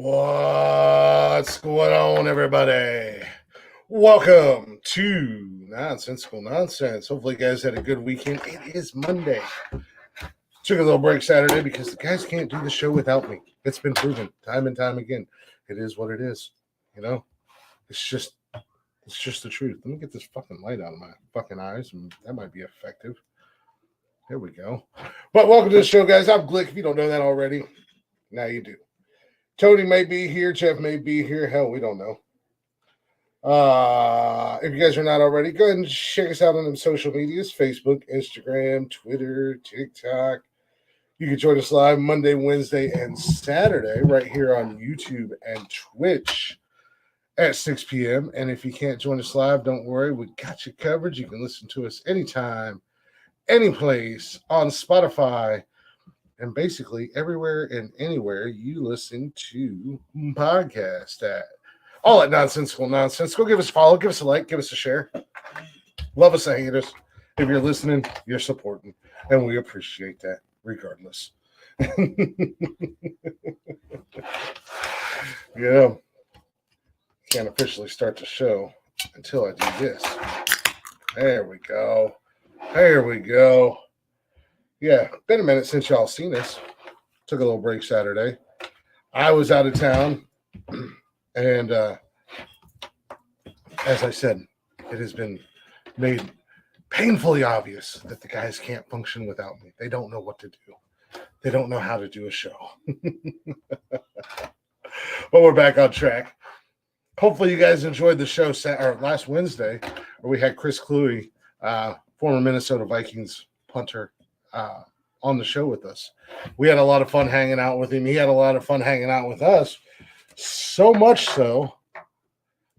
What's going on, everybody? Welcome to Nonsensical Nonsense. Hopefully, you guys had a good weekend. It is Monday. Took a little break Saturday because the guys can't do the show without me. It's been proven time and time again. It is what it is. You know, it's just the truth. Let me get this fucking light out of my fucking eyes, and that might be effective. There we go. But welcome to the show, guys. I'm Glick. If you don't know that already, now you do. Tony may be here. Jeff may be here. Hell, we don't know. If you guys are not already, go ahead and check us out on them social medias: Facebook, Instagram, Twitter, TikTok. You can join us live Monday, Wednesday, and Saturday right here on YouTube and Twitch at 6 p.m. And if you can't join us live, don't worry. We got you covered. You can listen to us anytime, any place on Spotify, and basically everywhere and anywhere you listen to podcast at. All at Nonsensical Nonsense. Go give us a follow, give us a like, give us a share. Love us or hate us. If you're listening, you're supporting. And we appreciate that regardless. Yeah. Can't officially start the show until I do this. There we go. There we go. Yeah, been a minute since y'all seen us. Took a little break Saturday. I was out of town. And as I said, it has been made painfully obvious that the guys can't function without me. They don't know what to do. They don't know how to do a show. But we're back on track. Hopefully you guys enjoyed the show last Wednesday, where we had Chris Cluey, former Minnesota Vikings punter, on the show with us. We had a lot of fun hanging out with him. He had a lot of fun hanging out with us. So much so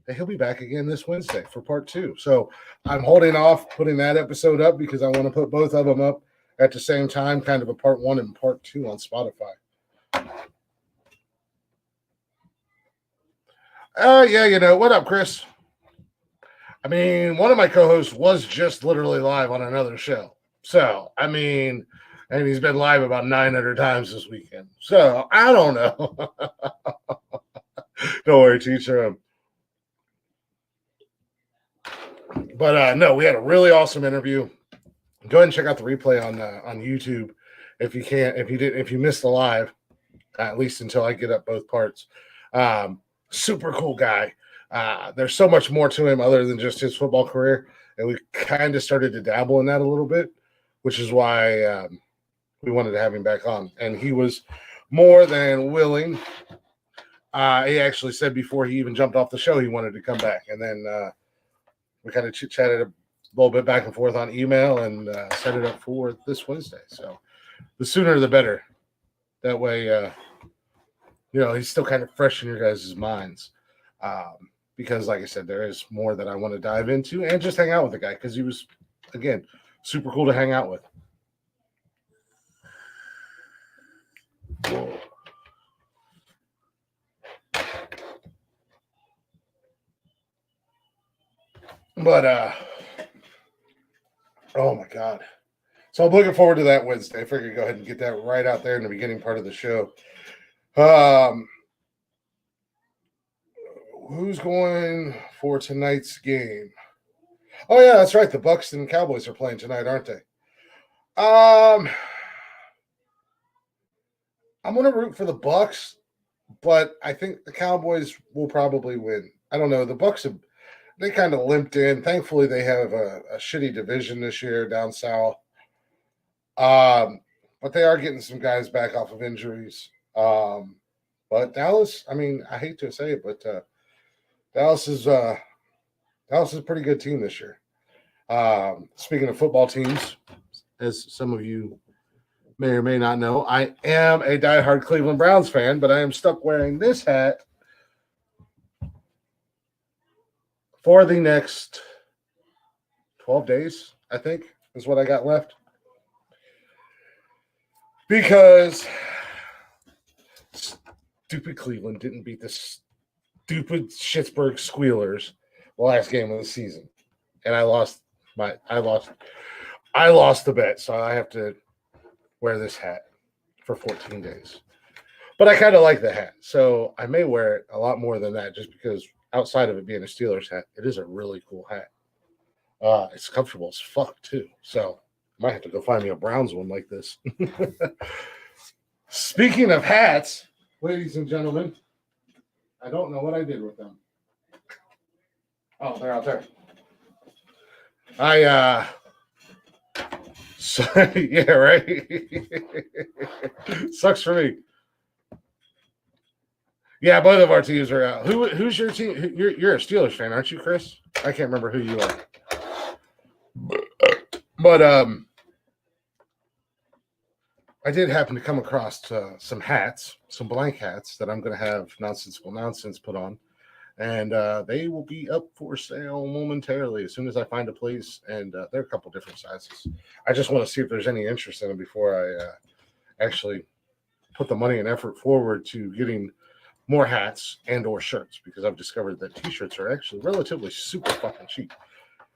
that he'll be back again this Wednesday for part 2. So I'm holding off putting that episode up because I want to put both of them up at the same time, kind of a part 1 and part 2 on Spotify. Yeah, you know, what up, Chris? I mean, one of my co-hosts was just literally live on another show. So, I mean, and he's been live about 900 times this weekend. So, I don't know. Don't worry, teacher. But no, we had a really awesome interview. Go ahead and check out the replay on YouTube if you can. If you missed the live, at least until I get up both parts. Super cool guy. There's so much more to him other than just his football career, and we kind of started to dabble in that a little bit, which is why we wanted to have him back on. And he was more than willing. He actually said before he even jumped off the show he wanted to come back, and then we kind of chit-chatted a little bit back and forth on email and set it up for this Wednesday. So the sooner the better. That way, he's still kind of fresh in your guys' minds. Because, like I said, there is more that I want to dive into and just hang out with the guy because he was, again, super cool to hang out with. But, oh my God. So I'm looking forward to that Wednesday. I figured go ahead and get that right out there in the beginning part of the show. Who's going for tonight's game? Oh, yeah, that's right. The Bucs and Cowboys are playing tonight, aren't they? I'm going to root for the Bucs, but I think the Cowboys will probably win. I don't know. The Bucs they kind of limped in. Thankfully, they have a shitty division this year down south. But they are getting some guys back off of injuries. But Dallas, I mean, I hate to say it, but Dallas is a pretty good team this year. Speaking of football teams, as some of you may or may not know, I am a diehard Cleveland Browns fan, but I am stuck wearing this hat for the next 12 days, I think, is what I got left. Because stupid Cleveland didn't beat the stupid Pittsburgh Squealers the last game of the season. And I lost the bet, so I have to wear this hat for 14 days. But I kind of like the hat, so I may wear it a lot more than that, just because outside of it being a Steelers hat, it is a really cool hat. It's comfortable as fuck too. So I might have to go find me a Browns one like this. Speaking of hats, ladies and gentlemen, I don't know what I did with them. Oh, they're out there. So, yeah, right. Sucks for me. Yeah, both of our teams are out. Who's your team? You're a Steelers fan, aren't you, Chris? I can't remember who you are. But I did happen to come across some hats, some blank hats that I'm going to have Nonsensical Nonsense put on. And they will be up for sale momentarily as soon as I find a place. And they're a couple different sizes. I just want to see if there's any interest in them before I actually put the money and effort forward to getting more hats and or shirts, because I've discovered that t-shirts are actually relatively super fucking cheap.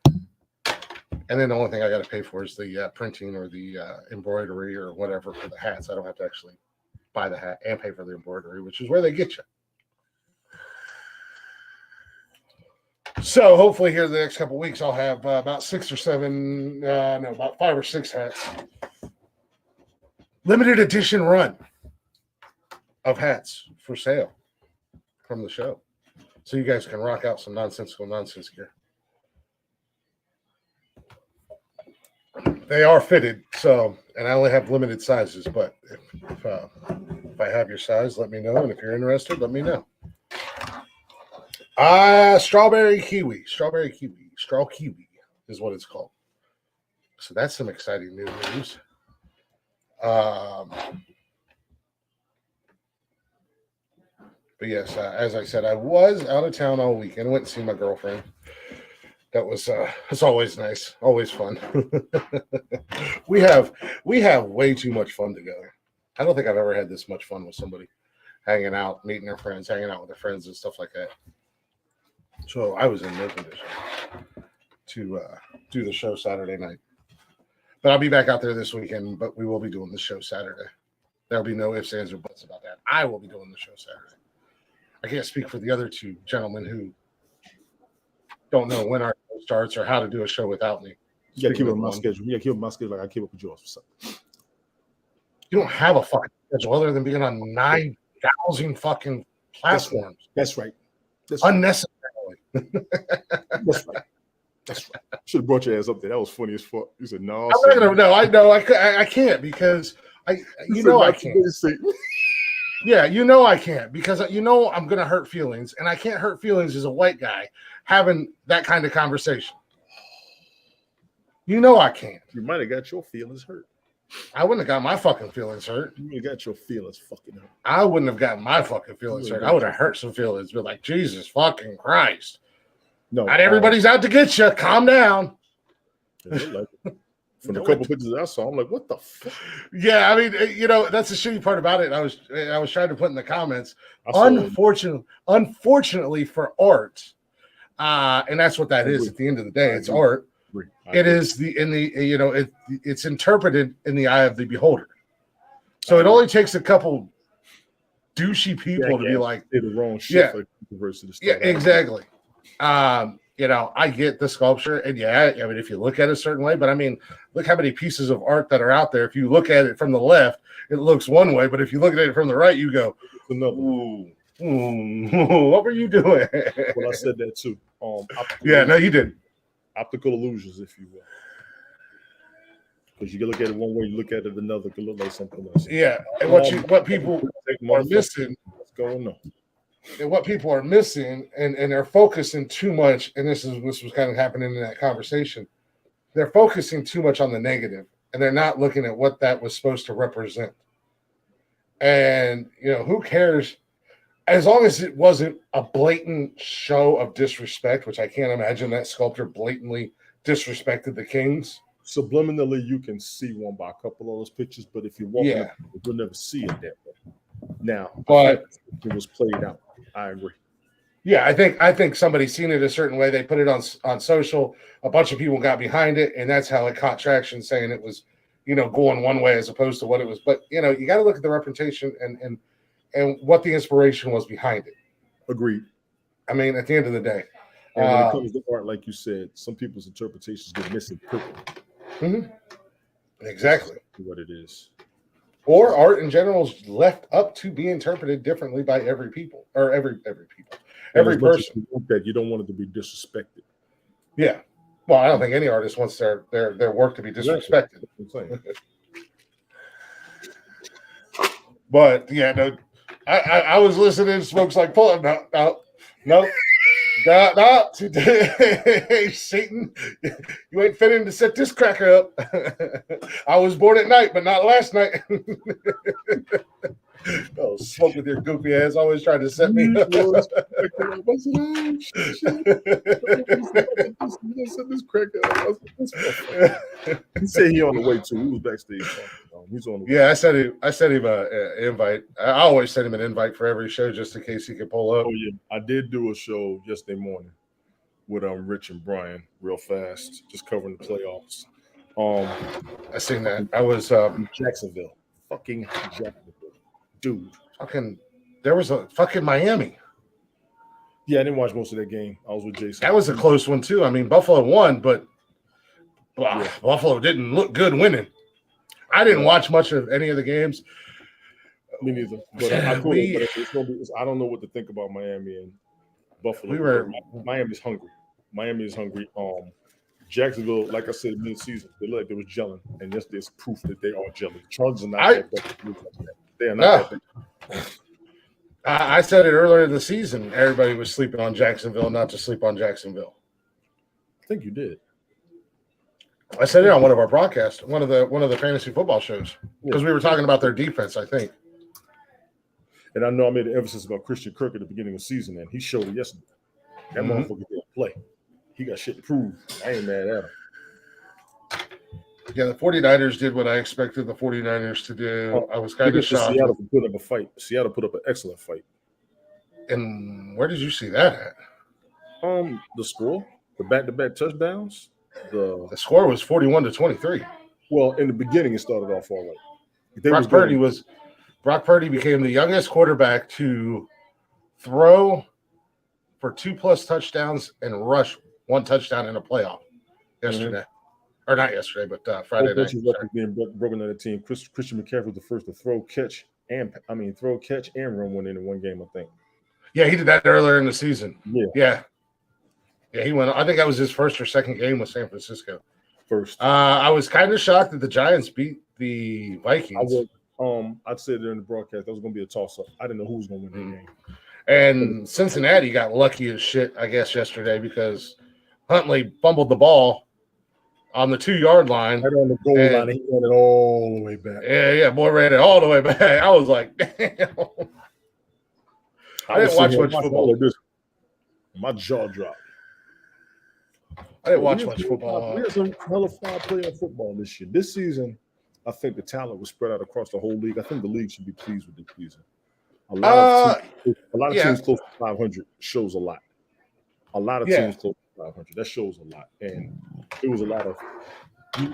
And then the only thing I got to pay for is the printing or the embroidery or whatever for the hats. I don't have to actually buy the hat and pay for the embroidery, which is where they get you. So hopefully here in the next couple of weeks, I'll have about 5 or 6 hats. Limited edition run of hats for sale from the show. So you guys can rock out some Nonsensical Nonsense gear. They are fitted, and I only have limited sizes, but if I have your size, let me know. And if you're interested, let me know. Strawberry kiwi is what it's called. So that's some exciting new news. But yes, as I said, I was out of town all weekend. Went and see my girlfriend. That was it's always nice, always fun. we have way too much fun together. I don't think I've ever had this much fun with somebody, hanging out, meeting their friends, hanging out with their friends and stuff like that. So I was in no condition to do the show Saturday night. But I'll be back out there this weekend, but we will be doing the show Saturday. There'll be no ifs, ands, or buts about that. I will be doing the show Saturday. I can't speak for the other two gentlemen who don't know when our show starts or how to do a show without me. You gotta keep up with my schedule. Yeah, keep up with my schedule like I keep up with yours. You don't have a fucking schedule other than being on 9,000 fucking platforms. That's right. Unnecessarily. That's right. That's right. Should have brought your ass up there. That was funny as fuck. You said no. I'm not gonna. No, I know. I can't because I can't. Yeah, I can't because I'm gonna hurt feelings, and I can't hurt feelings as a white guy having that kind of conversation. I can't. You might have got your feelings hurt. I wouldn't have got my fucking feelings hurt. You got your feelings fucking hurt. I wouldn't have gotten my fucking feelings hurt. I would have hurt some feelings. Be like, Jesus fucking Christ. No, not everybody's out to get you. Calm down. From the couple pictures I saw, I'm like, what the fuck? Yeah, I mean, that's the shitty part about it. I was trying to put in the comments. Unfortunately for art, and that's what that is at the end of the day. It's art. It is it's interpreted in the eye of the beholder. So it only takes a couple douchey people to be like, did the wrong shit. Yeah, exactly. I get the sculpture, and if you look at it a certain way, but I mean, look how many pieces of art that are out there. If you look at it from the left, it looks one way, but if you look at it from the right, you go, ooh, what were you doing? Well, I said that too. No, you did. Optical illusions, if you will. Because you can look at it one way, you look at it another, it can look like something else. Yeah, and what people are missing, what's going on? And what people are missing, and they're focusing too much, and this was kind of happening in that conversation. They're focusing too much on the negative, and they're not looking at what that was supposed to represent. And who cares? As long as it wasn't a blatant show of disrespect, which I can't imagine that sculptor blatantly disrespected the Kings. Subliminally, you can see one by a couple of those pictures, but if you walk in, you'll never see it that way. Now, but it was played out. I agree. Yeah, I think somebody seen it a certain way. They put it on social. A bunch of people got behind it, and that's how it caught traction, saying it was, going one way as opposed to what it was. But you got to look at the reputation and and what the inspiration was behind it. Agreed. I mean, at the end of the day. And when it comes to art, like you said, some people's interpretations get misinterpreted. Mm-hmm. Exactly. What it is. Or art in general is left up to be interpreted differently by every person. That you don't want it to be disrespected. Yeah. Well, I don't think any artist wants their work to be disrespected. But yeah, no, I was listening. Smokes like pull up. No. Today, Satan, you ain't fitting to set this cracker up. I was born at night, but not last night. Oh, Smoke with your goofy ass, always trying to set me up. He said he on the way too. He was backstage. He's on the way. Yeah, I sent him an invite. I always send him an invite for every show just in case he could pull up. Oh yeah, I did do a show yesterday morning with Rich and Brian, real fast, just covering the playoffs. I seen that. I was Jacksonville, fucking Jacksonville, dude. Fucking, there was a fucking Miami. Yeah, I didn't watch most of that game. I was with Jason. That was a close one too. I mean, Buffalo won, but Buffalo didn't look good winning. I didn't watch much of any of the games. Me neither. But I don't know what to think about Miami and Buffalo. Miami's hungry. Miami is hungry. Jacksonville, like I said, mid-season, they look like they were gelling, and there's proof that they are gelling. Chargers are not that bad. They are not that bad. I said it earlier in the season. Everybody was sleeping on Jacksonville, not to sleep on Jacksonville. I think you did. I said it on one of our broadcasts, one of the fantasy football shows, because we were talking about their defense, I think. And I know I made an emphasis about Christian Kirk at the beginning of the season, and he showed it yesterday. That motherfucker didn't play. He got shit to prove. I ain't mad at him. Yeah, the 49ers did what I expected the 49ers to do. I was kind of shocked. Seattle put up a fight. Seattle put up an excellent fight. And where did you see that at? The score, the back-to-back touchdowns. The score was 41-23. Well, in the beginning, it started off all right. Brock Purdy became the youngest quarterback to throw for 2+ touchdowns and rush 1 touchdown in a playoff yesterday. Or not yesterday, but Friday night. Being broken on the team. Christian McCaffrey was the first to throw, catch, and run one in one game, I think. Yeah, he did that earlier in the season. Yeah, he went. I think that was his first or second game with San Francisco. First. I was kind of shocked that the Giants beat the Vikings. I'd say during the broadcast that was going to be a toss-up. I didn't know who was going to win that game. And Cincinnati got lucky as shit, I guess, yesterday because Huntley fumbled the ball on the 2-yard line. Right on the goal line, he ran it all the way back. Yeah, boy ran it all the way back. I was like, damn. I didn't watch much football. My jaw dropped. I didn't watch much football. We had some hella fun playoff football this year. This season, I think the talent was spread out across the whole league. I think the league should be pleased with this season. A lot of teams close to 500 shows a lot. A lot of teams close to 500. That shows a lot. And it was a lot of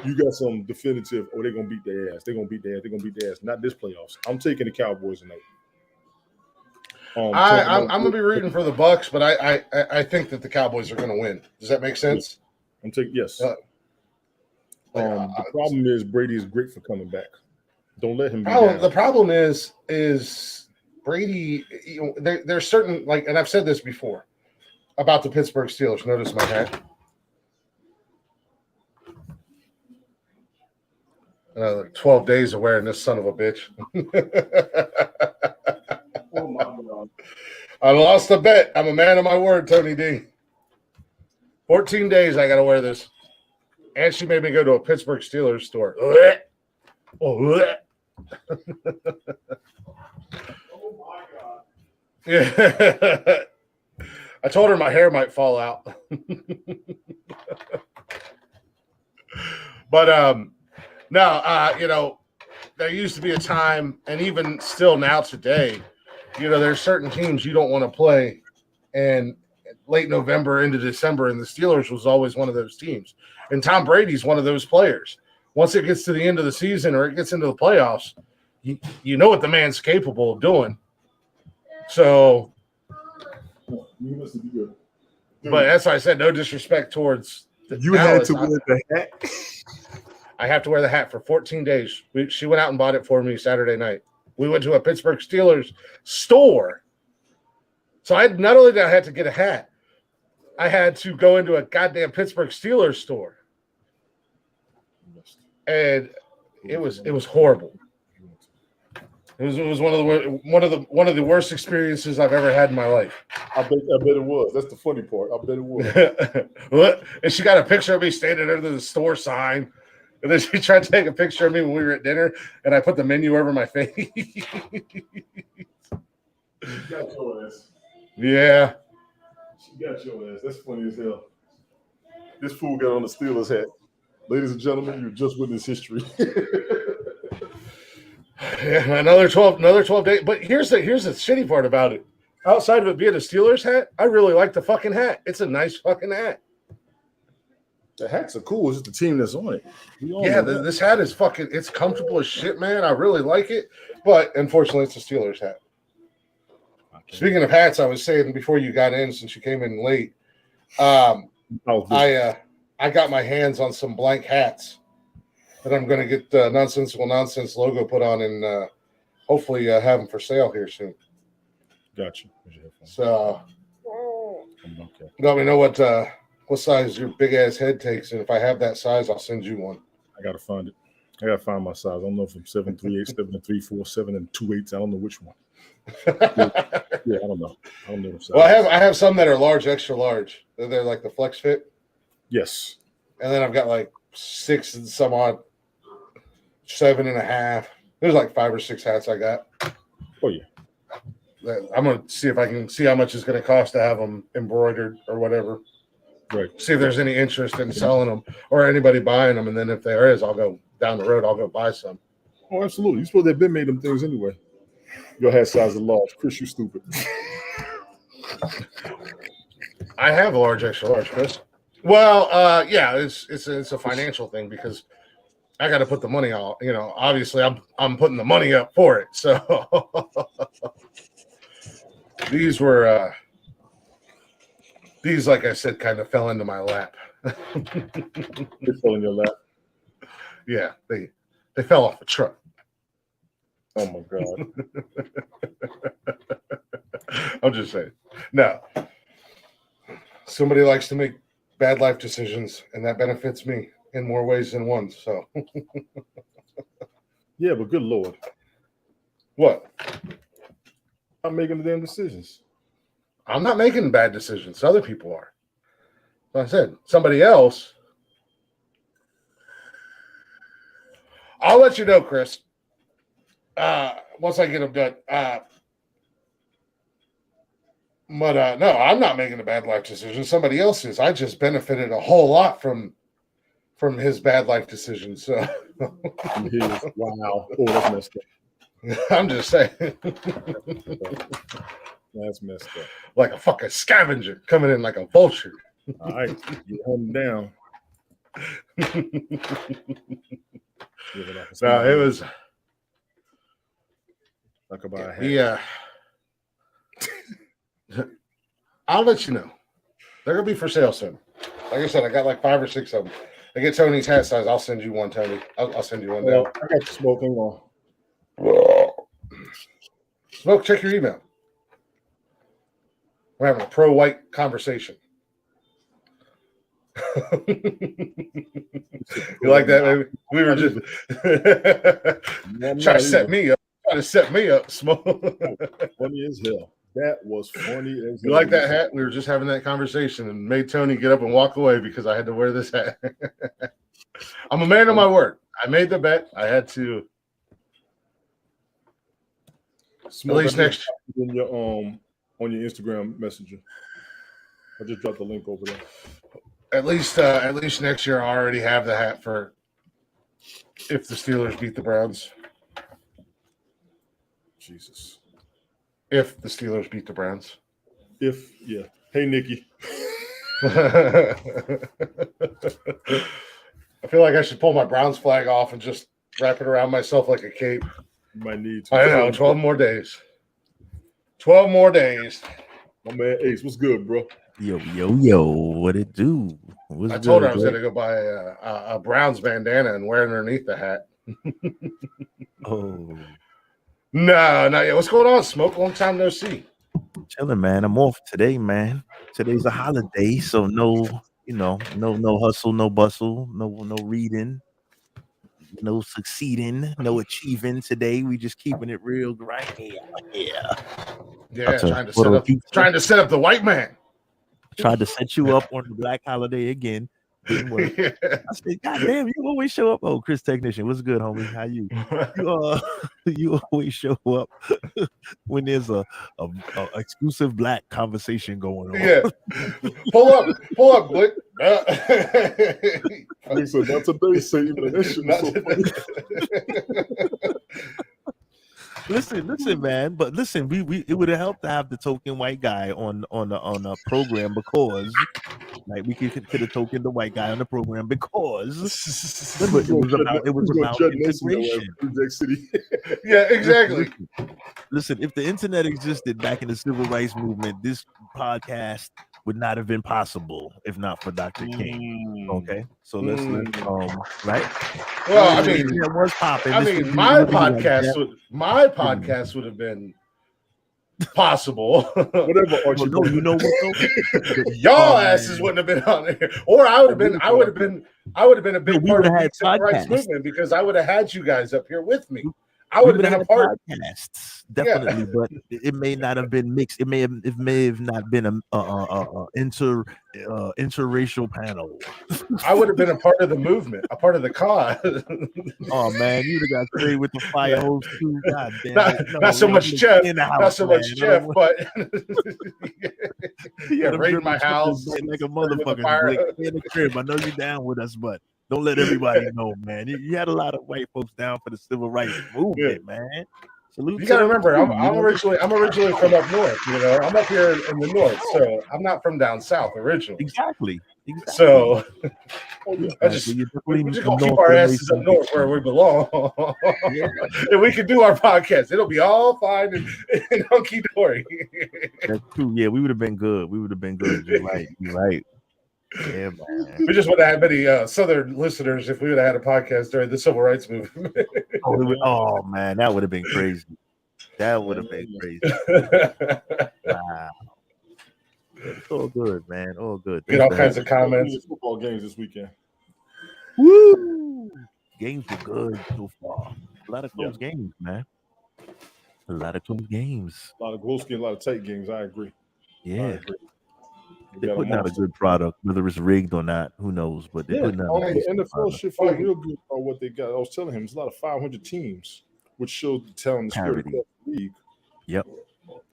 you got some definitive, they're going to beat their ass. They're going to beat their ass. They're going to beat their ass. Not this playoffs. I'm taking the Cowboys tonight. I'm going to be rooting for the Bucks, but I think that the Cowboys are going to win. Does that make sense? I'm taking yes. The problem is Brady is great for coming back. Don't let him be down. The problem is Brady. There's certain and I've said this before about the Pittsburgh Steelers. Notice my hat. Another 12 days of wearing this son of a bitch. Oh my God! I lost a bet. I'm a man of my word, Tony D. 14 days I got to wear this. And she made me go to a Pittsburgh Steelers store. Oh my God. Yeah. I told her my hair might fall out. But no, there used to be a time, and even still now today, there's certain teams you don't want to play. And late November into December, and the Steelers was always one of those teams. And Tom Brady's one of those players. Once it gets to the end of the season or it gets into the playoffs, you know what the man's capable of doing. So, You must be good. but that's why I said no disrespect towards You Dallas. had to wear the hat. I have to wear the hat for 14 days. She went out and bought it for me Saturday night. We went to a Pittsburgh Steelers store. So not only did I have to get a hat, I had to go into a goddamn Pittsburgh Steelers store. And it was horrible. It was one of the worst experiences I've ever had in my life. I bet it was. That's the funny part. I bet it was. What? And she got a picture of me standing under the store sign. And then she tried to take a picture of me when we were at dinner, and I put the menu over my face. You got your ass. Yeah. She got your ass. That's funny as hell. This fool got on the Steelers hat. Ladies and gentlemen, you just witnessed history. Yeah, another 12 days. But here's the shitty part about it. Outside of it being a Steelers hat, I really like the fucking hat. It's a nice fucking hat. The hats are cool. It's just the team that's on it. Yeah, this hat is fucking. It's comfortable as shit, man. I really like it. But unfortunately, it's a Steelers hat. Okay. Speaking of hats, I was saying before you got in, since you came in late, I got my hands on some blank hats that I'm going to get the Nonsensical Nonsense logo put on and hopefully have them for sale here soon. Gotcha. So, okay. Let me know what size your big ass head takes, and if I have that size, I'll send you one. I gotta find it. I gotta find my size. I don't know if I'm 7'3", 8', 7'3", 4', 7 and 2/8. I don't know which one. Yeah, I don't know. I don't know. Well, I have some that are large, extra large. They're like the flex fit. Yes. And then I've got like 6 and some odd, 7.5. There's like 5 or 6 hats I got. Oh yeah. I'm gonna see if I can see how much it's gonna cost to have them embroidered or whatever. Right. See if there's any interest in selling them or anybody buying them, and then if there is, I'll go down the road. I'll go buy some. Oh, absolutely. You're supposed to have been made them things anyway. Your hat size is large. Chris, you stupid. I have a large, extra large, Chris. Well, yeah, it's a financial thing because I got to put the money out. You know, obviously, I'm putting the money up for it. So these, like I said, kind of fell into my lap. They fell in your lap. Yeah, they fell off a truck. Oh my God. I'm just saying. No. Somebody likes to make bad life decisions, and that benefits me in more ways than one. So yeah, but good Lord. What? I'm making the damn decisions. I'm not making bad decisions. Other people are. Like I said, somebody else. I'll let you know, Chris. Once I get them done. But no, I'm not making a bad life decision. Somebody else is. I just benefited a whole lot from his bad life decision. So wow. Oh, that's messed up. I'm just saying. That's messed up. Like a fucking scavenger coming in like a vulture. All right, you him down. No, it was. Talk about yeah. I'll let you know. They're gonna be for sale soon. Like I said, I got like 5 or 6 of them. I get Tony's hat size. I'll send you one, Tony. I'll send you one down. I got you smoking on. Smoke, check your email. We're having a pro-white conversation. You like that, baby? We were just trying to set me up. Trying to set me up, Smoke. Funny as hell. That was funny as hell. You like that hat? We were just having that conversation and made Tony get up and walk away because I had to wear this hat. I'm a man of my word. I made the bet. I had to. Smoke, at least next in your on your Instagram messenger. I just dropped the link over there. At least next year I already have the hat for if the Steelers beat the Browns. Jesus. If the Steelers beat the Browns. Yeah. Hey, Nikki. I feel like I should pull my Browns flag off and just wrap it around myself like a cape. You might need to. I know, 12 more days. 12 more days. My man Ace, what's good, bro? Yo, what it do? What's I told good, her I was bro? going to go buy a Browns bandana and wear it underneath the hat. Oh, No, not yet. What's going on, Smoke? Long time no see. chilling, man. I'm off today, man. Today's a holiday, so no hustle, no bustle, no reading, no succeeding, no achieving. Today we just keeping it real grimy. Yeah, trying to set up the white man. Tried to set you up on the Black Holiday again. Didn't work. Yeah. I said, God damn, you always show up. Oh, Chris Technician, what's good, homie? How you? You always show up when there's a exclusive black conversation going on. Yeah. Pull up, Blick. He said, not today, Satan. That shit was so funny. Listen, man. But listen, we it would have helped to have the token white guy on a program because, like, we could have tokened the white guy on the program because remember, it was about integration. Yeah, exactly. Listen, if the internet existed back in the civil rights movement, this podcast would not have been possible if not for Dr. King. Okay, so let's right. Well, I mean, it was popping. My podcast would have been possible. Whatever, Archie. No, you know what? Y'all asses wouldn't have been on there, or I would have been a big part of the civil rights movement because I would have had you guys up here with me. I would have been a part. Podcasts, definitely, but it may not have been mixed. It may have not been a interracial panel. I would have been a part of the movement, a part of the cause. Oh man, you'd have got straight with the fire hose too. God damn, not so much Jeff, but yeah, raiding my house like a motherfucker. In the crib. I know you're down with us, but don't let everybody know, man. You had a lot of white folks down for the civil rights movement, man. Salute. You gotta remember, I'm originally from up north. You know, I'm up here in the north, so I'm not from down south originally. Exactly. So we just gonna keep our asses up north where we belong, and we can do our podcast. It'll be all fine and hunky dory. That's true. Yeah, we would have been good. You're right. Yeah, man. We just wouldn't have many Southern listeners if we would have had a podcast during the civil rights movement. Oh man, that would have been crazy. Wow. It's all good, man. All good. Get all kinds of comments. Football games this weekend. Woo! Games were good so far. A lot of close games, man. A lot of close games. A lot of close games, a lot of tight games. I agree. Yeah. They're putting out a good product, whether it's rigged or not, who knows? But they're putting out the NFL should feel real good about what they got. I was telling him, it's a lot of 500 teams, which showed the talent and spirit of the league. Yep.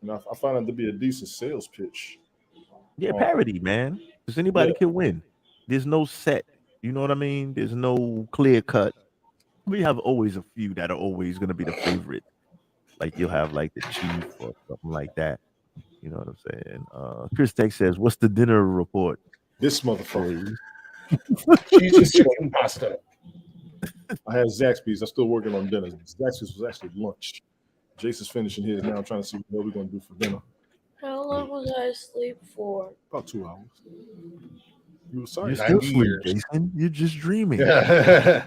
And I found it to be a decent sales pitch. Yeah, parity, man. Because anybody can win. There's no set. You know what I mean? There's no clear cut. We have always a few that are always going to be the favorite. Like you'll have like the Chief or something like that. You know what I'm saying? Chris Tech says, "What's the dinner report?" This motherfucker. Jesus chicken pasta. I had Zaxby's. I'm still working on dinner. Zaxby's was actually lunch. Jason's finishing his now. I'm trying to see what we're going to do for dinner. How long was I asleep for? About 2 hours. You were sorry. You're still asleep, Jason. You're just dreaming. Yeah.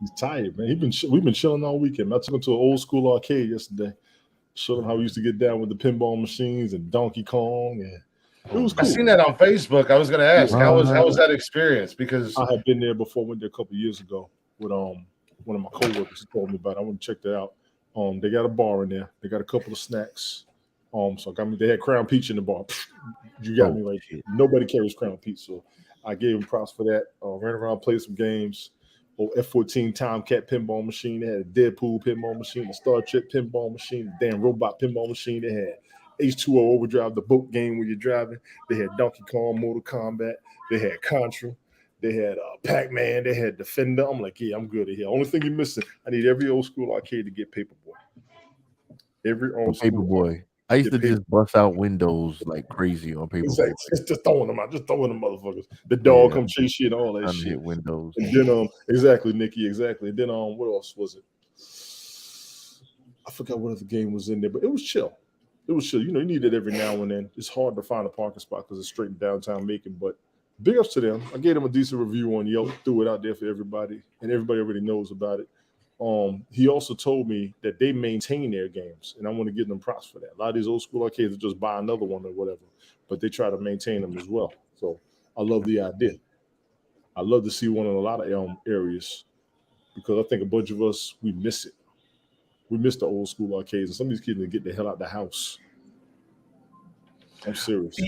He's tired, man. We've been chilling all weekend. I took him to an old school arcade yesterday. Showed him how we used to get down with the pinball machines and Donkey Kong, and it was cool. I seen that on Facebook. I was going to ask, how was that experience? Because I had been there before. Went there a couple of years ago with one of my coworkers who told me about it. I want to check that out. They got a bar in there. They got a couple of snacks. So they had Crown Peach in the bar. You got me right here. Nobody carries Crown Peach, so I gave them props for that. Ran around, played some games. F-14 Tomcat pinball machine. They had a Deadpool pinball machine, a Star Trek pinball machine, a damn robot pinball machine. They had H2O Overdrive, the boat game where you're driving. They had Donkey Kong, Mortal Kombat. They had Contra. They had Pac-Man. They had Defender. I'm like, yeah, I'm good at here. Only thing you're missing, I need every old school arcade to get Paperboy. Every old school Paperboy. I used to just bust out windows like crazy on Paperboy. Exactly. Just throwing them out, just throwing them motherfuckers. The dog come chase you and all that shit. Windows. And then exactly, Nikki, exactly. And then what else was it? I forgot what other game was in there, but it was chill. It was chill. You know, you need it every now and then. It's hard to find a parking spot because it's straight in downtown Macon. But big ups to them. I gave them a decent review on Yelp, threw it out there for everybody, and everybody already knows about it. He also told me that they maintain their games, and I want to give them props for that. A lot of these old school arcades will just buy another one or whatever, but they try to maintain them as well. So I love the idea. I love to see one in a lot of areas because I think a bunch of us, we miss it. We miss the old school arcades, and some of these kids need to get the hell out the house. I'm serious.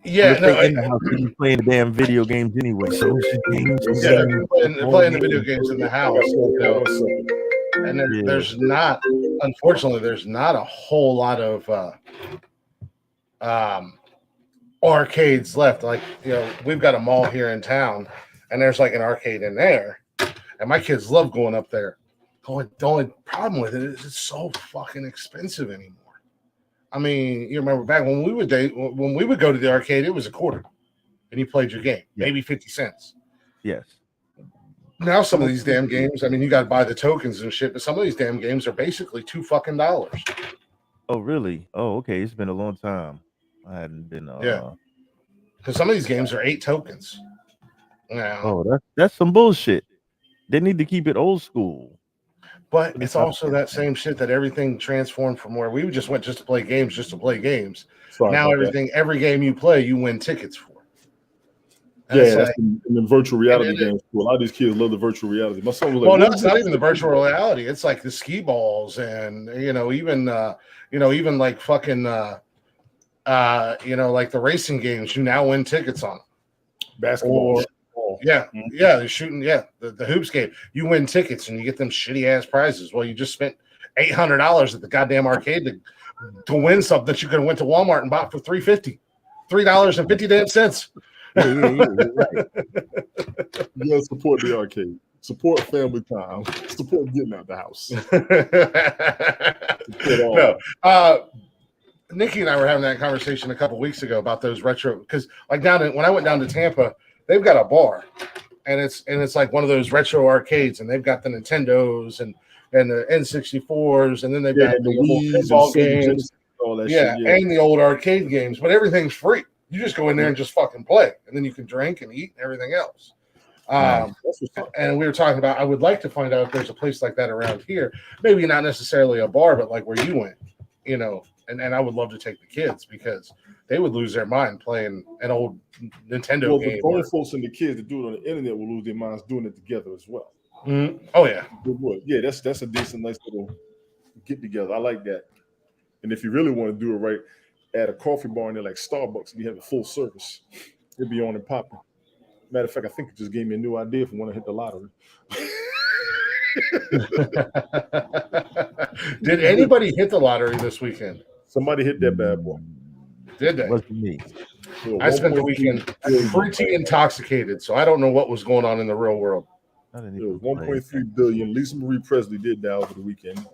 Yeah, no, in the house, you playing damn video games anyway. So playing the video games in the house, you know, and there's not, unfortunately, there's not a whole lot of arcades left. Like, you know, we've got a mall here in town, and there's like an arcade in there, and my kids love going up there. The only problem with it is it's so fucking expensive anymore. I mean, you remember back when we would go to the arcade, it was a quarter, and you played your game, maybe 50 cents. Yes. Now some of these damn games, I mean, you got to buy the tokens and shit, but some of these damn games are basically $2. Oh, really? Oh, okay. It's been a long time. I hadn't been. Yeah. Because some of these games are 8 tokens. Now, oh, that's some bullshit. They need to keep it old school. But it's also that same shit that everything transformed from where we just went just to play games. Now every game you play, you win tickets for. And that's in the virtual reality games. A lot of these kids love the virtual reality. My son was like, well, no, it's not even the virtual reality. It's like the skee balls and even like fucking like the racing games. You now win tickets on them. Basketball. They're shooting. The hoops game. You win tickets and you get them shitty ass prizes. Well, you just spent $800 at the goddamn arcade to win something that you could have went to Walmart and bought for $3.50. $3.50. Right. You gotta support the arcade. Support family time. Support getting out the house. No. Nikki and I were having that conversation a couple weeks ago about those retro, because like when I went down to Tampa, they've got a bar, and it's like one of those retro arcades, and they've got the Nintendos and the N64s, and then they've got the Wii's, pinball games, all that shit, and the old arcade games, but everything's free. You just go in there and just fucking play, and then you can drink and eat and everything else. And we were talking about, I would like to find out if there's a place like that around here, maybe not necessarily a bar, but like where you went, and I would love to take the kids because they would lose their mind playing an old Nintendo game. The grown folks and the kids that do it on the internet will lose their minds doing it together as well. Mm-hmm. Oh yeah, it would. Yeah, that's a decent, nice little get together. I like that. And if you really want to do it right, at a coffee bar in there like Starbucks, you have a full service. It'd be on and popping. Matter of fact, I think it just gave me a new idea for when I hit the lottery. Did anybody hit the lottery this weekend? Somebody hit that bad boy. Did they? Wasn't me. I spent the weekend pretty intoxicated, so I don't know what was going on in the real world. It was 1.3 billion. Lisa Marie Presley did that over the weekend.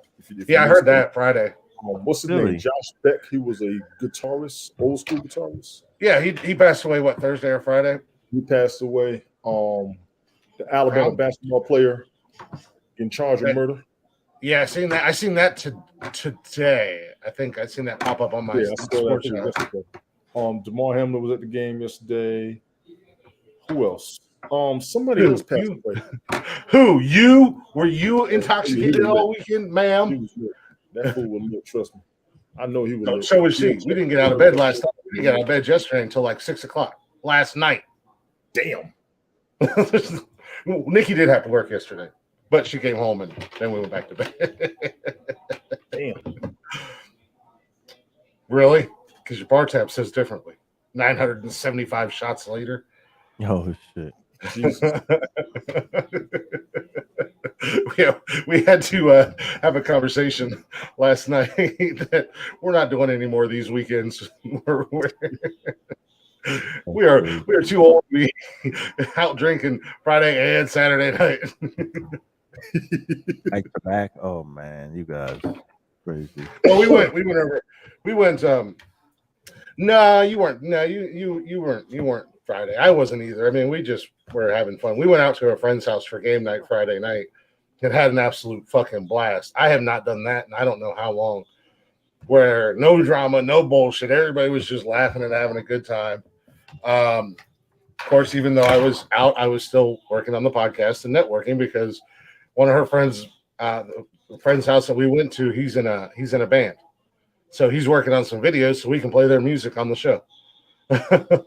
I heard that Friday. What's his name? Josh Beck. He was a guitarist, old school guitarist. Yeah, he passed away, Thursday or Friday? He passed away. The Alabama basketball player in charge of murder. Yeah, I seen that today. I think I seen that pop up on my sports channel. DeMar Hamlin was at the game yesterday. Who else? Somebody else passed away. Who? You? Were you intoxicated all weekend, ma'am? That fool was lit, trust me. I know he was. So was she. We didn't get out of bed last night. We got out of bed yesterday until like 6:00 last night. Damn. Nikki did have to work yesterday, but she came home and then we went back to bed. Damn. Really? Because your bar tab says differently. 975 shots later. Oh shit. we had to have a conversation last night that we're not doing any more of these weekends. We are too old to be out drinking Friday and Saturday night. Back to back. Oh man, you guys crazy. Well, we went. No, you weren't. No, you weren't Friday. I wasn't either. I mean, we just were having fun. We went out to a friend's house for game night Friday night, and had an absolute fucking blast. I have not done that, and I don't know how long. Where no drama, no bullshit. Everybody was just laughing and having a good time. Of course, even though I was out, I was still working on the podcast and networking because one of her friends, the friend's house that we went to, he's in a band, so he's working on some videos so we can play their music on the show. Nice.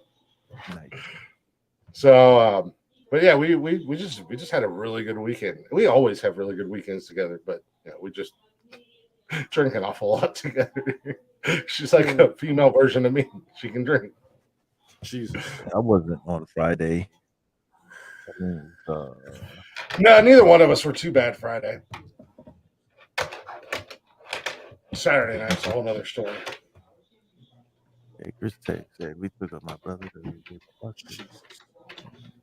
So, but yeah, we just had a really good weekend. We always have really good weekends together, but yeah, we just drink an awful lot together. She's like a female version of me. She can drink. Jesus. I wasn't on Friday. No, neither one of us were too bad Friday. Saturday night's a whole nother story. Hey, Chris Tech said we took up my brother.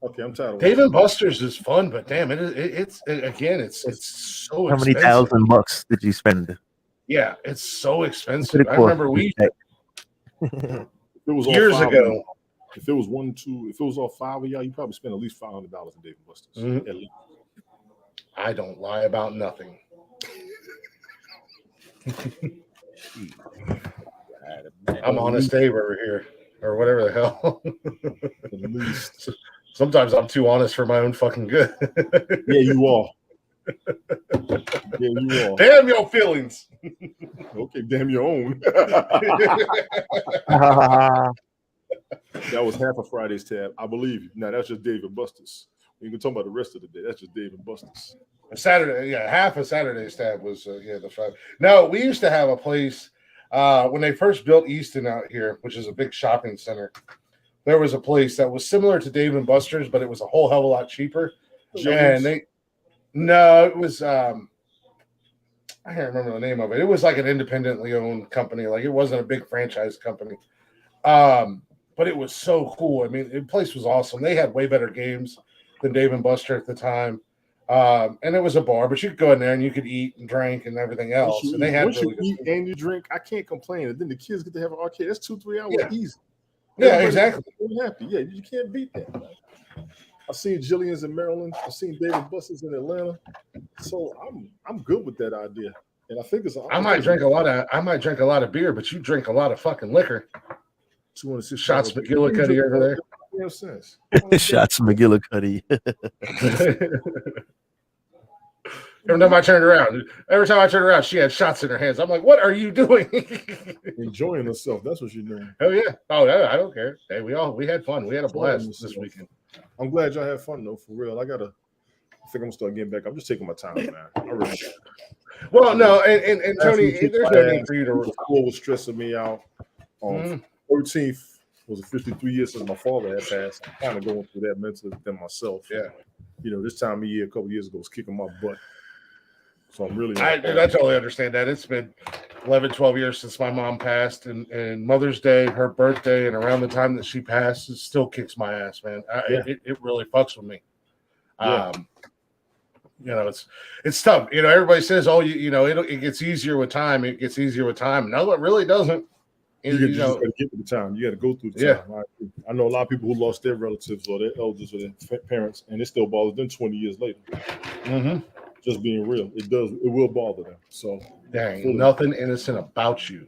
Okay, I'm tired of Dave and Buster's is fun, but damn, it's so How many expensive. $1,000 did you spend? Yeah, it's so expensive. I remember If it was all years five of ago. you, if it was if it was all five of y'all, you probably spent at least $500 in Dave and Buster's. Mhm. At least. I don't lie about nothing. I'm honest Dave over here, or whatever the hell. At least. Sometimes I'm too honest for my own fucking good. Yeah, you are. Yeah, you are. Damn your feelings. Okay, damn your own. That was half of Friday's tab. I believe you. Now that's just Dave and Buster's. We can talk about the rest of the day. That's just Dave and Buster's. Saturday, yeah, half of Saturday's tab was the Friday. No, we used to have a place when they first built Easton out here, which is a big shopping center. There was a place that was similar to Dave and Buster's, but it was a whole hell of a lot cheaper. And it was I can't remember the name of it. It was like an independently owned company. Like it wasn't a big franchise company. But it was so cool. I mean, the place was awesome. They had way better games than Dave and Buster at the time. And it was a bar, but you could go in there and you could eat and drink and evering else. And they had once really you eat and you drink, I can't complain. And then the kids get to have an arcade. That's 2-3 hours easy. Yeah, exactly. Happy. Yeah, you can't beat that. Man. I've seen Jillian's in Maryland. I've seen David Buster's in Atlanta. So I'm good with that idea. And I think I might drink a lot of beer, but you drink a lot of fucking liquor. 206 Shots McGillicuddy over there. No sense. Shots McGillicuddy. Every time I turned around, she had shots in her hands. I'm like, what are you doing? Enjoying herself. That's what she's doing. Oh yeah. Oh yeah, I don't care. Hey, we had fun. We had a blast this weekend. I'm glad y'all had fun though, for real. I think I'm gonna start getting back. I'm just taking my time, man. I really Well, no, and Tony, there's no need for you to. School was stressing me out. 13th was officially 3 years since my father had passed. I'm kind of going through that mentally within myself. Yeah. You know, this time of year, a couple years ago, was kicking my butt. So I'm really. I totally understand that. It's been 11, 12 years since my mom passed, and Mother's Day, her birthday, and around the time that she passed, it still kicks my ass, man. It really fucks with me. Yeah. You know, it's tough. You know, everybody says, "Oh, it gets easier with time. It gets easier with time." No, it really doesn't. You just got to get to the time. You got to go through the time. I know a lot of people who lost their relatives or their elders or their parents, and it still bothers them 20 years later. Mm-hmm. Just being real, it will bother them. So, dang, nothing innocent about you.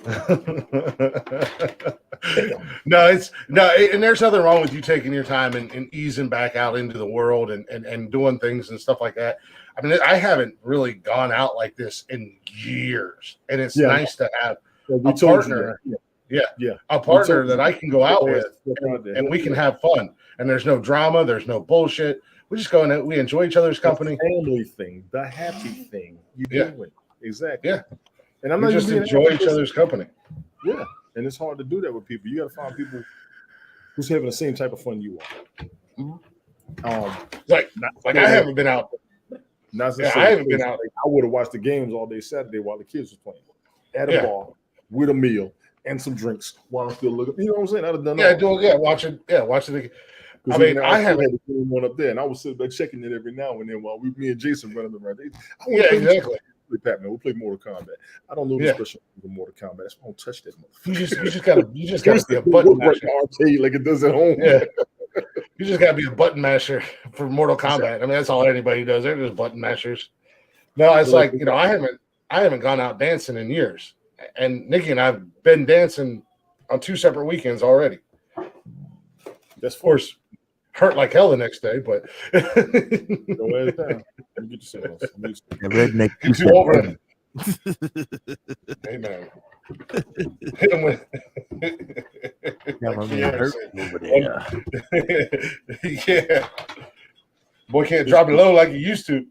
And there's nothing wrong with you taking your time and easing back out into the world and doing things and stuff like that. I mean, I haven't really gone out like this in years, and it's nice to have a partner. A partner that I can go out with, and we can have fun. And there's no drama, there's no bullshit. We just go and we enjoy each other's company. The family thing, the happy thing. You do it. Exactly. Yeah. And I'm not just enjoy each other's company. Yeah. And it's hard to do that with people. You got to find people who's having the same type of fun you are. I haven't been out. I haven't been out. I would have watched the games all day Saturday while the kids was playing at a bar with a meal and some drinks while I'm still looking. You know what I'm saying? I'd have done watching it. I mean, I haven't one up there, and I was sitting there checking it every now and then while me and Jason running around. Exactly. Pac-Man, we'll play Mortal Kombat. I don't know the special for Mortal Kombat. That's why I don't touch that motherfucker. You just gotta be a button arcade like it does at home. Yeah. You just gotta be a button masher for Mortal Kombat. I mean, that's all anybody does. They're just button mashers. No, it's like, you know, I haven't gone out dancing in years. And Nikki and I've been dancing on 2 separate weekends already. That's, of course, hurt like hell the next day, but redneck. get you over it. Amen. Hit him with yeah. Boy can't drop it low like he used to.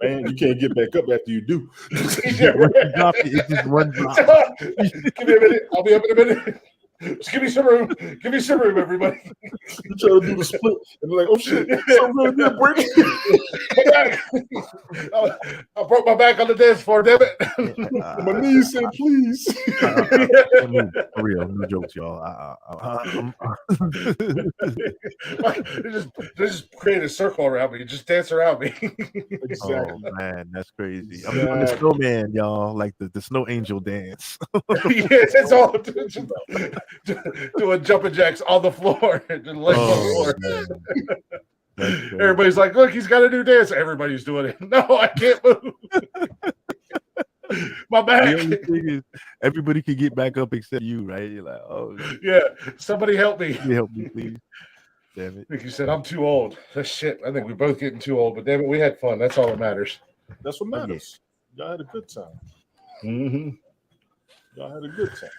Man, you can't get back up after you do. It's just one drop. Give me a minute. I'll be up in a minute. Just give me some room. Give me some room, everybody. You try to do the split, and they're like, "Oh shit, something really good break." I broke my back on the dance floor. Damn it! My knees said, "Please." For real, no jokes, y'all. They just create a circle around me. Just dance around me. Exactly. Oh man, that's crazy. I'm doing the snowman, y'all, like the snow angel dance. Yes, it's all doing jumping jacks on the floor. Just legs on the floor. Everybody's like, look, he's got a new dance. Everybody's doing it. No, I can't move. My back. The only thing is, everybody can get back up except you, right? You're like, oh yeah, somebody help me. Can you help me, please? Damn it. Like you said, I'm too old. That's shit. I think we're both getting too old, but damn it, we had fun. That's all that matters. That's what matters. Y'all had a good time. Mm-hmm. Y'all had a good time.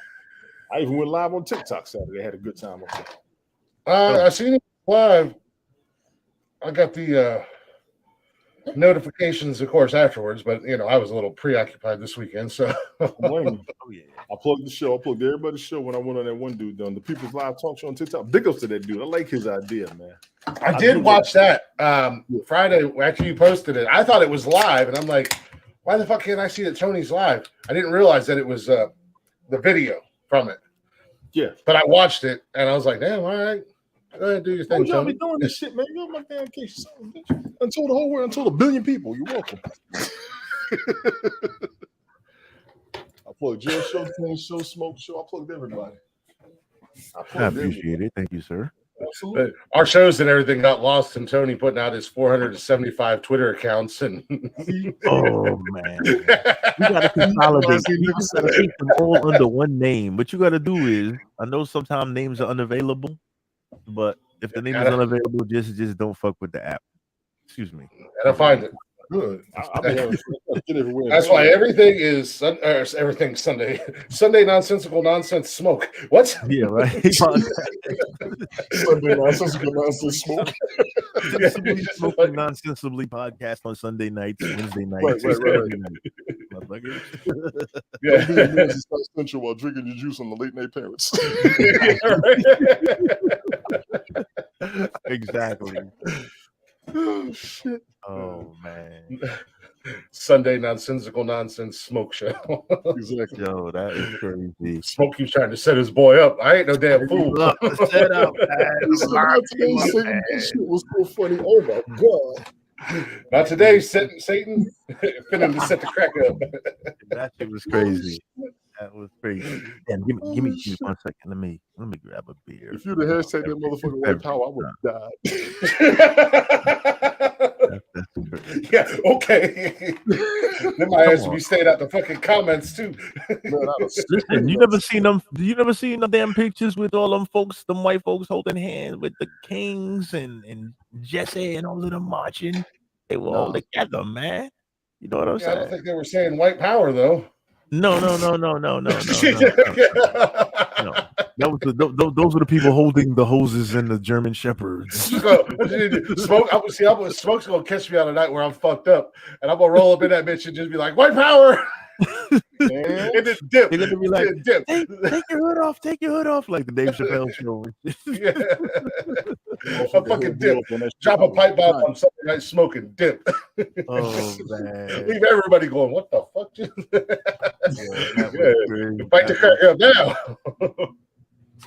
I even went live on TikTok Saturday. I had a good time. I seen it live. I got the notifications, of course, afterwards, but you know, I was a little preoccupied this weekend, so I plugged the show. I plugged everybody's show when I went on that one dude done the People's Live Talk Show on TikTok. Big ups to that dude. I like his idea, man. I did watch that Friday after you posted it. I thought it was live, and I'm like, why the fuck can't I see that Tony's live? I didn't realize that it was the video from it. Yeah, but I watched it and I was like, damn, all right, go ahead, do your thing. Y'all be doing this shit, man. You're my damn case. Until the whole world, until 1 billion people. You're welcome. I plugged your show, King Show, Smoke Show. I plugged everybody. I appreciate it. Thank you, sir. Absolutely. But our shows and everything got lost in Tony putting out his 475 Twitter accounts and oh man, you gotta consolidate. You gotta keep them all under one name. What you gotta do is, I know sometimes names are unavailable, but if the name is unavailable, just don't fuck with the app. Excuse me. And I find it. Good. That's why everything is everything Sunday. Sunday Nonsensical Nonsense Smoke. What? Yeah, right. Sunday Nonsensical Nonsense Smoke. Smoking nonsensibly podcast on Sunday nights, Wednesday nights. Right. Yeah. South Central while drinking your juice on the late night parents. Exactly. Oh shit. Oh man. Sunday Nonsensical Nonsense Smoke Show. Exactly. Yo, that is crazy. Smoke keeps trying to set his boy up. I ain't no damn fool. Set up, man. This shit was so funny. Oh my god. Not today, Satan. Finna to set the crack up. That shit was crazy. That was crazy. And give me 1 second. Let me grab a beer. If you'd have hashtag that motherfucker white power, I would have died. Yeah, okay. Then my ass would be staying out the fucking comments too. Listen, you never seen them. You never seen the damn pictures with all them folks, them white folks holding hands with the Kings and Jesse and all of them marching. They were all together, man. You know what I'm saying? I don't think they were saying white power though. No. That was those were the people holding the hoses and the German shepherds. Smoke's gonna catch me on a night where I'm fucked up, and I'm gonna roll up in that bitch and just be like, white power. And just dip. They're gonna be like, dip. Take your hood off, like the Dave Chappelle show. A fucking dip. Drop a pipe bomb on Sunday night, smoking dip. Oh man. Leave everybody going, what the fuck? Fight the crack up now.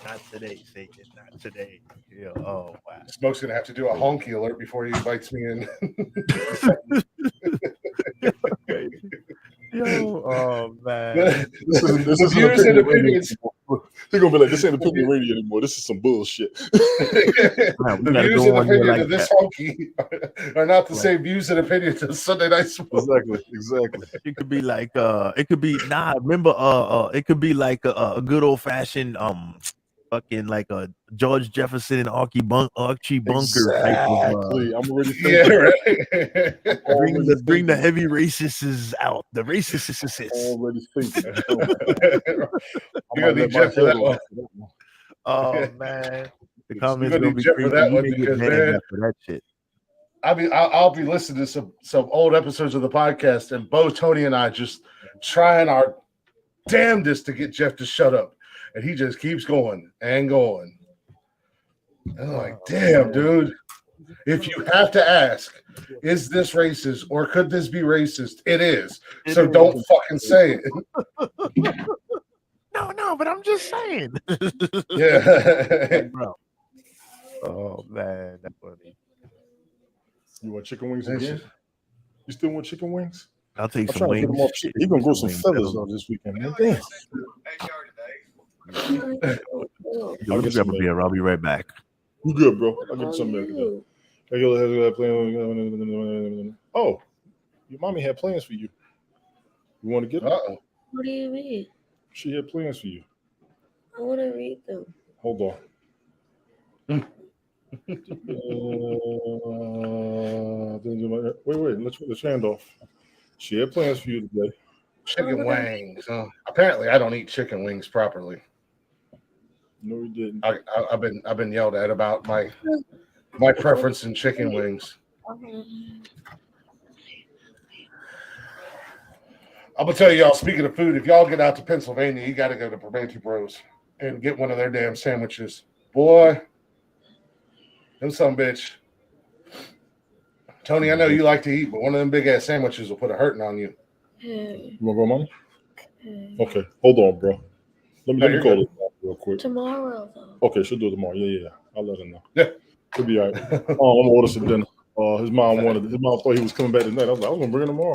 Not today, Satan. Not today. Yeah. Oh wow. Smoke's gonna have to do a honky alert before he invites me in. Yo, oh man. This is They're gonna be like, this ain't opinion radio anymore. This is some bullshit. The views and opinions of this honky are not the same views and opinions of Sunday Night Smoke. Exactly. It could be like it could be remember it could be like a good old fashioned fucking like a George Jefferson and Archie Bunker type of I'm already thinking. Yeah, right. bring the heavy racists out. The racists. Already thinking. You're gonna need Jeff for that one. Oh man, the comments You're gonna need Jeff for that one because man, for that shit. I mean, I'll be listening to some old episodes of the podcast, and Bo, Tony, and I just trying our damnedest to get Jeff to shut up, and he just keeps going and going. And I'm like, damn, dude. If you have to ask, is this racist or could this be racist? It is. So don't fucking say it. No, but I'm just saying. Yeah. Bro. Oh man, that's funny. You want chicken wings again? You still want chicken wings? I'll take some wings. He's gonna grow some feathers on this weekend, man. Damn. I'll grab a beer. I'll be right back. You good, bro? I'll get some milk. Oh, your mommy had plans for you. You want to get them? Uh-oh. What do you mean? She had plans for you. I want to read them. Hold on. Wait. Let's hand off. She had plans for you today. Chicken wings. Apparently, I don't eat chicken wings properly. No, you didn't. I've been yelled at about my preference in chicken wings. I'm gonna tell y'all. Speaking of food, if y'all get out to Pennsylvania, you got to go to Primanti Bros and get one of their damn sandwiches. Boy, them some bitch. Tony, I know you like to eat, but one of them big ass sandwiches will put a hurting on you. You want to go, mommy? Okay, hold on, bro. Let me call it real quick. Tomorrow, though. Okay, she'll do it tomorrow. Yeah. I'll let her know. Yeah, she'll be all right. I'm gonna order some dinner. His mom thought he was coming back tonight. I was gonna bring him tomorrow.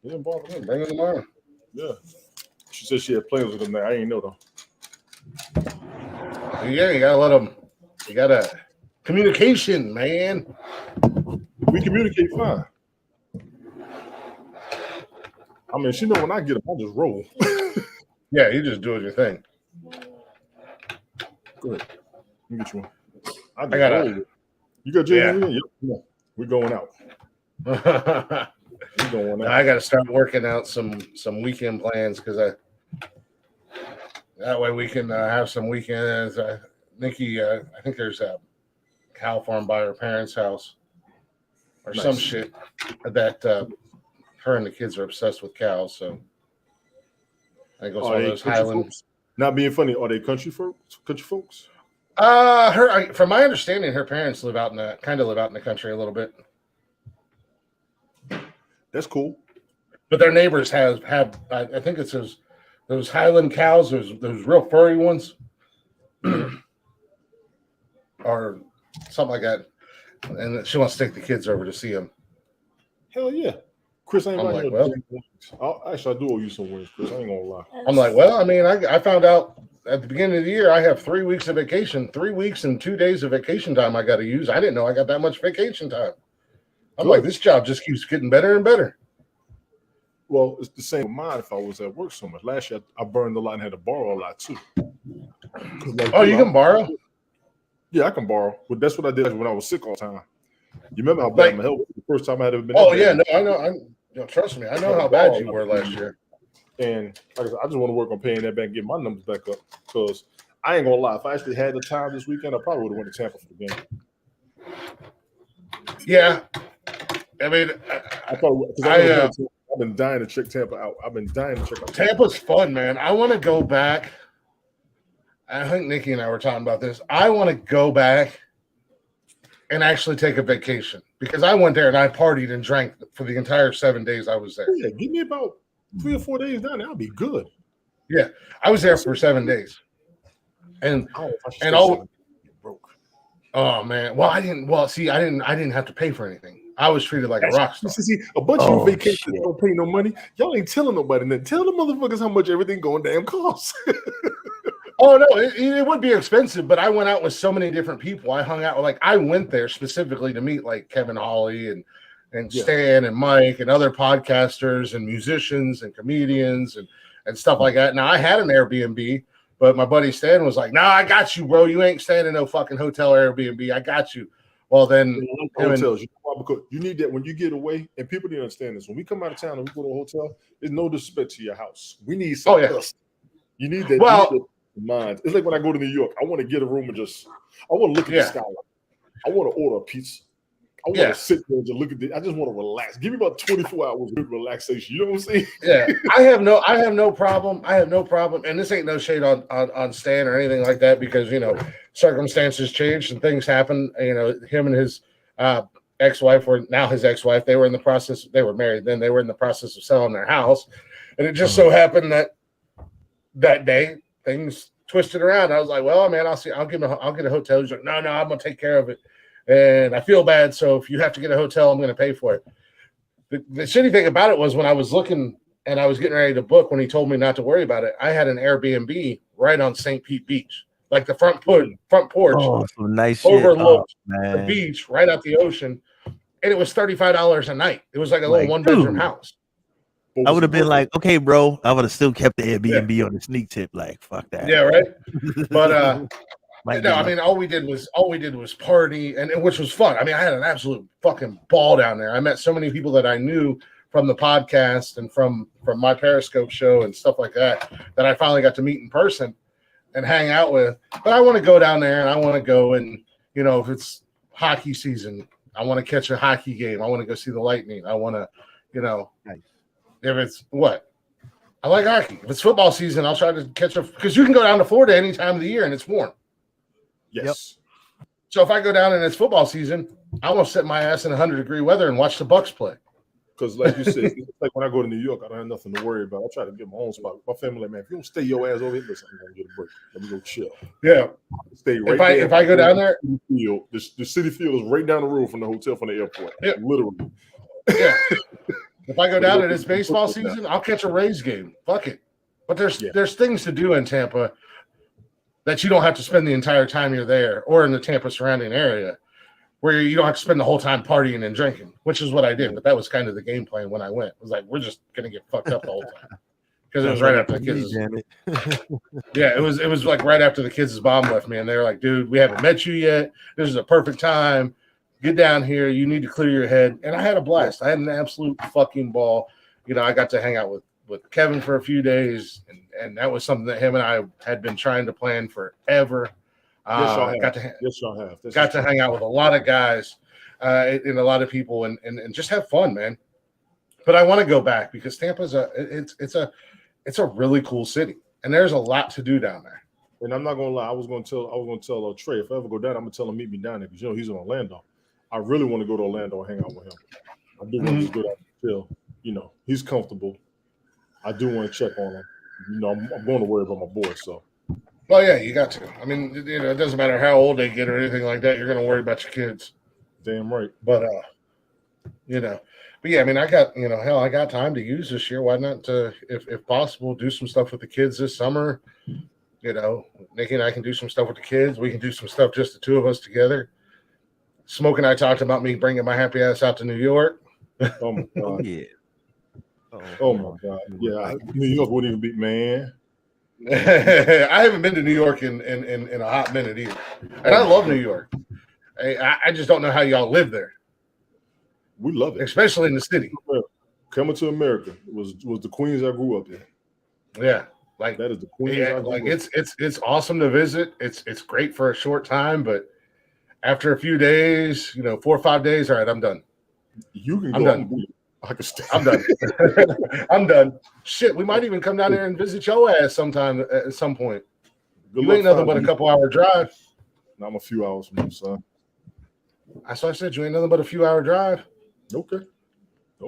He didn't bother him. Bring him tomorrow. Yeah. She said she had plans with him there. I ain't know though. Yeah, you gotta let them. You gotta communication, man. We communicate fine. I mean, she know when I get him, I just roll. Yeah, you just doing your thing. Go ahead. Let me get you one. I got roll. You got Jay? Yep. Come on. We're going out. I got to start working out some weekend plans because that way we can have some weekends. Nikki, I think there's a cow farm by her parents' house or some shit that her and the kids are obsessed with cows. So I think it's one of those Highland. Folks? Not being funny, are they country folks? From my understanding, her parents live out in the country a little bit. That's cool. But their neighbors have I think it's those Highland cows, those real furry ones, or something like that. And she wants to take the kids over to see them. Hell yeah. Chris, I ain't I'm like, actually, I do owe you some wings, Chris. I ain't gonna lie. I'm like, well, I mean, I found out at the beginning of the year I have 3 weeks of vacation, 3 weeks and 2 days of vacation time I got to use. I didn't know I got that much vacation time. I'm like, this job just keeps getting better and better. Well, it's the same with mine if I was at work so much. Last year, I burned a lot and had to borrow a lot too. You can borrow? Yeah, I can borrow. But that's what I did when I was sick all the time. You remember how bad my health was the first time I had ever been? Oh, yeah. No, I know. Trust me. I know how bad you were last year. And like I said, I just want to work on paying that back and get my numbers back up because I ain't going to lie. If I actually had the time this weekend, I probably would have went to Tampa for the game. Yeah. I mean, I've been dying to check Tampa out. Tampa's fun, man. I want to go back. I think Nikki and I were talking about this. I want to go back and actually take a vacation because I went there and I partied and drank for the entire 7 days I was there. Yeah, give me about 3 or 4 days down there. I'll be good. Yeah, I was there for 7 days, and broke. Oh man, well I didn't have to pay for anything. I was treated like a rock star. See, a bunch of you vacations don't pay no money. Y'all ain't telling nobody. Then tell the motherfuckers how much everything going damn costs. Oh no, it would be expensive, but I went out with so many different people. I hung out with I went there specifically to meet like Kevin Hawley and Stan and Mike and other podcasters and musicians and comedians and stuff like that. Now I had an Airbnb, but my buddy Stan was like, "Nah, I got you, bro. You ain't staying in no fucking hotel Airbnb. I got you." Well, then hotels, because you need that when you get away, and people didn't understand this. When we come out of town and we go to a hotel, there's no disrespect to your house. We need something else. You need that. Well, mind. It's like when I go to New York, I want to get a room and I want to look at the skyline. I want to order a pizza. I want to sit there and just look at it. I just want to relax. Give me about 24 hours of relaxation. You know what I'm saying? Yeah. I have no problem. And this ain't no shade on Stan or anything like that, because circumstances changed and things happen. Him and his ex-wife his ex-wife, they were married then, they were in the process of selling their house. And it just so happened that day things twisted around. I was like, well, man, I'll get a hotel. He's like, no, I'm gonna take care of it. And I feel bad, so if you have to get a hotel, I'm gonna pay for it. The shitty thing about it was when I was looking and I was getting ready to book, when he told me not to worry about it, I had an Airbnb right on St. Pete Beach. Like the front porch nice overlooked the beach right out the ocean. And it was $35 a night. It was like a little one-bedroom house. I would have been like, okay, bro. I would have still kept the Airbnb on the sneak tip. Like, fuck that. Yeah, right. But no, I mean, all we did was party, and which was fun. I mean, I had an absolute fucking ball down there. I met so many people that I knew from the podcast and from my Periscope show and stuff like that I finally got to meet in person and hang out with. But I want to go down there, and I want to go and if it's hockey season, I want to catch a hockey game. I want to go see the Lightning. I want to, Nice. If it's I like hockey. If it's football season, I'll try to catch because you can go down to Florida any time of the year and it's warm. Yes. Yep. So if I go down and it's football season, I want to sit my ass in 100-degree weather and watch the Bucks play. Because like you said, it's like when I go to New York, I don't have nothing to worry about. I try to get my own spot. My family, man, if you don't stay your ass over here, listen, I'm gonna get a break. Let me go chill. Yeah. Stay right there. If I go down there, the city field is right down the road from the hotel from the airport. Yeah. Literally. Yeah. If I go down and it's baseball season, I'll catch a Rays game. Fuck it. But there's things to do in Tampa that you don't have to spend the entire time you're there, or in the Tampa surrounding area, where you don't have to spend the whole time partying and drinking, which is what I did. But that was kind of the game plan when I went. It was like, we're just gonna get fucked up the whole time, because it was right after the kids. Yeah, it was like right after the kids' mom left me, and they were like, "Dude, we haven't met you yet. This is a perfect time. Get down here. You need to clear your head." And I had a blast. I had an absolute fucking ball. I got to hang out with Kevin for a few days, and that was something that him and I had been trying to plan forever. Yes, y'all have. Got to hang out with a lot of guys and a lot of people and just have fun, man. But I want to go back because Tampa's it's a really cool city, and there's a lot to do down there. And I'm not gonna lie, I was gonna tell Trey, if I ever go down, I'm gonna tell him meet me down there, because he's in Orlando. I really want to go to Orlando and hang out with him. I do want to just go down and chill. He's comfortable. I do want to check on him. I'm going to worry about my boy. So. Well, yeah, you got to. I mean, it doesn't matter how old they get or anything like that. You're going to worry about your kids. Damn right. But but yeah, I mean, I got I got time to use this year. Why not, if possible, do some stuff with the kids this summer? Nikki and I can do some stuff with the kids. We can do some stuff just the two of us together. Smoke and I talked about me bringing my happy ass out to New York. Oh my god! Yeah. Oh my god! Yeah, New York wouldn't even be, man. I haven't been to New York in a hot minute either, and I love New York. I just don't know how y'all live there. We love it, especially in the city. Coming to America was the Queens I grew up in. Yeah, like that is the Queens. Yeah, like it's awesome to visit. It's great for a short time, but after a few days, 4 or 5 days, all right, I'm done. You can I'm go. Done. I can stay. I'm done. I'm done. Shit, we might even come down there and visit your ass sometime at some point. You ain't nothing but a couple-hour drive. I'm a few hours from you, son. That's what I said. You ain't nothing but a few-hour drive. Okay.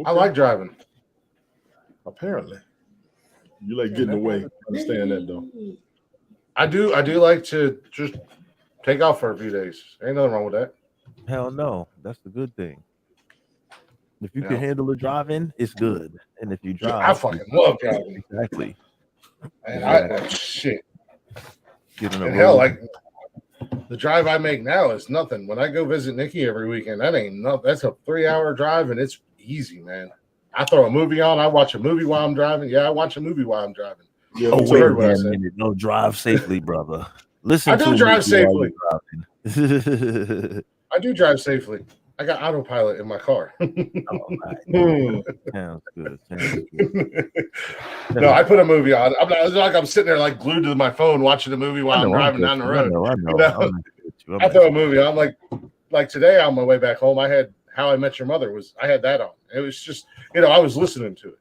I like driving. Apparently. You like getting away. I understand that, though. I do like to just take off for a few days. Ain't nothing wrong with that. Hell no. That's the good thing. If you can handle the driving, it's good. And if you drive, I fucking love driving. Exactly. And shit. Get in a And hell, road. like the drive I make now is nothing. When I go visit Nikki every weekend, that ain't nothing. That's a 3-hour drive, and it's easy, man. I throw a movie on. I watch a movie while I'm driving. Yeah, I watch a movie while I'm driving. Yeah, Oh, me wait too. a what I said. minute. No, drive safely, brother. Listen I do to a drive movie while safely. you're driving. I do drive safely. I got autopilot in my car. All right. Hmm. Sounds good. Sounds good. No, I put a movie on. It's like I'm sitting there like glued to my phone watching a movie while I'm driving down the road. I know. You know? I throw a movie on. Like today on my way back home, I had How I Met Your Mother. I had that on. It was just, I was listening to it.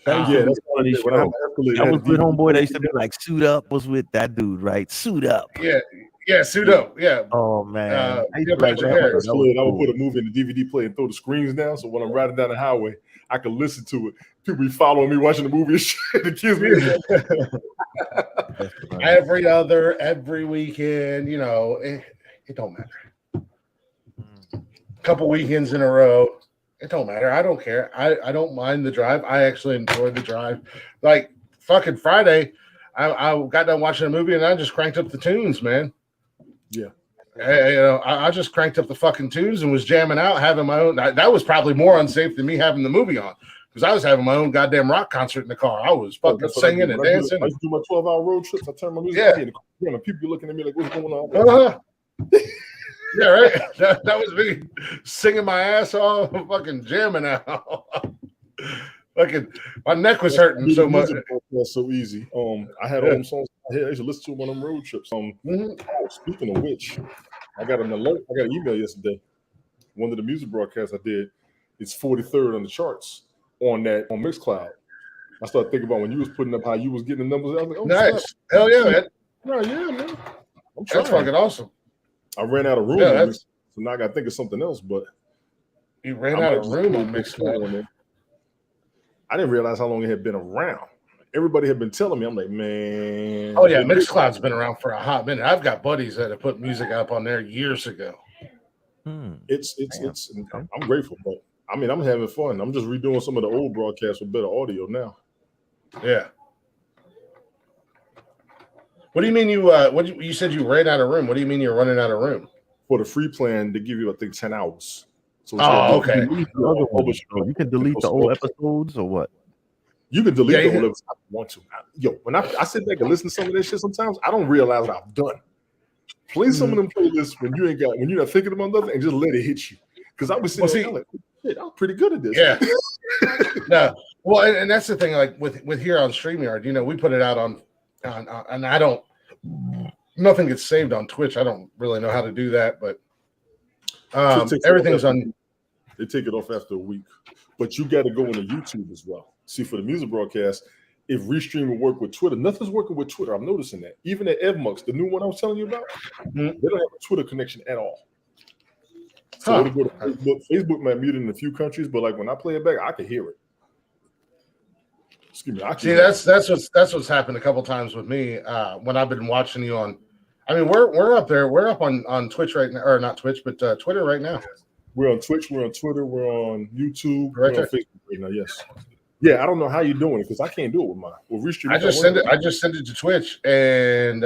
Yeah, that's funny when I had show. Escalade, I had was the with DVD homeboy. They used to be like, "Suit Up" was with that dude, right? Suit Up. Yeah, Suit Up. Yeah. Oh man, I used to Patrick that Harris. one. That was Escalade, I would cool. put a movie in the DVD player and throw the screens down. So when I'm riding down the highway, I could listen to it. People be following me watching the movie and shit. The kids be every weekend, it don't matter. A couple weekends in a row, it don't matter. I don't care. I don't mind the drive. I actually enjoy the drive. Like fucking Friday, I got done watching a movie and I just cranked up the tunes, man. Yeah. I just cranked up the fucking tunes and was jamming out, having my own. That was probably more unsafe than me having the movie on because I was having my own goddamn rock concert in the car. I was fucking singing and dancing. I used to do my 12-hour road trips. I turn my music on and people be looking at me like, what's going on? Yeah, right. That was me singing my ass off, fucking jamming out. Fucking, my neck was hurting so much. That's so easy. I had all them songs in my head. I used to listen to them on them road trips. Speaking of which, I got an alert. I got an email yesterday. One of the music broadcasts I did, it's 43rd on the charts on Mixcloud. I started thinking about when you was putting up how you was getting the numbers. I was like, oh, nice. Snap. Hell yeah, man. Yeah, man. I'm trying. That's fucking awesome. I ran out of room, so now I got to think of something else. But you ran out of room on Mixcloud. I didn't realize how long it had been around. Everybody had been telling me. I'm like, man. Oh yeah, Mixcloud's been around for a hot minute. I've got buddies that have put music up on there years ago. It's. I'm grateful, but I mean, I'm having fun. I'm just redoing some of the old broadcasts with better audio now. Yeah. What do you mean you said you ran out of room? What do you mean you're running out of room? For the free plan, they give you, I think, 10 hours. So okay. You can delete the old episodes or what? You can delete the old episodes if you want to. When I sit back and listen to some of that shit sometimes, I don't realize what I've done. Play some of them playlists when you're not thinking about nothing and just let it hit you. Because I was sitting there like, shit, I'm pretty good at this. Yeah. No. Well, and that's the thing, like with here on StreamYard, we put it out on and I don't, nothing gets saved on Twitch. I don't really know how to do that, but everything's on. They take it off after a week, but you got to go into YouTube as well. See, for the music broadcast, if Restream will work with Twitter, nothing's working with Twitter. I'm noticing that. Even at EvMux, the new one I was telling you about, they don't have a Twitter connection at all. So it'll go to Facebook. Facebook might mute it in a few countries, but like when I play it back, I can hear it. Excuse me. See, that's what's happened a couple times with me when I've been watching you on. I mean, we're up there. We're up on Twitch right now, or not Twitch, but Twitter right now. We're on Twitch. We're on Twitter. We're on YouTube. Right we're on Facebook right now. Yes. Yeah, I don't know how you're doing it because I can't do it with mine. Well, Restream. I just send it to Twitch, and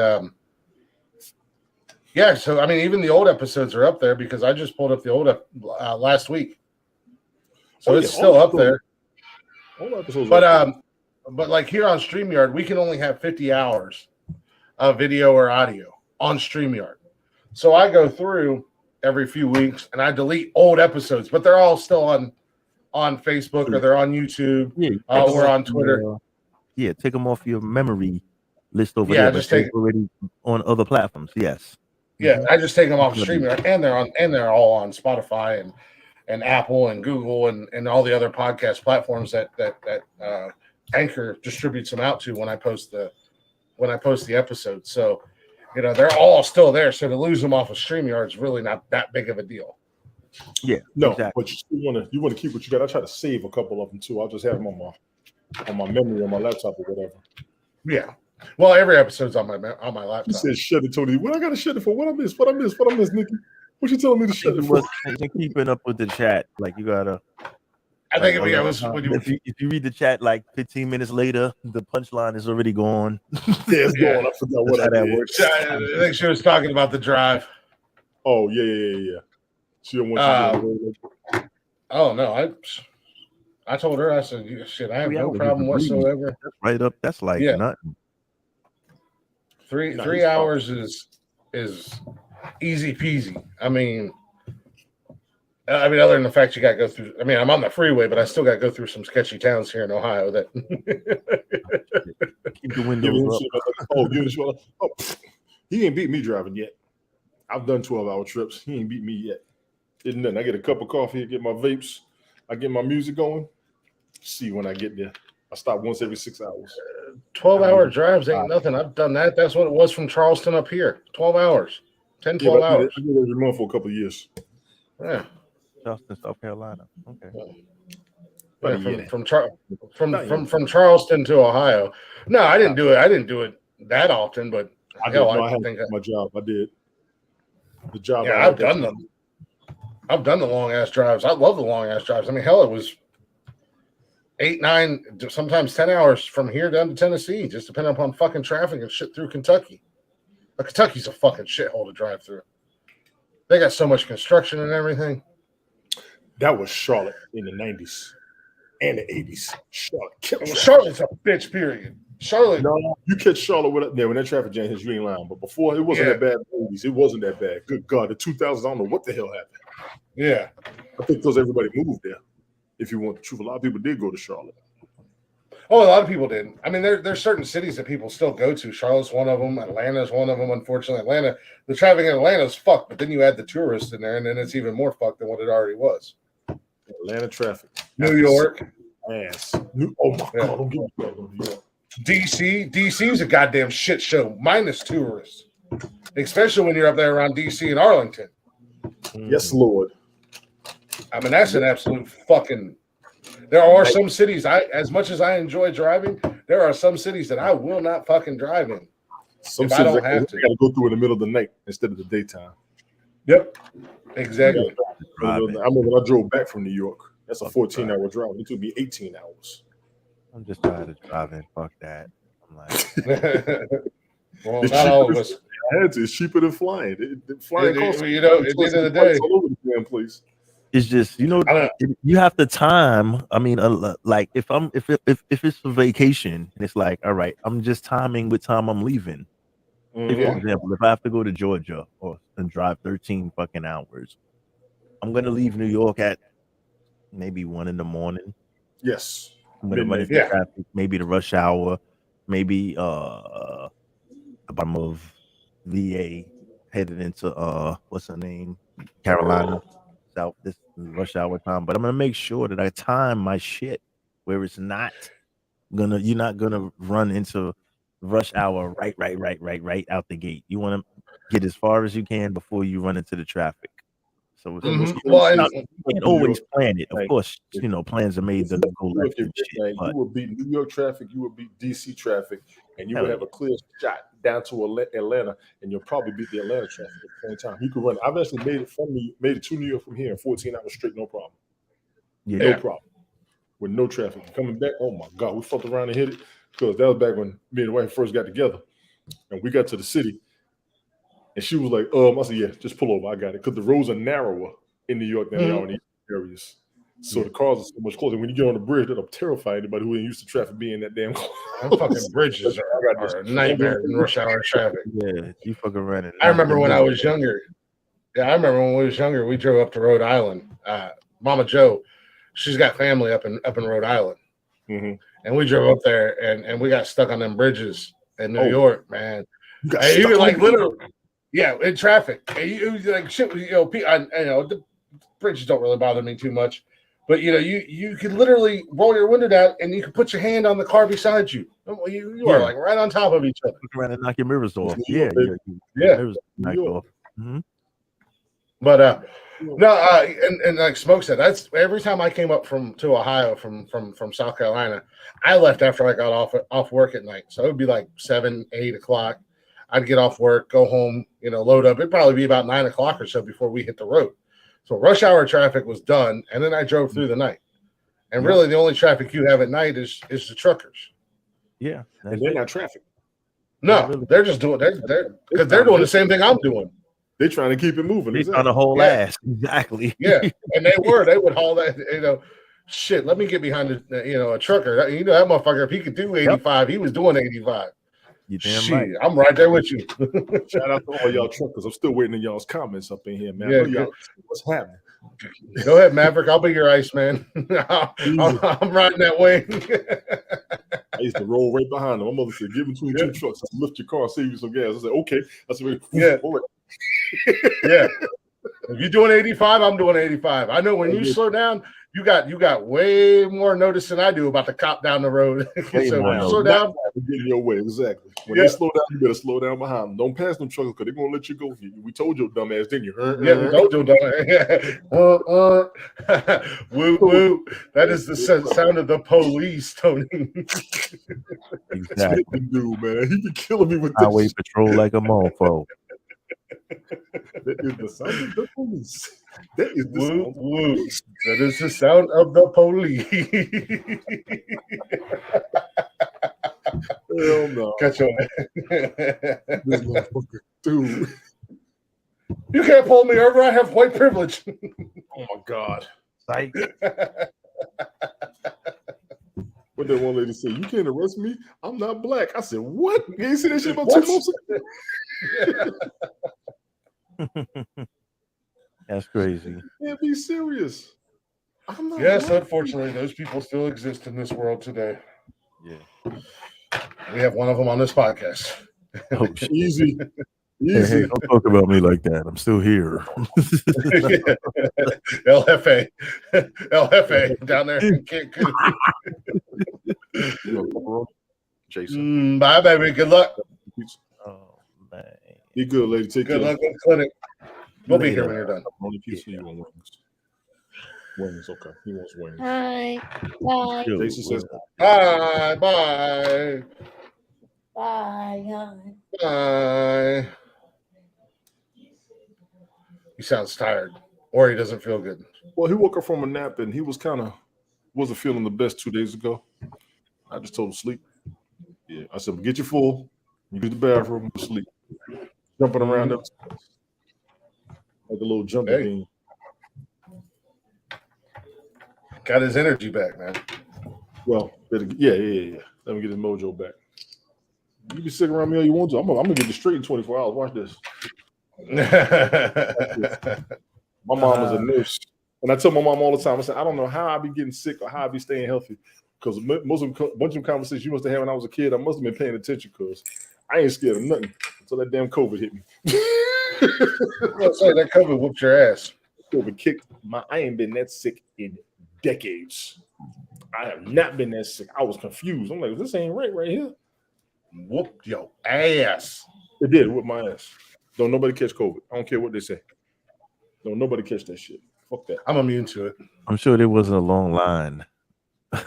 yeah. So I mean, even the old episodes are up there because I just pulled up the old last week, so it's still up there. Old episodes, but like here on StreamYard, we can only have 50 hours of video or audio on StreamYard. So I go through every few weeks and I delete old episodes, but they're all still on Facebook or they're on YouTube or on Twitter. Take them off your memory list over there. Just take already on other platforms. Yes. Yeah, I just take them off StreamYard and they're all on Spotify and Apple and Google and all the other podcast platforms that Anchor distributes them out to when I post the episode. So, they're all still there. So to lose them off of StreamYard is really not that big of a deal. Yeah, no, exactly. But you want to keep what you got. I try to save a couple of them too. I'll just have them on my memory on my laptop or whatever. Yeah. Well, every episode's on my laptop. He said, "Shut it, Tony." What I got to shut it for? What I miss, Nikki? What you telling me to shut it for? Keeping up with the chat, like you gotta. I think it was when you, if you read the chat like 15 minutes later, the punchline is already gone. Yeah, it's gone. I forgot what That's how I that did. works. I think she was talking about the drive. Oh yeah. She don't want you to. Oh no, I told her, I said, shit, I have 3 no hours problem is a breeze. whatsoever. That's right up. That's like nothing. Three hours is easy peasy. I mean, other than the fact you got to go through. I mean, I'm on the freeway, but I still got to go through some sketchy towns here in Ohio. That keep the windows up. He ain't beat me driving yet. I've done 12-hour trips. He ain't beat me yet. Isn't nothing. I get a cup of coffee, get my vapes, I get my music going. See when I get there. I stop once every 6 hours. 12-hour drives ain't nothing. I've done that. That's what it was from Charleston up here. 12 hours. 10, 12 hours. I did it every month for a couple of years. Yeah. Charleston, South Carolina. Okay. Yeah, from Charleston to Ohio. No, I didn't do it. I didn't do it that often, but I think my job. I did the job. Yeah, I've done them. I've done the long ass drives. I love the long ass drives. I mean, hell, it was 8, 9, sometimes 10 hours from here down to Tennessee, just depending upon fucking traffic and shit through Kentucky. But Kentucky's a fucking shithole to drive through. They got so much construction and everything. That was Charlotte in the 90s and the 80s. Charlotte's a bitch, period. Charlotte. No, you catch Charlotte when that traffic jam hits, you ain't lying. But before, it wasn't that bad. In the 80s, it wasn't that bad. Good God, the 2000s, I don't know what the hell happened. Yeah. I think because everybody moved there. If you want the truth, a lot of people did go to Charlotte. Oh, a lot of people did. I mean, there's certain cities that people still go to. Charlotte's one of them. Atlanta's one of them. Unfortunately, the traffic in Atlanta is fucked, but then you add the tourists in there, and then it's even more fucked than what it already was. Atlanta traffic. New York. Ass. Oh, my God. Don't get me started on New York. DC's a goddamn shit show, minus tourists. Especially when you're up there around DC and Arlington. Yes, Lord. I mean, that's an absolute fucking... There are some cities, as much as I enjoy driving, there are some cities that I will not fucking drive in. Some if I don't have to. I got to go through in the middle of the night instead of the daytime. Yep, exactly. I remember when I drove back from New York. That's a 14-hour drive. It took me 18 hours. I'm just tired of driving. Fuck that. I'm like, well, not all of us. I had to. It's cheaper than flying. Flying costs. At the end of the day, all over the damn place. It's just you have the time. I mean, like if it's a vacation and it's like, all right, I'm just timing with time I'm leaving. For example, if I have to go to Georgia and drive 13 fucking hours, I'm gonna leave New York at maybe 1 a.m. Yes, I'm gonna run into traffic, maybe the rush hour, maybe the bottom of VA headed into what's her name, Carolina. South this rush hour time, but I'm gonna make sure that I time my shit where it's not you're not gonna run into rush hour right out the gate. You want to get as far as you can before you run into the traffic. So you can't always plan it. Of course, plans are made to go left and shit. You would beat New York traffic, you would beat DC traffic, and you would have a clear shot down to Atlanta, and you'll probably beat the Atlanta traffic at the same time. You could run. I've actually made it to New York from here in 14 hours straight, no problem. No problem. With no traffic. Coming back, oh my God, we fucked around and hit it because that was back when me and the wife first got together, and we got to the city. And she was like, I said, yeah, just pull over. I got it. Because the roads are narrower in New York than they are in these areas. So the cars are so much closer. When you get on the bridge, that'll terrify anybody who ain't used to traffic being that damn close. Them fucking bridges are a nightmare in rush hour traffic. Yeah, you fucking running. I remember when I was younger. Yeah, I remember when we was younger, we drove up to Rhode Island. Mama Joe, she's got family up in Rhode Island. And we drove up there and we got stuck on them bridges in New York, man. You could like literally... Yeah, in traffic. It was like shit. The bridges don't really bother me too much, but you could literally roll your window down and you could put your hand on the car beside you. You are like right on top of each other. Look around and knock your mirrors off. Yeah. Mirrors knocked off. But and like Smoke said, that's every time I came up to Ohio from South Carolina, I left after I got off work at night, so it would be like 7, 8 o'clock. I'd get off work, go home, load up. It'd probably be about 9 o'clock or so before we hit the road. So rush hour traffic was done, and then I drove through the night. And really, the only traffic you have at night is the truckers. Yeah, and they're not traffic. No, really. they're just doing because they're doing the same thing I'm doing. They're trying to keep it moving. They trying to hold ass. Exactly. Yeah, and they would haul that. Shit. Let me get behind a trucker. That motherfucker. If he could do 85, he was doing 85. You damn Shit, right. I'm right there with you. Shout out to all y'all truckers. I'm still waiting on y'all's comments up in here, man. Yeah, y'all, what's happening? Go ahead, Maverick. I'll be your ice man. I'm riding that wing. I used to roll right behind them. My mother said, "Get between two trucks. I said, lift your car, save you some gas." I said, "Okay." I said, "Yeah, yeah." If you're doing 85, I'm doing 85. I know when you slow down, you got way more notice than I do about the cop down the road. So when you slow down, get in your way. Exactly. When they slow down, you better slow down behind them. Don't pass them truckers because they're gonna let you go. We told your dumb ass, didn't you? Yeah, we told your dumb ass. Woo woo. That is the sound of the police, Tony. Exactly. Dude, man, he be killing me with highway this. patrol like a mofo. That is the sound of the police. That is the Woo, sound. woo. That is the sound of the police. Hell no. Catch your This motherfucker, dude. You can't pull me over. I have white privilege. Oh my God. Psych. What that one lady said, "You can't arrest me. I'm not black." I said, "What? You ain't see that shit about What? 2 months ago?" That's crazy. You can't be serious. I'm not Yes, black. unfortunately, those people still exist in this world today. Yeah. We have one of them on this podcast. Oh, shit. Easy. Hey, Easy. don't talk about me like that. I'm still here. LFA. LFA down there in Cancun. Jason. Bye, baby. Good luck. Oh man. Be good, lady. Take Good care. luck with the clinic. We'll be here Later. when you're done. Only pizza you want wings. Wings, okay. He wants wings. Hi. Bye. Yo, Jason says, Bye. Bye. Bye. Hi. Bye. He sounds tired, or he doesn't feel good. well, he woke up from a nap and he wasn't feeling the best 2 days ago. I just told him sleep. Yeah, I said, "Get your full. You use the bathroom, sleep." Jumping around like a little jumping Hey. bean. Got his energy back, man. Well, yeah. Let me get his mojo back. You can sit around me all you want to. I'm gonna get you straight in 24 hours. Watch this. My mom is a nurse, and I tell my mom all the time. I said, "I don't know how I be getting sick or how I be staying healthy, because bunch of conversations you must have had when I was a kid. I must have been paying attention, because I ain't scared of nothing until that damn COVID hit me." Let's say that COVID whooped your ass. COVID kicked my. I ain't been that sick in decades. I have not been that sick. I was confused. I'm like, this ain't right here. Whooped your ass. It did with my ass. Don't nobody catch COVID. I don't care what they say. Don't nobody catch that shit. Fuck that. I'm immune to it. I'm sure there wasn't a long line. All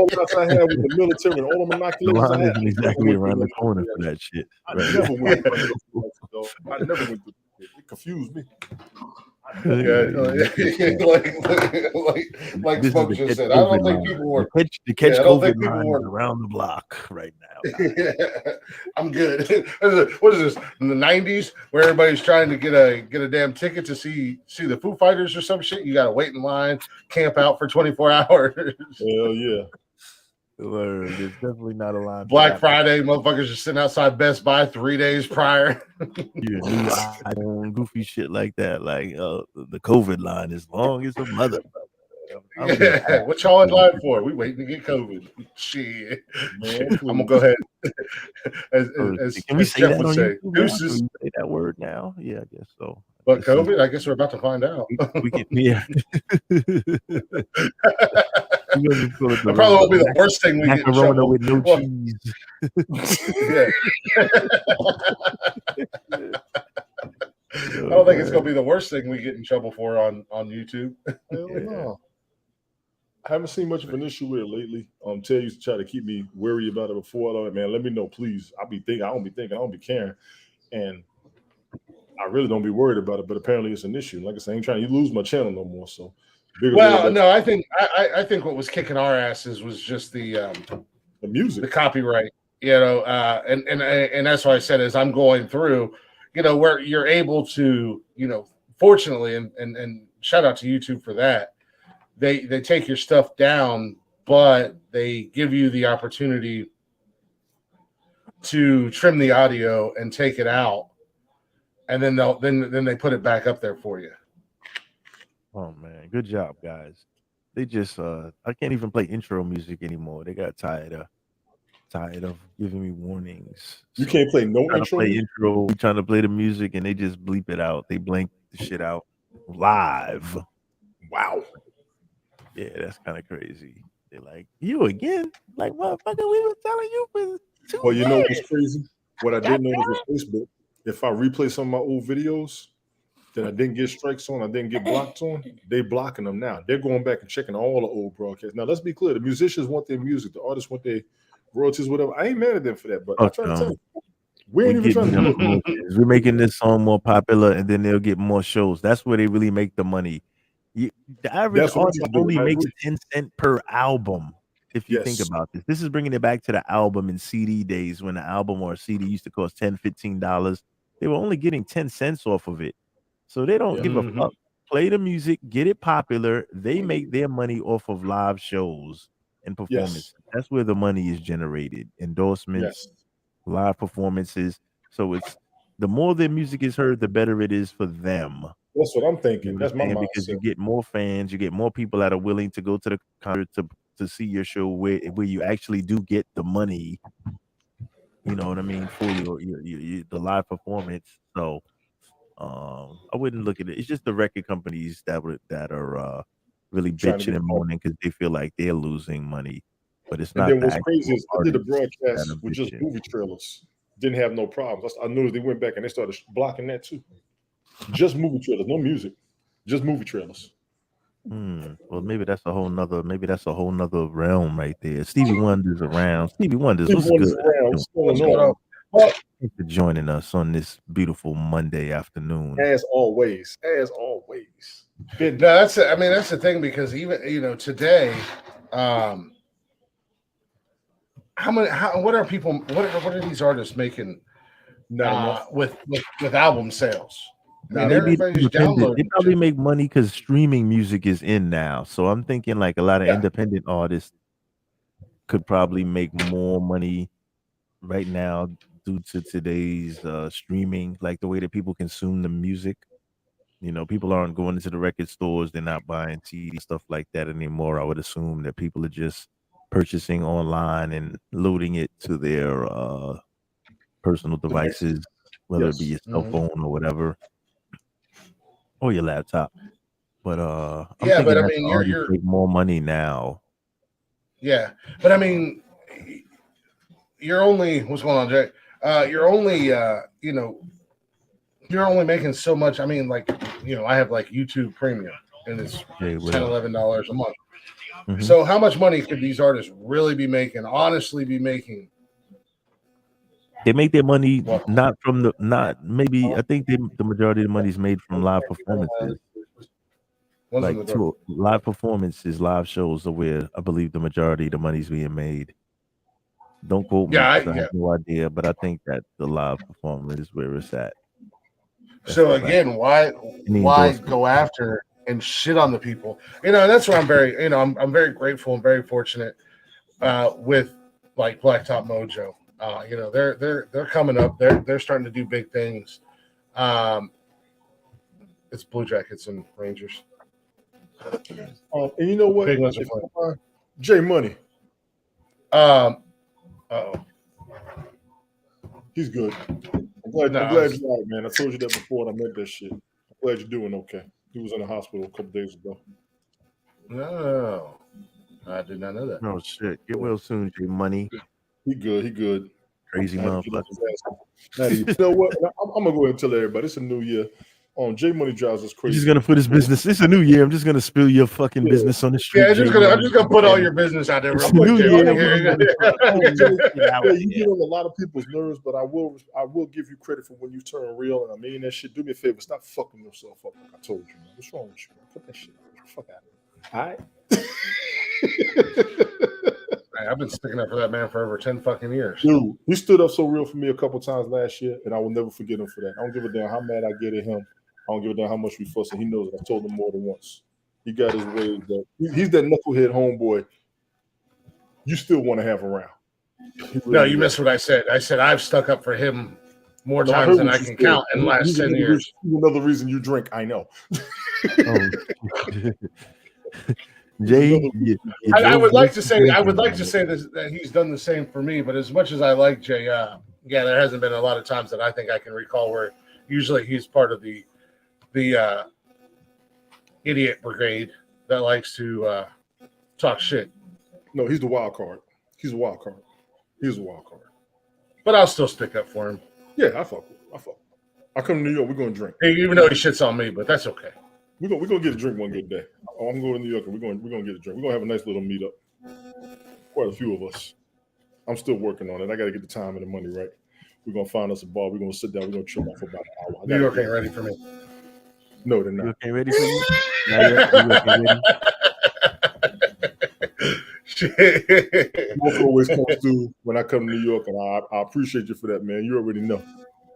the I had with the military and all the The inoculators I line had, isn't exactly around the corner for that shit. I Right. never went through it. I never went through it. It confused me. Yeah, like This is Smoke the just catch said. I don't COVID think line. people were. The catch I don't COVID think people line were- is around the block right now. I'm good. What is this? In the 90s, where everybody's trying to get a damn ticket to see the Foo Fighters or some shit? You got to wait in line, camp out for 24 hours. Hell yeah. There's definitely not a line. for Black that. Friday, motherfuckers are sitting outside Best Buy 3 days prior. New iPhone, goofy shit like that. Like the COVID line is long as a mother. Yeah. What y'all in line for? We waiting to get COVID. Shit. Man, I'm gonna go ahead. As Can we say Jeff that would on say, YouTube now? Can deuces. we say that word now? Yeah, I guess so. But COVID, I guess we're about to find out. We can, yeah. That probably won't be the worst thing we get in macaroni trouble with no Well, cheese. Yeah. I don't think it's gonna be the worst thing we get in trouble for on YouTube. Hell no. I haven't seen much of an issue with it lately. Ted used to try to keep me worried about it before. I'm like, man, let me know, please. I don't be caring. And I really don't be worried about it, but apparently it's an issue. Like I said, I ain't trying to lose my channel no more. So Well, no, I think what was kicking our asses was just the music, the copyright. And that's why I said as I'm going through, where you're able to, fortunately, and shout out to YouTube for that. They take your stuff down, but they give you the opportunity to trim the audio and take it out, and then then they put it back up there for you. Oh man, good job, guys. They just I can't even play intro music anymore. They got tired of giving me warnings. You can't play no intro. Play intro. We trying to play the music and they just bleep it out. They blank the shit out live. Wow. Yeah, that's kind of crazy. They're like, you again? Like, motherfucker, we were telling you for 2 Well, you know years. what's crazy? What I didn't notice was Facebook. If I replay some of my old videos that I didn't get strikes on, I didn't get blocked on, they blocking them now. They're going back and checking all the old broadcasts. Now, let's be clear. The musicians want their music. The artists want their royalties, whatever. I ain't mad at them for that, but I try to tell you. We ain't even trying to do it. We're making this song more popular, and then they'll get more shows. That's where they really make the money. The average artist only makes 10 cents per album. If you think about this is bringing it back to the album and CD days when the album or a CD used to cost $10, $15. They were only getting 10 cents off of it. So they don't give a fuck. Play the music, get it popular. They make their money off of live shows and performances. That's where the money is generated. Endorsements, live performances. So it's the more their music is heard, the better it is for them. That's what I'm thinking. That's my mindset. Because you get more fans, you get more people that are willing to go to the concert to see your show where you actually do get the money. You know what I mean? For the live performance. So I wouldn't look at it. It's just the record companies that are really bitching and moaning because they feel like they're losing money. But it's not. And then what's crazy is I did a broadcast with just movie trailers. Didn't have no problems. I noticed they went back and they started blocking that too. Just movie trailers, no music, just movie trailers. Well, maybe that's a whole nother realm right there. Stevie Wonder's around. Stevie Wonder's what's good? What's going on? Well, thanks for joining us on this beautiful Monday afternoon. As always. No, that's the thing because even today, what are these artists making with album sales? They probably make money because streaming music is in now. So I'm thinking like a lot of independent artists could probably make more money right now due to today's streaming, like the way that people consume the music. People aren't going into the record stores. They're not buying CDs, stuff like that anymore. I would assume that people are just purchasing online and loading it to their personal devices, whether it be your cell phone or whatever. Or your laptop, but you're make more money now. Yeah, but I mean, you're only what's going on, Jay? You're only you're only making so much. I mean, like I have like YouTube Premium, and it's $10-11 a month. Mm-hmm. So how much money could these artists really be making? Honestly, be making? They make their money I think the majority of the money is made from live performances. Live performances, live shows are where I believe the majority of the money is being made. Don't quote me. I have no idea, but I think that the live performance is where it's at. So again, why go after and shit on the people? That's where I'm very, I'm very grateful and very fortunate with like Blacktop Mojo. They're coming up. They're starting to do big things. It's Blue Jackets and Rangers. And you know what? Big ones are playing. J Money. He's good. I'm glad you're all right, man. I told you that before and I meant that shit. I'm glad you're doing okay. He was in the hospital a couple days ago. No. I did not know that. Oh shit. Get well soon, J Money. He good. Crazy motherfucker. You know what? I'm gonna go ahead and tell everybody it's a new year. J Money drives us crazy. He's just gonna put his business. It's a new year. I'm just gonna spill your fucking business on the street. Yeah, I'm just gonna put all your business out there. Real quick. You get on a lot of people's nerves, but I will give you credit for when you turn real, and I mean that shit. Do me a favor, stop fucking yourself up like I told you, man. What's wrong with you, man? Put that shit. Fuck out of here. All right. I've been sticking up for that man for over 10 fucking years. Dude, he stood up so real for me a couple times last year, and I will never forget him for that. I don't give a damn how mad I get at him. I don't give a damn how much we fuss, and he knows it. I've told him more than once. He got his ways. He's that knucklehead homeboy you still want to have around. Really no, you missed what I said. I said I've stuck up for him more times than I can count in the last 10 years. Another reason you drink, I know. Oh. Jay, I would like to say this, that he's done the same for me, but as much as I like Jay, there hasn't been a lot of times that I think I can recall where usually he's part of the idiot brigade that likes to talk shit. No, he's the wild card. He's a wild card. He's a wild card. But I'll still stick up for him. Yeah, I fuck with him. I come to New York, we're gonna drink. Even though he shits on me, but that's okay. We're gonna get a drink one good day. I'm going to New York and we're gonna get a drink. We're gonna have a nice little meetup. Quite a few of us. I'm still working on it. I gotta get the time and the money right. We're gonna find us a bar. We're gonna sit down. We're gonna chill out for about an hour. New York ain't ready for me. No, they're not. New York ain't ready for you? Not yet? New York ain't ready? Shit. Mark always comes through when I come to New York, and I appreciate you for that, man. You already know.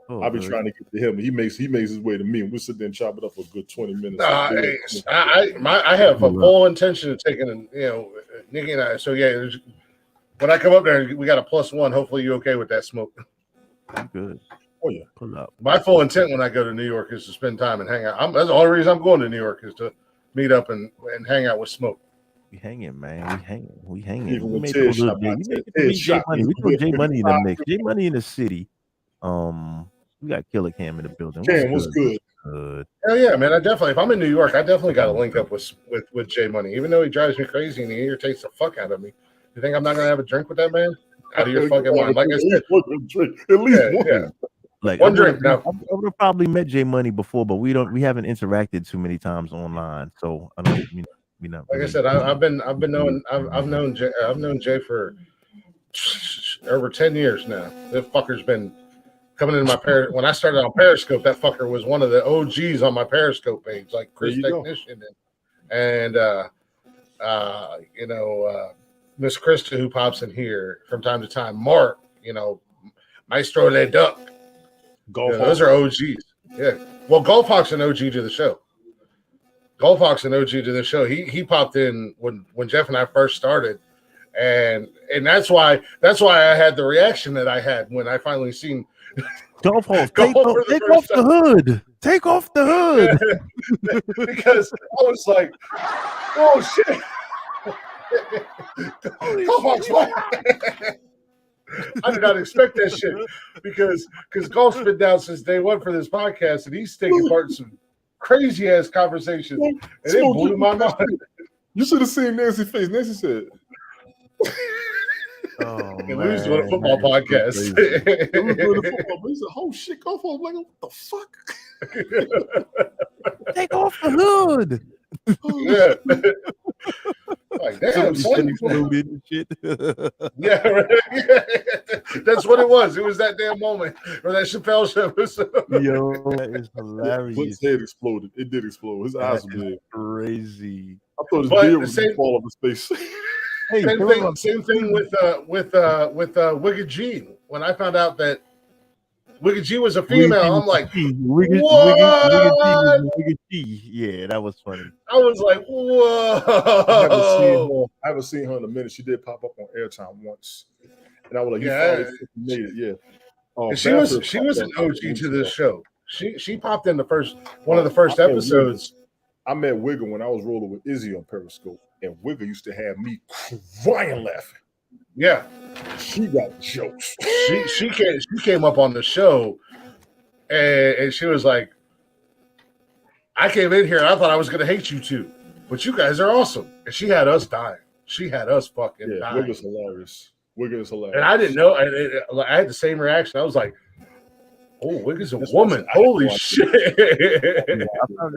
I'll be trying to get to him. He makes his way to me, and we'll sit there and chop it up for a good 20 minutes. I have a full intention of taking, Nikki and I. So yeah, when I come up there, we got a +1. Hopefully, you okay with that, Smoke? I'm good. Oh yeah, pull up. My full intent when I go to New York is to spend time and hang out. That's the only reason I'm going to New York is to meet up and hang out with Smoke. We hanging, man. We hanging. Even We with make Ted Shop, Jay Money. We throw Jay Money in the mix. Jay Money in the city. We got Killer Cam in the building. Cam, what's good? Hell yeah, man! If I'm in New York, I definitely got to link up with Jay Money. Even though he drives me crazy and he irritates the fuck out of me, you think I'm not gonna have a drink with that man? Out of your fucking mind! Like I said, at least one. Yeah. Like one drink. Now I would have probably met Jay Money before, but we haven't interacted too many times online. So I don't. Like I said, I've known Jay for over 10 years now. That fucker's been coming into my when I started on Periscope, that fucker was one of the OGs on my Periscope page, like Chris Technician and Miss Krista, who pops in here from time to time. Mark, Maestro Le Duck. Those are OGs. Yeah. Well, Golf Hawk's an OG to the show. Golf Hawk's an OG to the show. He popped in when Jeff and I first started, and that's why I had the reaction that I had when I finally seen Golf Hawk. Take off the hood. Take off the hood. Because I was like, oh shit. Golf Hawk's I did not expect that shit because Golf's been down since day one for this podcast, and he's taking part in some crazy ass conversations, and it blew my mind. You should have seen Nancy's face. Nancy said, "Oh, lose doing a football podcast." He said, "Oh shit, Golf Hawk!" Like, what the fuck? Take off the hood. Yeah. Like, damn, son. Shit. Yeah, right. That's what it was. It was that damn moment or that Chappelle show. Yo, that is hilarious. His head exploded. It did explode. His eyes were big. Crazy. I thought his beard was going to fall off his face. Same thing with Wicked G. When I found out that Wicked G was a female, I'm like, Wicked G. Yeah, that was funny. I was like, whoa. I haven't seen her in a minute. She did pop up on Airtime once, and I was like, yeah, made it. Yeah. She was an OG to this show. She popped in one of the first episodes. I met Wigger when I was rolling with Izzy on Periscope, and Wigger used to have me crying laughing. Yeah, she got jokes. She came up on the show, and she was like, "I came in here and I thought I was going to hate you two, but you guys are awesome." And she had us dying. She had us fucking dying. Wigger's hilarious. Wigger's hilarious. And I didn't know. I had the same reaction. I was like, "Oh, Wigger's a woman! Holy shit!" Yeah, I found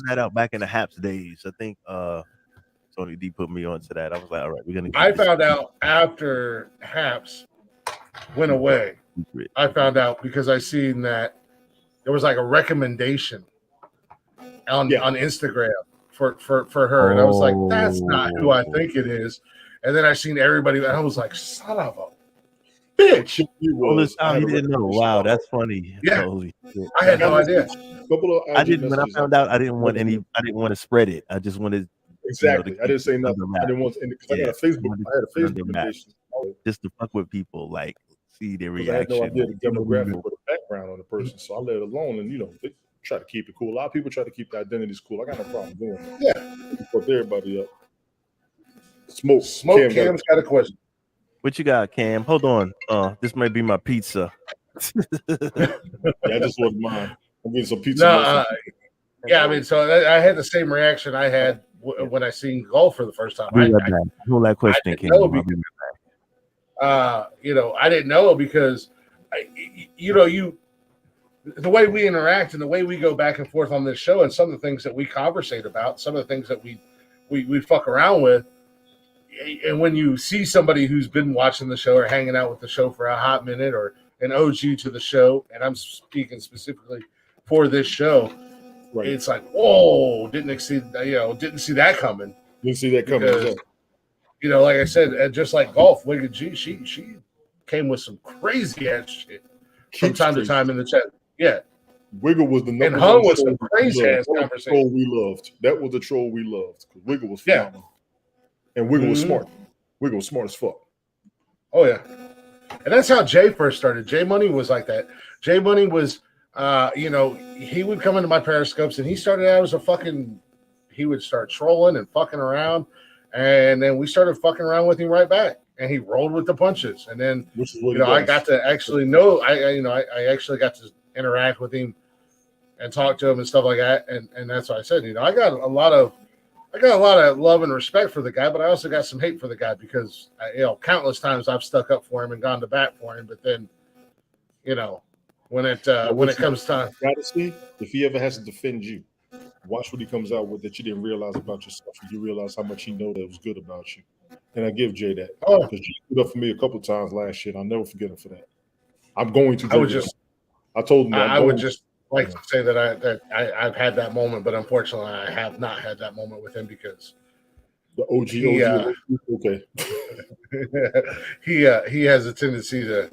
that out back in the Haps days. I think Tony D put me onto that. I was like, all right, we're gonna. I found out after Haps went away. I found out because I seen that there was like a recommendation on Instagram for her, and I was like, that's Oh. not who I think it is. And then I seen everybody, and I was like, son of a bitch. All this time you didn't know. Wow, that's funny. Yeah. Holy shit. I had no idea. I didn't when I found out. I didn't want to spread it. I just wanted exactly. I didn't say nothing. I didn't want to, because I got a Facebook. I had a Facebook invitation just to fuck with people, like see their because I had reaction. no idea the demographic or the background on the person, so I let it alone. And they try to keep it cool. A lot of people try to keep the identities cool. I got no problem doing it. Yeah, put everybody up. Smoke. Cam's got a question. What you got, Cam? Hold on. This might be my pizza. Yeah, I just ordered mine. I'm getting some pizza. No, yeah, I mean, so I had the same reaction I had when I seen golf for the first time. Hold that question, Cam. I didn't know because, the way we interact and the way we go back and forth on this show, and some of the things that we conversate about, some of the things that we fuck around with. And when you see somebody who's been watching the show or hanging out with the show for a hot minute, or an OG to the show, and I'm speaking specifically for this show, right. It's like, whoa, didn't see that coming. Didn't see that coming. Because, like I said, just like golf, Wicked G, she came with some crazy ass shit from time to time in the chat. Yeah. Wiggle was the number and hung with some crazy ass conversation. We loved. That was the troll we loved. Wiggle was phenomenal. And Wiggle was smart. Wiggle was smart as fuck. Oh yeah. And that's how Jay first started. Jay Money was like that. Jay Money was he would come into my periscopes and he started out as he would start trolling and fucking around. And then we started fucking around with him right back. And he rolled with the punches. And then I got to actually know I actually got to interact with him and talk to him and stuff like that. And that's what I said. I got a lot of love and respect for the guy, but I also got some hate for the guy because countless times I've stuck up for him and gone to bat for him. But then, when it comes time, gotta see if he ever has to defend you. Watch what he comes out with that you didn't realize about yourself. You realize how much he know that was good about you. And I give Jay that because Jay stood up for me a couple of times last year. I'll never forget him for that. I'm going to. I told him. I would just like to say that I've had that moment, but unfortunately, I have not had that moment with him because the OG. He has a tendency to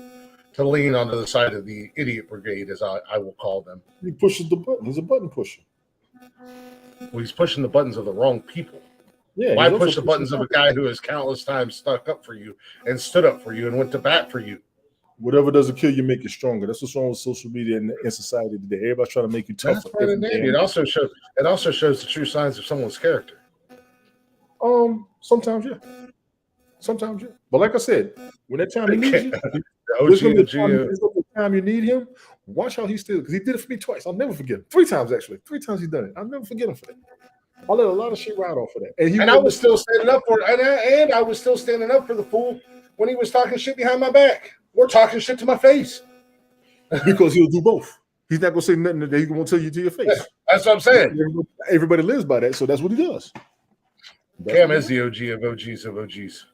lean onto the side of the idiot brigade, as I will call them. He pushes the button. He's a button pusher. Well, he's pushing the buttons of the wrong people. Yeah. Why push the buttons of a guy who has countless times stuck up for you and stood up for you and went to bat for you? Whatever doesn't kill you, make you stronger. That's what's wrong with social media and society today. Everybody's trying to make you tougher. It also shows the true signs of someone's character. Sometimes, yeah. But like I said, when that time he needs you, there's gonna be the time you need him. Watch how he still, because he did it for me twice. I'll never forget him. 3 times actually. 3 times he's done it. I'll never forget him for that. I let a lot of shit ride off of that. And I was still standing up for it. And I was still standing up for the fool when he was talking shit behind my back. Or talking shit to my face. Because he'll do both. He's not going to say nothing that he's going to tell you to your face. Yeah, that's what I'm saying. Everybody lives by that, so that's what he does. Cam is the OG of OGs of OGs.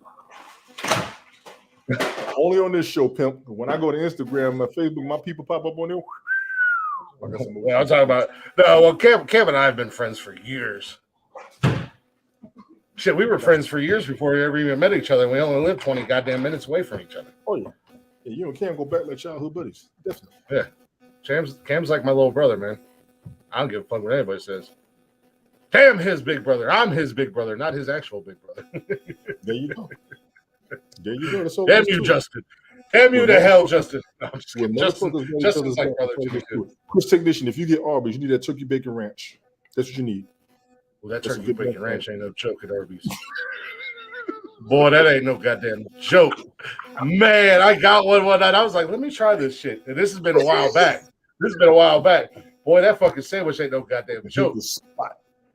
Only on this show, pimp. When I go to Instagram, my Facebook, my people pop up on there. Yeah, I'm talking about Cam and I have been friends for years. Shit, we were friends for years before we ever even met each other. We only lived 20 goddamn minutes away from each other. Oh yeah. You and Cam go back like childhood buddies. Definitely. Yeah. Cam's like my little brother, man. I don't give a fuck what anybody says. Cam his big brother. I'm his big brother, not his actual big brother. There you go. Damn you, Justin. Damn you to hell, Justin. No, Justin's like brother to me too. Chris Technician, if you get Arby's, you need that turkey bacon ranch. That's what you need. Well, that turkey bacon ranch ain't no joke at Arby's. Boy, that ain't no goddamn joke. Man, I got one night. I was like, let me try this shit. And this has been a while back. Boy, that fucking sandwich ain't no goddamn joke.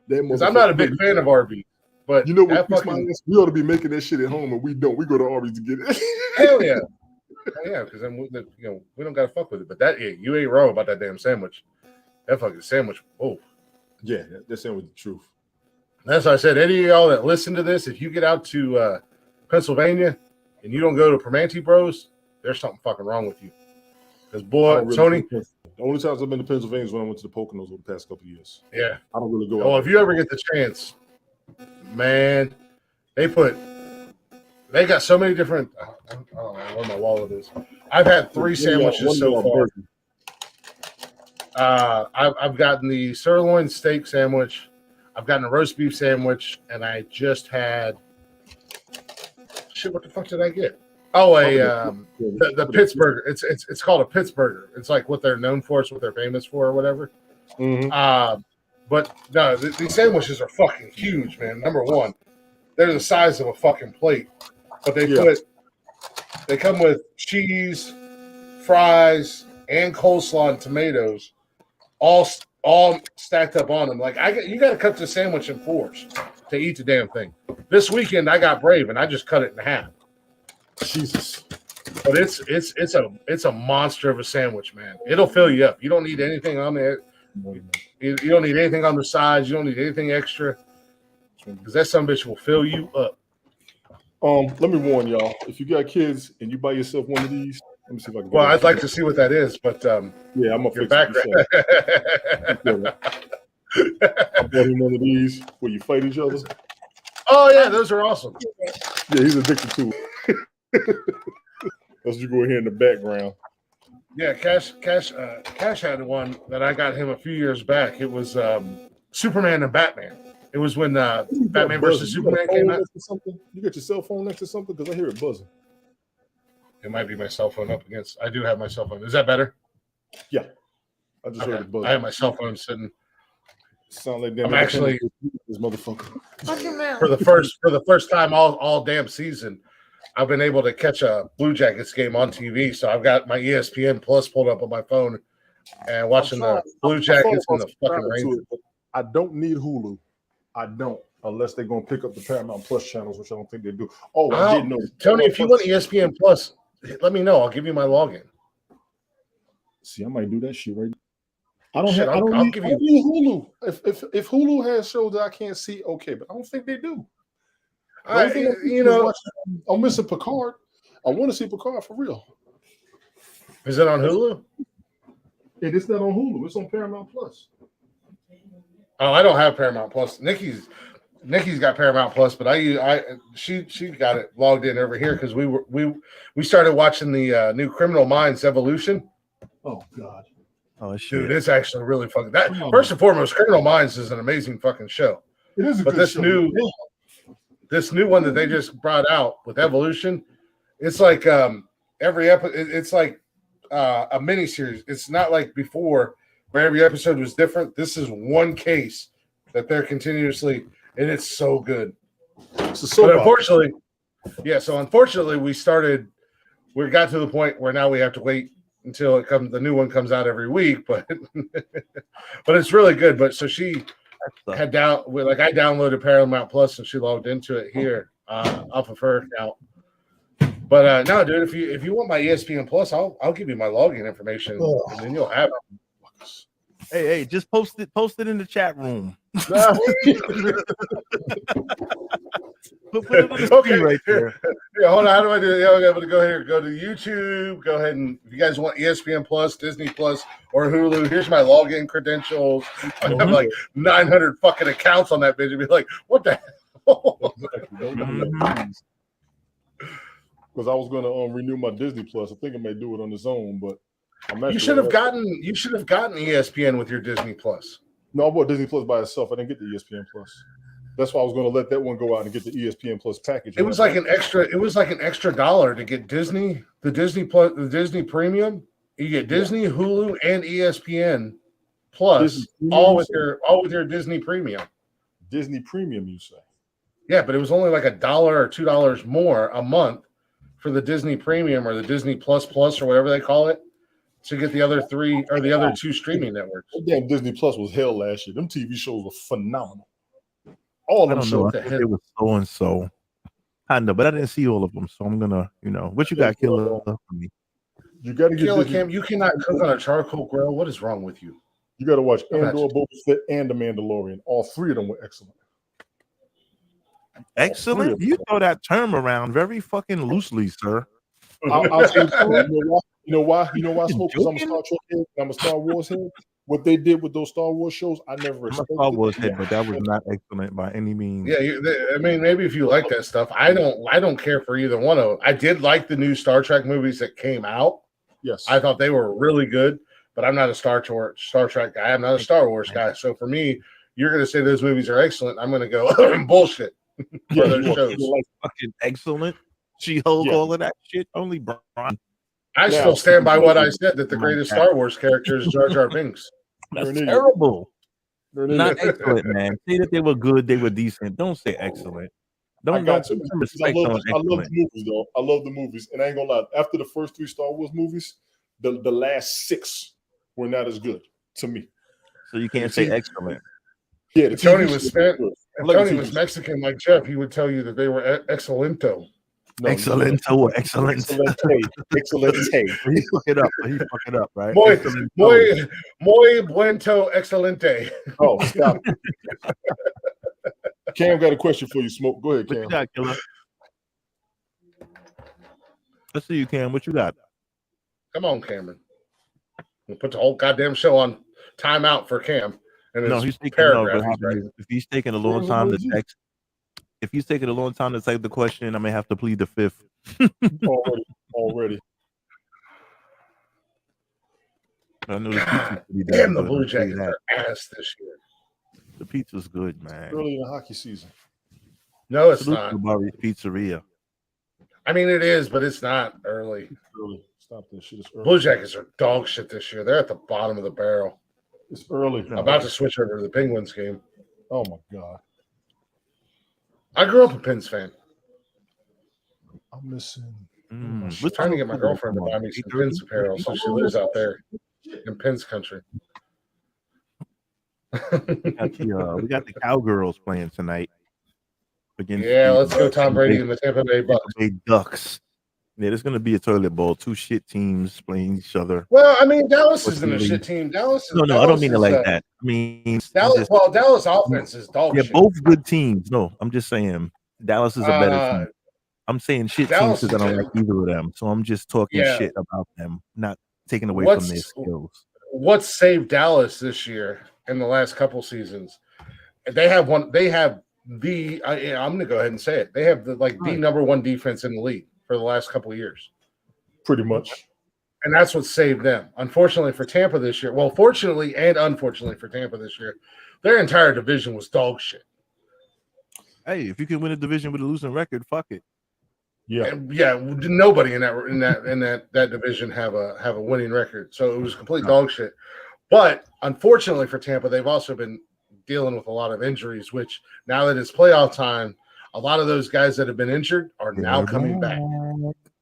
Because I'm not a big fan of Arby's. But you know what? We ought to be making that shit at home, and we don't. We go to Arby's to get it. Hell yeah. Yeah, because we don't gotta fuck with it. But you ain't wrong about that damn sandwich. That fucking sandwich. Oh. Yeah, that sandwich is the truth. That's why I said, any of y'all that listen to this, if you get out to Pennsylvania and you don't go to Primanti Bros, there's something fucking wrong with you. Because boy, Tony. The only times I've been to Pennsylvania is when I went to the Poconos over the past couple of years. Yeah, I don't really go. Well, if you ever get the chance, man, they got so many different. I don't know where my wallet is. I've had 3 sandwiches so far. I've gotten the sirloin steak sandwich. I've gotten a roast beef sandwich, and I just had. Shit, what the fuck did I get? Oh, the Pittsburgh. It's called a Pittsburgh. It's like what they're known for. It's what they're famous for, or whatever. Mm-hmm. But no, these sandwiches are fucking huge, man. Number one, they're the size of a fucking plate, but they come with cheese, fries, and coleslaw and tomatoes, all stacked up on them. Like you got to cut the sandwich in 4s to eat the damn thing. This weekend I got brave and I just cut it in half. Jesus. But it's a monster of a sandwich, man. It'll fill you up. You don't need anything on there. You don't need anything on the sides. You don't need anything extra because that son-of-a-bitch will fill you up. Let me warn y'all. If you got kids and you buy yourself one of these, let me see if I can. Well, I'd like to see what that is, but yeah, I'm gonna your fix background. I bought him one of these where you fight each other. Oh yeah, those are awesome. Yeah, he's addicted to it. Let's just go ahead in the background. Yeah, Cash had one that I got him a few years back. It was Superman and Batman. It was when Batman versus Superman came out. You got your cell phone next to something? Because I hear it buzzing. It might be my cell phone up against. I do have my cell phone. Is that better? Yeah. I just heard it buzzing. I have my cell phone sitting. Sound like I'm actually this motherfucker. For the first time all damn season, I've been able to catch a Blue Jackets game on TV. So I've got my ESPN Plus pulled up on my phone and watching the Blue Jackets in the fucking rain. I don't need Hulu. I don't, unless they're going to pick up the Paramount Plus channels, which I don't think they do. Oh, I didn't know. Tony, if you want ESPN Plus, let me know. I'll give you my login. See, I might do that shit right now. I don't need Hulu. If Hulu has shows that I can't see, okay, but I don't think they do. I'm missing Picard. I want to see Picard for real. Is it on Hulu? It's not on Hulu. It's on Paramount Plus. Oh, I don't have Paramount Plus. Nikki's got Paramount Plus, but she got it logged in over here because we started watching the new Criminal Minds Evolution. Oh God. Oh shit. Dude, it's actually really fucking that. First and foremost, Criminal Minds is an amazing fucking show. It is a but good this show. This new one that they just brought out with Evolution, it's like every episode. It's like a mini series. It's not like before where every episode was different. This is one case that they're continuously, and it's so good. But unfortunately, we got to the point where now we have to wait until the new one comes out every week. But but it's really good. But so she had I downloaded Paramount Plus and she logged into it here off of her account. But no, dude, if you want my ESPN Plus, I'll give you my login information and then you'll have it. Hey, just post it in the chat room. Put it on the screen right there. Yeah, hold on. How do I do it? Yeah, I'm able to go here. Go to YouTube. Go ahead and if you guys want ESPN Plus, Disney Plus, or Hulu, here's my login credentials. I have like 900 fucking accounts on that bitch. And be like, what the hell? Because I was going to renew my Disney Plus. I think I may do it on its own, but you should have gotten ESPN with your Disney Plus. No, I bought Disney Plus by itself. I didn't get the ESPN Plus. That's why I was going to let that one go out and get the ESPN Plus package. It was like an extra $1 to get Disney, the Disney Plus, the Disney Premium. You get Disney, Hulu, and ESPN Plus, all with your Disney Premium. Disney Premium, you say? Yeah, but it was only like $1 or $2 more a month for the Disney Premium or the Disney Plus or whatever they call it to get the other 3 or the other 2 streaming networks. Damn, Disney Plus was hell last year. Them TV shows were phenomenal. All of them shows. It was so and so. I know, but I didn't see all of them, so I'm gonna, what you got, Killer, for me? You got to get Killer Cam. You cannot cook on a charcoal grill. What is wrong with you? You got to watch Andor, Boba Fett, and The Mandalorian. All 3 of them were excellent. Excellent. You throw that term around very fucking loosely, sir. I'll say You know why? You know why, Smoke? Because I'm a joking? Star Trek head. I'm a Star Wars head. What they did with those Star Wars shows, I never I'm a expected. Star Wars head, but that was not excellent by any means. Yeah, I mean, maybe if you like that stuff, I don't care for either one of them. I did like the new Star Trek movies that came out. Yes, I thought they were really good, but I'm not a Star Trek guy. I'm not a Star Wars guy. So for me, you're going to say those movies are excellent. I'm going to go bullshit for those shows. Like fucking excellent. She-Hulk, all of that shit. Only Brian. I still stand by what I said, that the greatest Star Wars character is Jar Jar Binks. That's terrible. Not excellent, man. Say that they were good, they were decent. Don't say excellent. Don't put some respect on excellent. I love the movies, though. I love the movies. And I ain't gonna lie, after the first 3 Star Wars movies, the last 6 were not as good to me. So you can't say excellent. Yeah, if Tony was Mexican like Jeff, he would tell you that they were excellento. No, excellento or excellent. Excelente. He fuck it up. He fuck it up, right? Muy buento excelente. Oh, stop. Cam got a question for you, Smoke. Go ahead, Cam. What you got, Killer? Let's see you, Cam. What you got? Come on, Cameron. We'll put the whole goddamn show on timeout for Cam. And no, he's taking if he's taking a long time to text. If he's taking a long time to type the question, I may have to plead the fifth. Already. I know the damn, the Blue Jackets are ass this year. The pizza's good, man. Early in the hockey season. No, it's not. Barry's Pizzeria. I mean, it is, but it's not early. Early. Stop this shit. It's early. Blue Jackets are dog shit this year. They're at the bottom of the barrel. It's early. I'm about to switch over to the Penguins game. Oh, my God. I grew up a Pens fan. I'm missing. I'm trying to get my girlfriend to buy me some Pens apparel, so she lives out there in Pens country. We got the Cowgirls playing tonight. Let's go Tom Brady and the Tampa Bay Ducks. Yeah, there's going to be a toilet bowl. 2 shit teams playing each other. Well, I mean, Dallas isn't a shit team. Dallas. I don't mean it like that. I mean, Dallas offense is dog shit. Yeah, both good teams. No, I'm just saying Dallas is a better team. I'm saying shit teams because I don't like either of them. So I'm just talking shit about them, not taking away from their skills. What saved Dallas this year in the last couple seasons? They have the. I'm going to go ahead and say it. They have the number 1 defense in the league for the last couple of years. Pretty much. And that's what saved them. Unfortunately for Tampa this year, well, fortunately and unfortunately for Tampa this year, their entire division was dog shit. Hey, if you can win a division with a losing record, fuck it. Yeah. Nobody in that division have a winning record. So it was complete dog shit. But unfortunately for Tampa, they've also been dealing with a lot of injuries, which now that it's playoff time, a lot of those guys that have been injured are now coming back.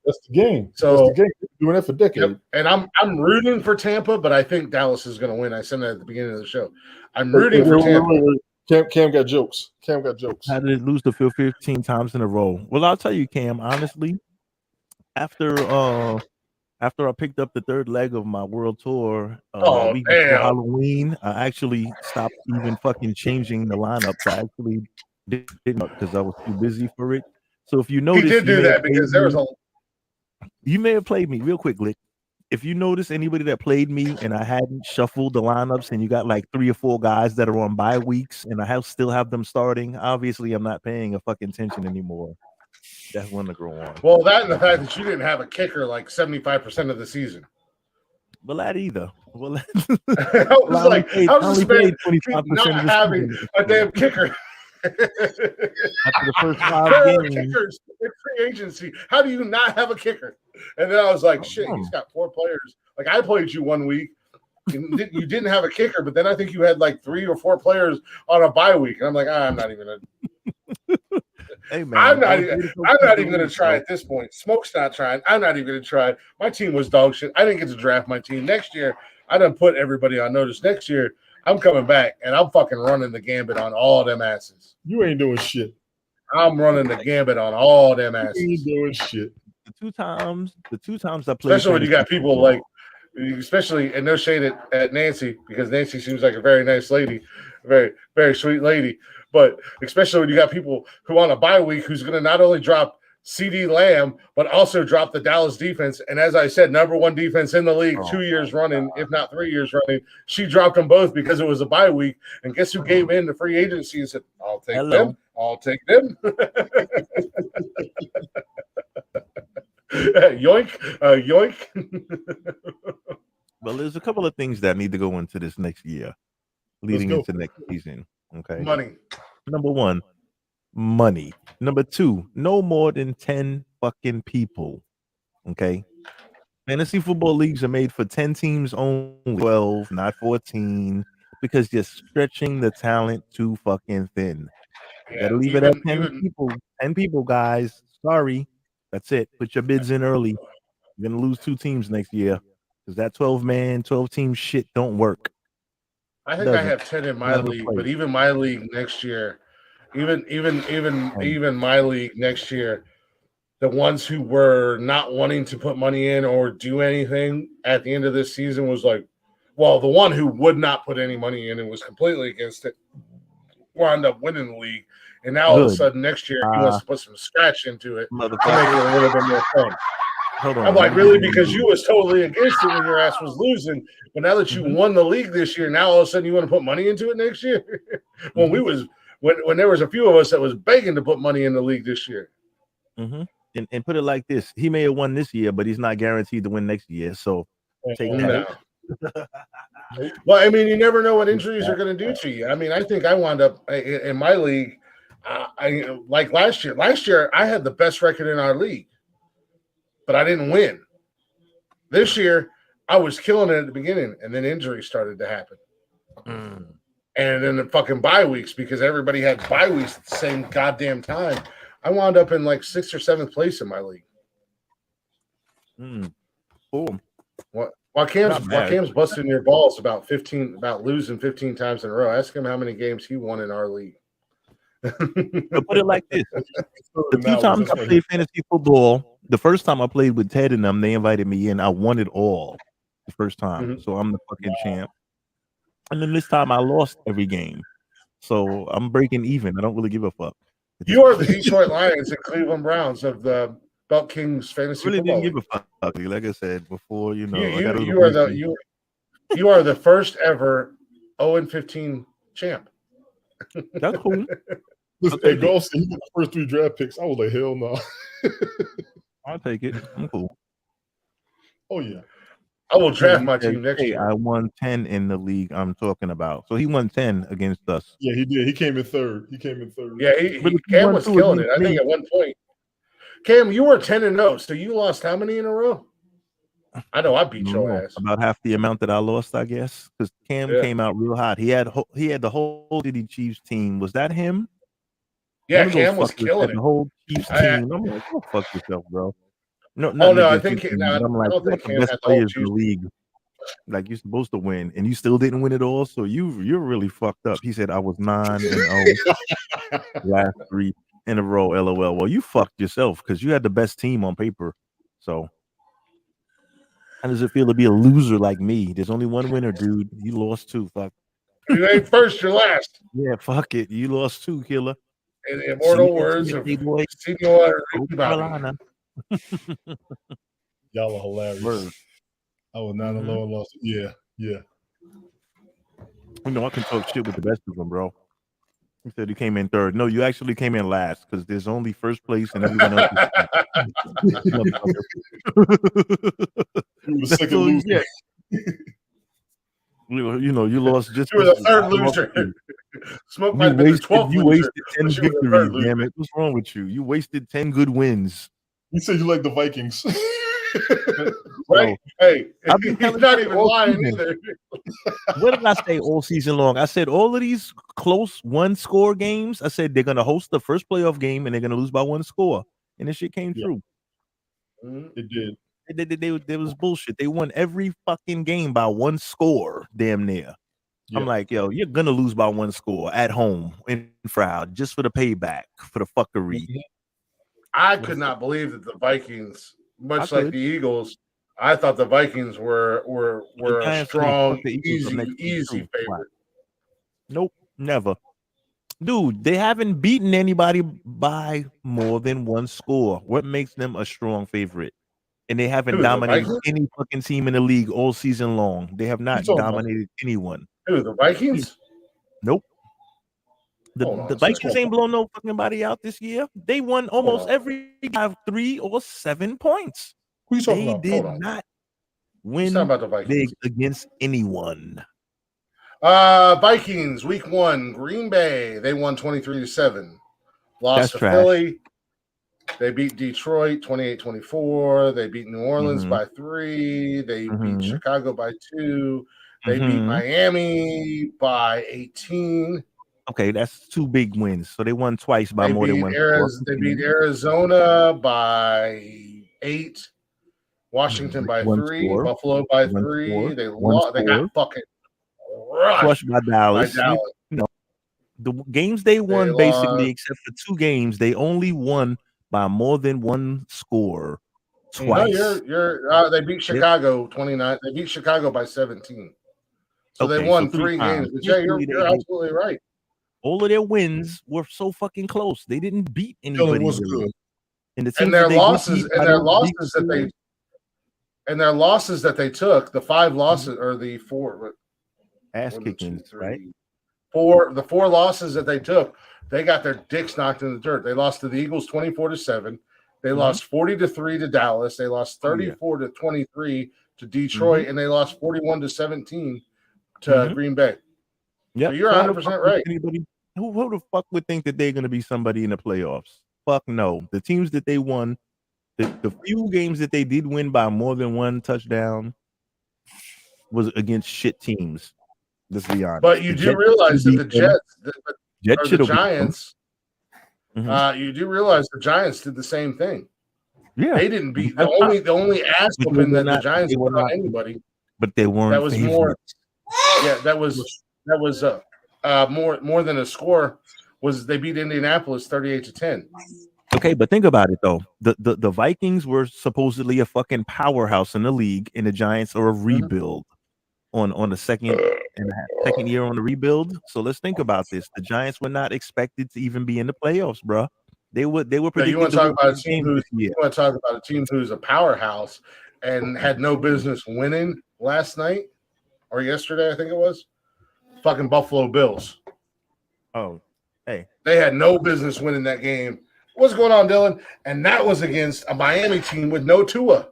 That's the game. So that's the game. Doing that for decades. Yep. And I'm rooting for Tampa, but I think Dallas is going to win. I said that at the beginning of the show. I'm rooting for Tampa. Cam got jokes. How did it lose to Phil 15 times in a row? Well, I'll tell you, Cam, honestly, after I picked up the 3rd leg of my world tour week before Halloween, I actually stopped even fucking changing the lineups. I actually didn't because I was too busy for it. So if you notice, he did do that because there was you may have played me real quick, Lick. If you notice anybody that played me and I hadn't shuffled the lineups and you got like 3 or 4 guys that are on bye weeks and I still have them starting, obviously I'm not paying a fucking attention anymore. That's when to grow on. Well, that and the fact that you didn't have a kicker like 75% of the season. Well, that either. Well, I was like, how does this man not having a damn kicker? After the first 5 games, kickers in free agency. How do you not have a kicker? And then I was like, shit, he's got 4 players. Like I played you one week. You didn't have a kicker, but then I think you had like 3 or 4 players on a bye week. And I'm like, I'm not even hey man, I'm not even going to try at this point. Smoke's not trying. I'm not even going to try. My team was dog shit. I didn't get to draft my team. Next year, I done put everybody on notice. Next year, I'm coming back, and I'm fucking running the gambit on all them asses. You ain't doing shit. I'm running the gambit on all them asses. You ain't doing shit. The two times I played, especially when you got people like, especially and no shade at Nancy, because Nancy seems like a very nice lady, very very sweet lady. But especially when you got people who on a bye week who's going to not only drop CeeDee Lamb, but also dropped the Dallas defense. And as I said, number one defense in the league 2 years running, if not 3 years running. She dropped them both because it was a bye week. And guess who came in the free agency and said, I'll take them. I'll take them. Yoink. Yoink. Well, there's a couple of things that need to go into this next year, leading into next season. Okay. Money. Number one, money. Number two, no more than 10 fucking people. Okay. Fantasy football leagues are made for 10 teams only, 12, not 14, because you're stretching the talent too fucking thin. You gotta leave it at 10 people. 10 people, guys. Sorry. That's it. Put your bids in early. You're gonna lose 2 teams next year. Because that 12-man, 12-team shit don't work. I think I have 10 in my league, but even my league next year, even my league next year, the ones who were not wanting to put money in or do anything at the end of this season was like, well, the one who would not put any money in and was completely against it wound up winning the league. And now all of a sudden next year he wants to put some scratch into it to make it a little bit more fun. Hold on. I'm like, really? Because you was totally against it when your ass was losing. But now that you won the league this year, now all of a sudden you want to put money into it next year? when we was when there was a few of us that was begging to put money in the league this year. And put it like this: he may have won this year, but he's not guaranteed to win next year. So take that. Well, I mean, you never know what injuries are going to do to you. I mean, I think I wound up in my league. I like last year. Last year, I had the best record in our league, but I didn't win. This year, I was killing it at the beginning, and then injuries started to happen. And then the fucking bye weeks, because everybody had bye weeks at the same goddamn time. I wound up in like 6th or 7th place in my league. Cool. While Cam's busting your balls about losing 15 times in a row, ask him how many games he won in our league. Put it like this: the 2 times I played fantasy football, the first time I played with Ted and them, they invited me in. I won it all the first time, so I'm the fucking champ. And then this time I lost every game, so I'm breaking even. I don't really give a fuck. You are the Detroit Lions and Cleveland Browns of the Belt Kings fantasy really football. Didn't give a fuck. Like I said before, you know, you are the first ever 0-15 champ. That's cool. Listen, hey, Golson, he got the first 3 draft picks. I was like, hell no. I'll take it. I'm cool. Oh yeah. I will draft my team next year. I won 10 in the league I'm talking about. So he won 10 against us. Yeah, he did. He came in third. Yeah, Cam was killing it. I think at one point. Cam, you were 10-0, so you lost how many in a row? I know I beat your ass. About half the amount that I lost, I guess, because Cam came out real hot. He had the whole Diddy Chiefs team. Was that him? Yeah, Cam was killing it. The whole Chiefs team. I'm like, go fuck yourself, bro. No, I think I'm like, I don't think the best players in the league. Like, you're supposed to win, and you still didn't win it all. So you're really fucked up. He said I was 9-0 last 3 in a row. LOL. Well, you fucked yourself because you had the best team on paper. So how does it feel to be a loser like me? There's only one winner, dude. You lost 2. Fuck. You ain't first, you're last. Yeah, fuck it. You lost 2, killer. In the immortal words of Senor Carolina. Y'all are hilarious. Word. I was 9-0 and lost. Yeah. You know, I can talk shit with the best of them, bro. He said he came in third. No, you actually came in last because there's only first place and everyone else is You were the second loser. You know, you lost just. You were the third loser. Smoke might have been the 12th You loser. wasted 10 victories, damn it. What's wrong with you? You wasted 10 good wins. You said you like the Vikings. Right? Hey, I've been he's not even lying either. What did I say all season long? I said all of these close 1-score games, I said they're going to host the first playoff game and they're going to lose by 1 score. And this shit came true. It did. They was bullshit. They won every fucking game by 1 score, damn near. Yeah. I'm like, yo, you're gonna lose by 1 score at home in Froud just for the payback, for the fuckery. I could not believe that the Vikings, much like the Eagles, I thought the Vikings were a strong, easy favorite. Nope, never. Dude, they haven't beaten anybody by more than one score. What makes them a strong favorite? And they haven't Who, the dominated Vikings? any fucking team in the league all season long. They have You not talking about? dominated anyone. Who, the Vikings? Nope. The Hold on. Since Vikings ain't blown no fucking body out this year. They won almost on. every have 3 or 7 points. Who you talking They about? did Hold on. not He's win talking about the Vikings. big against anyone. Vikings, week 1, Green Bay. They won 23-7. Lost That's to trash. Philly. They beat Detroit 28-24. They beat New Orleans Mhm. by 3. They beat Mhm. Chicago by 2. They beat Mhm. Miami by 18. Okay, that's 2 big wins. So they won twice by They more than beat one score. They beat Arizona by 8. Washington by One 3. score. Buffalo by One 3. score. They One lost. They got score. fucking crushed Crushed by by Dallas. Dallas. The games they won, They basically, lost. except for 2 games, they only won by more than one score No, twice. they beat Chicago 29. They beat Chicago by 17. So they Okay, so won 3 3 times. games. But yeah, Basically, you're absolutely right. all of their wins were so fucking close. They didn't beat Dylan anybody was really. good. And the And teams that their they did losses beat and by their those big losses that they scores, and their losses that they took, the 5 losses or the 4 ass 1, 2, kickings, 3, right? 4 the 4 losses that they took, they got their dicks knocked in the dirt. They lost to the Eagles 24-7. They lost 40-3 to Dallas. They lost 34-23 to Detroit, and they lost 41-17 to Green Bay. Yep. So you're So how the 100% fuck would right. anybody who the fuck would think that they're gonna be somebody in the playoffs? Fuck no. The teams that they won, the few games that they did win by more than one touchdown was against shit teams. Let's be honest. But you The do Jets realize that beat the them. Jets Jets or the should have beat them. Giants, you do realize the Giants did the same thing. Yeah. They didn't beat That's the only ass But whooping they were that the not. Giants They were put on not. anybody. But they That weren't was favorites. more. Yeah, that was more than a score. Was they beat Indianapolis 38-10? Okay, but think about it though. The Vikings were supposedly a fucking powerhouse in the league, and the Giants are a rebuild on the second year on the rebuild. So let's think about this. The Giants were not expected to even be in the playoffs, bro. They were So predicted you want to to talk win about a 6 team games this year. who's a powerhouse and had no business winning last night or yesterday? I think it was fucking Buffalo Bills. Oh, hey, They had no business winning that game. What's going on, Dylan? And that was against a Miami team with no Tua.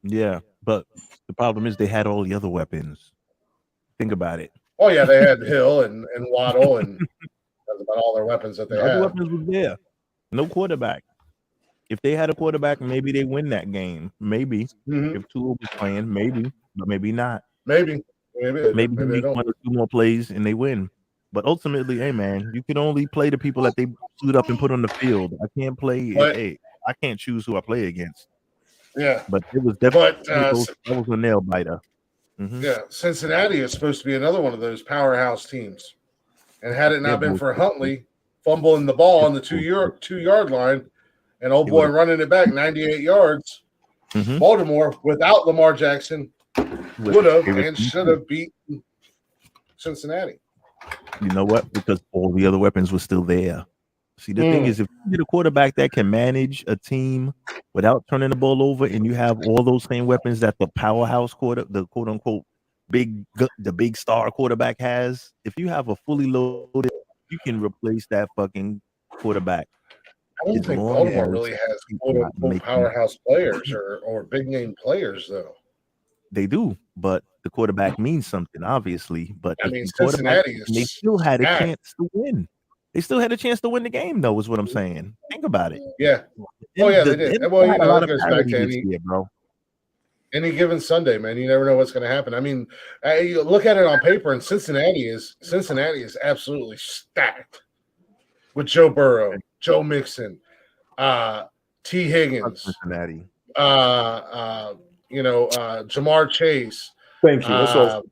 yeah, but the problem is they had all the other weapons. Think about it. Oh yeah, they had Hill and Waddle, and that's about all their weapons that they The other had. weapons was there. No quarterback. If they had a quarterback, maybe they win that game. Maybe if Tua was playing, maybe, but maybe not. Maybe Maybe they he makes don't. 1 or 2 more plays and they win. But ultimately, hey man, you can only play the people that they suit up and put on the field. I can't play. But- I can't choose who I play against. Yeah, But it was definitely but that was a nail biter. Mhm. yeah, Cincinnati is supposed to be another one of those powerhouse teams. And had it They're not been for bullshit. Huntley fumbling the ball on the 2-yard line, and old boy running it back 98 yards, Mhm. Baltimore without Lamar Jackson would have and should have beaten Cincinnati. You know what? Because all the other weapons were still there. See, the thing is, if you get a quarterback that can manage a team without turning the ball over, and you have all those same weapons that the powerhouse the quote unquote the big star quarterback has, if you have a fully loaded, you can replace that fucking quarterback. I don't as think long Baltimore as really has he's quote not unquote making- powerhouse players or big name players, though. They do, but the quarterback means something, obviously. But I if mean, the quarterback, Cincinnati and they is still had a stacked. chance to win. They still had a chance to win the game, though, is what I'm saying. Think about it. Yeah. Oh yeah, they did. Well, had a lot of it goes back parity to this year, bro. any given Sunday, man. You never know what's going to happen. I mean, you look at it on paper, and Cincinnati is absolutely stacked with Joe Burrow, Joe Mixon, T. Higgins, Cincinnati. Jamar Chase. Thank you. That's all.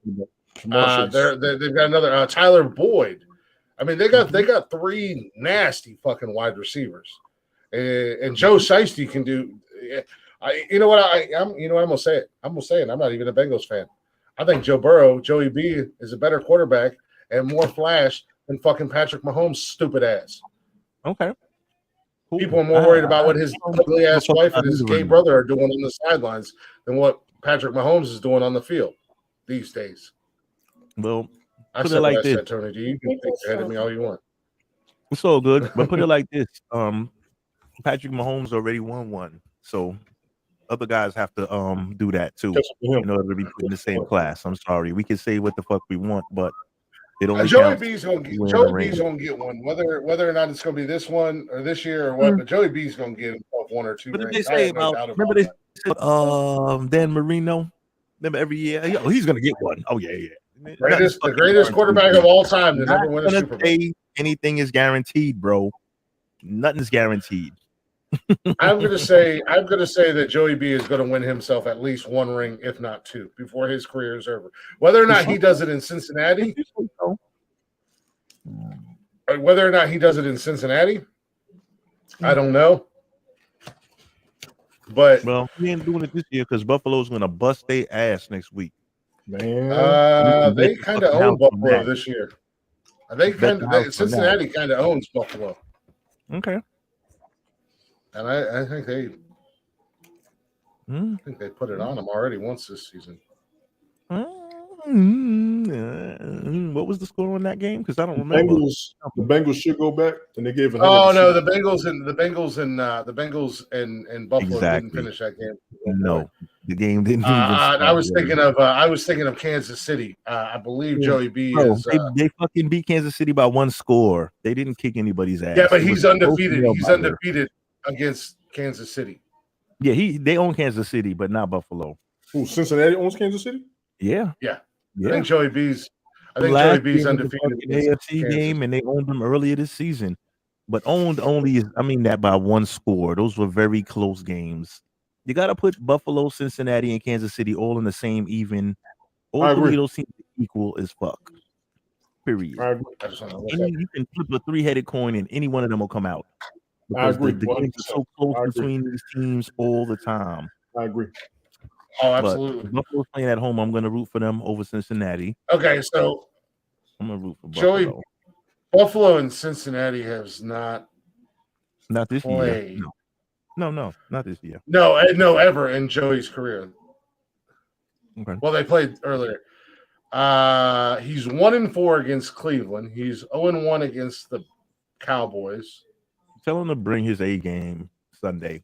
They've got another Tyler Boyd. I mean, they got 3 nasty fucking wide receivers, and Joe Shiesty can do. You know what? I'm gonna say it. I'm gonna say it. I'm not even a Bengals fan. I think Joey B, is a better quarterback and more flash than fucking Patrick Mahomes' stupid ass. Okay. Cool. People are more worried about what his ugly ass wife and his gay either. brother are doing on the sidelines than what Patrick Mahomes is doing on the field these days. Well, I put said it like what I this. said, Tony. Do you can think ahead of me all you want? It's all good, but put it like this. Patrick Mahomes already won one, so other guys have to do that too Catch up to him. in order to be put in the same class. I'm sorry, we can say what the fuck we want, but it only Joey counts. B's gonna get you win the Joey ring. B's gonna get one, whether or not it's gonna be this one or this year or what. But Joey B's gonna get himself one or two What did they rings. I say have no about? doubt Remember about they that. said Dan Marino. Remember every year, oh, he's gonna get one. Oh yeah, yeah. The greatest quarterback of all time to Not never win a gonna Super Bowl. say anything is guaranteed, bro. Nothing's guaranteed. I'm gonna say that Joey B is gonna win himself at least one ring, if not two, before his career is over. Whether or not he does it in Cincinnati, or whether or not he does it in Cincinnati, I don't know. But well, he ain't doing it this year because Buffalo's gonna bust their ass next week. Man, they kind of own Buffalo this year. Cincinnati kind of owns Buffalo. Okay. And I think they put it on them already once this season. What was the score on that game? Because I don't remember. The Bengals should go back, and they gave. The Bengals and Buffalo didn't finish that game. No, the game didn't. I was thinking of Kansas City. I believe Joey B is. They fucking beat Kansas City by one score. They didn't kick anybody's ass. Yeah, but he's undefeated. He's undefeated against Kansas City. Yeah, they own Kansas City, but not Buffalo. Who, Cincinnati owns Kansas City? Yeah. I think Joey B's undefeated in the AFC game, and they owned them earlier this season. But owned only that by one score. Those were very close games. You got to put Buffalo, Cincinnati, and Kansas City all in the same even. All three of those teams equal as fuck. Period. I agree. You can flip a three-headed coin, and any one of them will come out. Because the games are so close between these teams all the time. I agree. Oh, absolutely. But Buffalo's playing at home. I'm going to root for them over Cincinnati. Okay, so I'm going to root for Buffalo. Buffalo and Cincinnati has not this played. Year. No, not this year. No, ever in Joey's career. Okay. Well, they played earlier. He's 1-4 against Cleveland. He's 0-1 against the Cowboys. Tell him to bring his A game Sunday.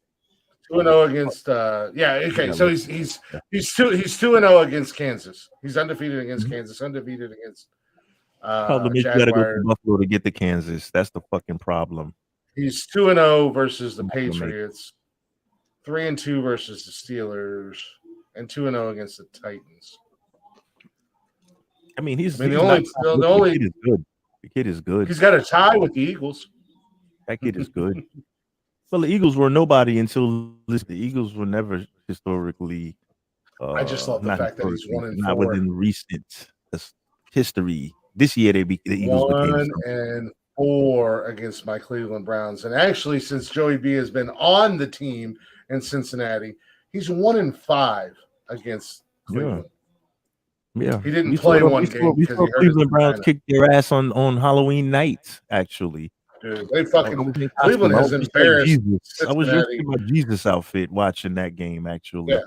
2-0 against So he's 2-0 against Kansas. He's undefeated against Kansas, undefeated against problem is you gotta go to Buffalo to get to Kansas. That's the fucking problem. He's 2-0 versus the Patriots, 3-2 versus the Steelers, and 2-0 against the Titans. I mean, the kid is good. The kid is good. He's got a tie with the Eagles. That kid is good. Well, the Eagles were nobody until the Eagles were never historically. I just love the fact that he's 1-4. Not within recent history. This year, the Eagles 1-4 against my Cleveland Browns, and actually, since Joey B has been on the team in Cincinnati, he's 1-5 against Cleveland. Yeah, he didn't play one game because he hurt Cleveland Browns kicked their ass on Halloween night. Actually, dude, they fucking Cleveland has embarrassed. I was just in my Jesus outfit watching that game. Actually, yeah.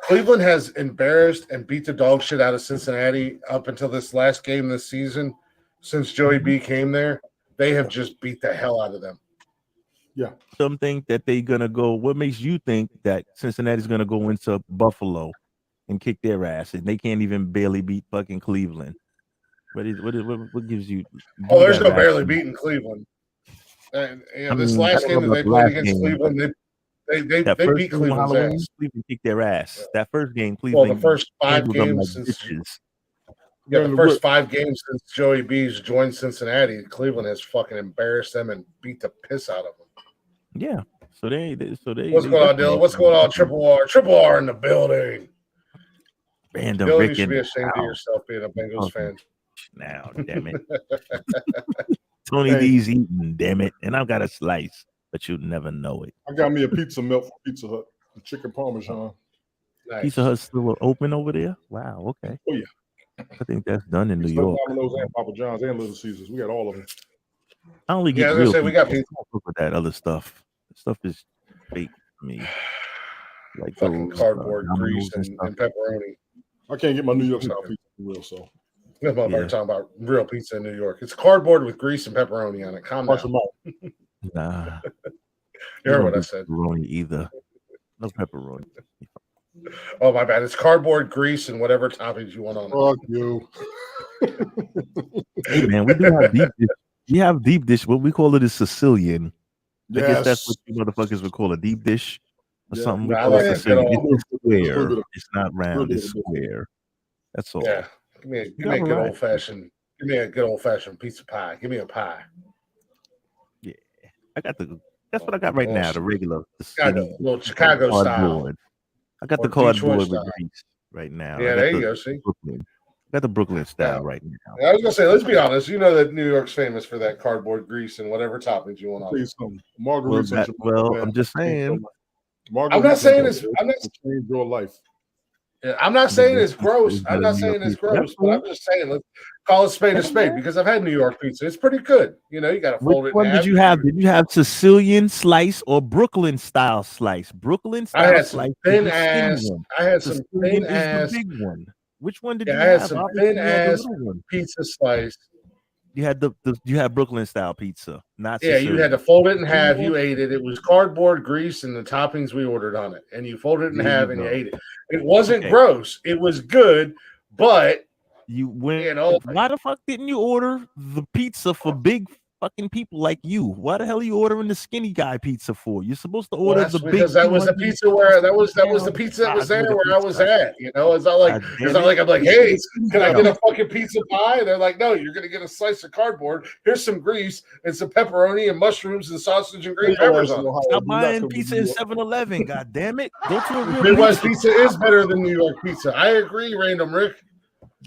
Cleveland has embarrassed and beat the dog shit out of Cincinnati up until this last game this season. Since Joey B came there, they have just beat the hell out of them. Yeah. Some think that they're going to go. What makes you think that Cincinnati's going to go into Buffalo and kick their ass and they can't even barely beat fucking Cleveland? What gives you? There's no barely beating Cleveland. And this last game that they played against Cleveland, They beat Cleveland's ass. Cleveland kicked their ass. That first game, Cleveland. Well, the first 5 games since Joey B's joined Cincinnati, Cleveland has fucking embarrassed them and beat the piss out of them. Yeah. So they. What's going on, Dylan? What's going on, Triple R? Triple R in the building. Dylan, you should be ashamed of yourself being a Bengals fan. Now, damn it. Tony D's eating, damn it, and I've got a slice. But you'd never know it. I got me a pizza melt from Pizza Hut, the chicken parmesan. Nice. Pizza Hut's still open over there? Wow, okay. Oh, yeah. I think that's done in New It's York. Domino's and Papa John's and Little Caesars. We got all of them. I only get Yeah, I was real. gonna say we got pizza. pizza. I don't fuck with that other stuff. Stuff is fake to me. Like Fucking those cardboard grease Domino's and pepperoni. I can't get my New York style pizza for real, so This motherfucker Yeah. talking about real pizza in New York. It's cardboard with grease and pepperoni on it. Calm watch down. them out. Nah, You heard don't what I do said. pepperoni either. No pepperoni. Oh, my bad. It's cardboard, grease, and whatever toppings you want on it. Fuck you. Hey man, we do have deep dish. We have deep dish. What we call it is Sicilian. I guess that's what you motherfuckers would call a deep dish or Yeah. something. We Nah, call it that's Sicilian. good It's square. bit of- It's not round. bit It's of- square. That's all. Yeah. Give me a got good variety. old fashioned. Give me a good old fashioned pizza pie. Give me a pie. I got the. That's what I got right Oh, now. The regular, the Chicago, skinny little Chicago style. cardboard. I got Or the Detroit cardboard with style. grease right now. Yeah, I got there you the go. See, Brooklyn. I got the Brooklyn style Yeah. right now. I was gonna say, let's be honest. You know that New York's famous for that cardboard grease and whatever toppings you want I'll on tell you it. something. Well, Margaritas on Jamaica, man. I'm just saying. I'm not saying it's. I'm not. will change your life. Yeah, I'm not saying it's gross. I'm not New saying York it's pizza. gross, That's but I'm cool. just saying let's call it spade a spade because I've had New York pizza. It's pretty good. You know, you got to fold Which it. one in did half. you have? Did you have Sicilian slice or Brooklyn style slice? Brooklyn I style had some slice. is thin the skinny ass. one. I had some Sicilian thin is ass. the big one. Which one did Yeah, you I had have? some Obviously, thin you had the ass little one. pizza slice. You had the you had Brooklyn style pizza, not Yeah, Sicilian. you had to fold it in half. You ate it. It was cardboard grease and the toppings we ordered on it, and you folded it in There you half and you go. ate it. It wasn't Okay. gross. It was good, but You went. You know- Why the fuck didn't you order the pizza for big fucking people like you? Why the hell are you ordering the skinny guy pizza for? You're supposed to well, order that's the big. because that was the 200 pizza where that was the pizza that was there where I was at. You know, it's not like God it's damn not it. like I'm like, hey, can I No. get a fucking pizza pie? They're like, no, you're gonna get a slice of cardboard. Here's some grease and some pepperoni and mushrooms and sausage and green peppers on it. Stop buying pizza in 7-Eleven. God damn it. Go to a real Midwest pizza. pizza is better than New York pizza. I agree, Random Rick.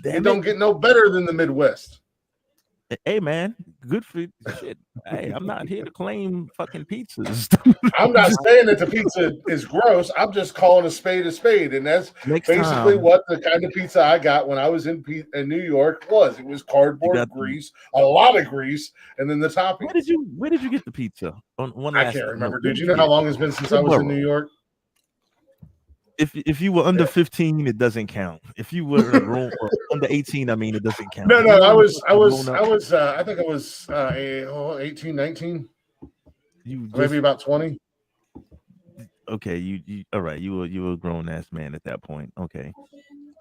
Damn You don't it. get no better than the Midwest. Hey man, good for shit. Hey, I'm not here to claim fucking pizzas. I'm not saying that the pizza is gross. I'm just calling a spade, and that's Next basically time, what the kind of pizza I got when I was in New York was. It was cardboard got- grease, a lot of grease, and then the topping. where did you get the pizza? On one I last can't remember. note, where Did you know how get long it's been since Good I was in borough. New York? If you were under Yeah. 15, it doesn't count. If you were grown or under 18, I mean, it doesn't count. No, If you were I was, grown up, I think I was 18, 19, you just, maybe about 20. okay. You all right? You were a grown ass man at that point. Okay.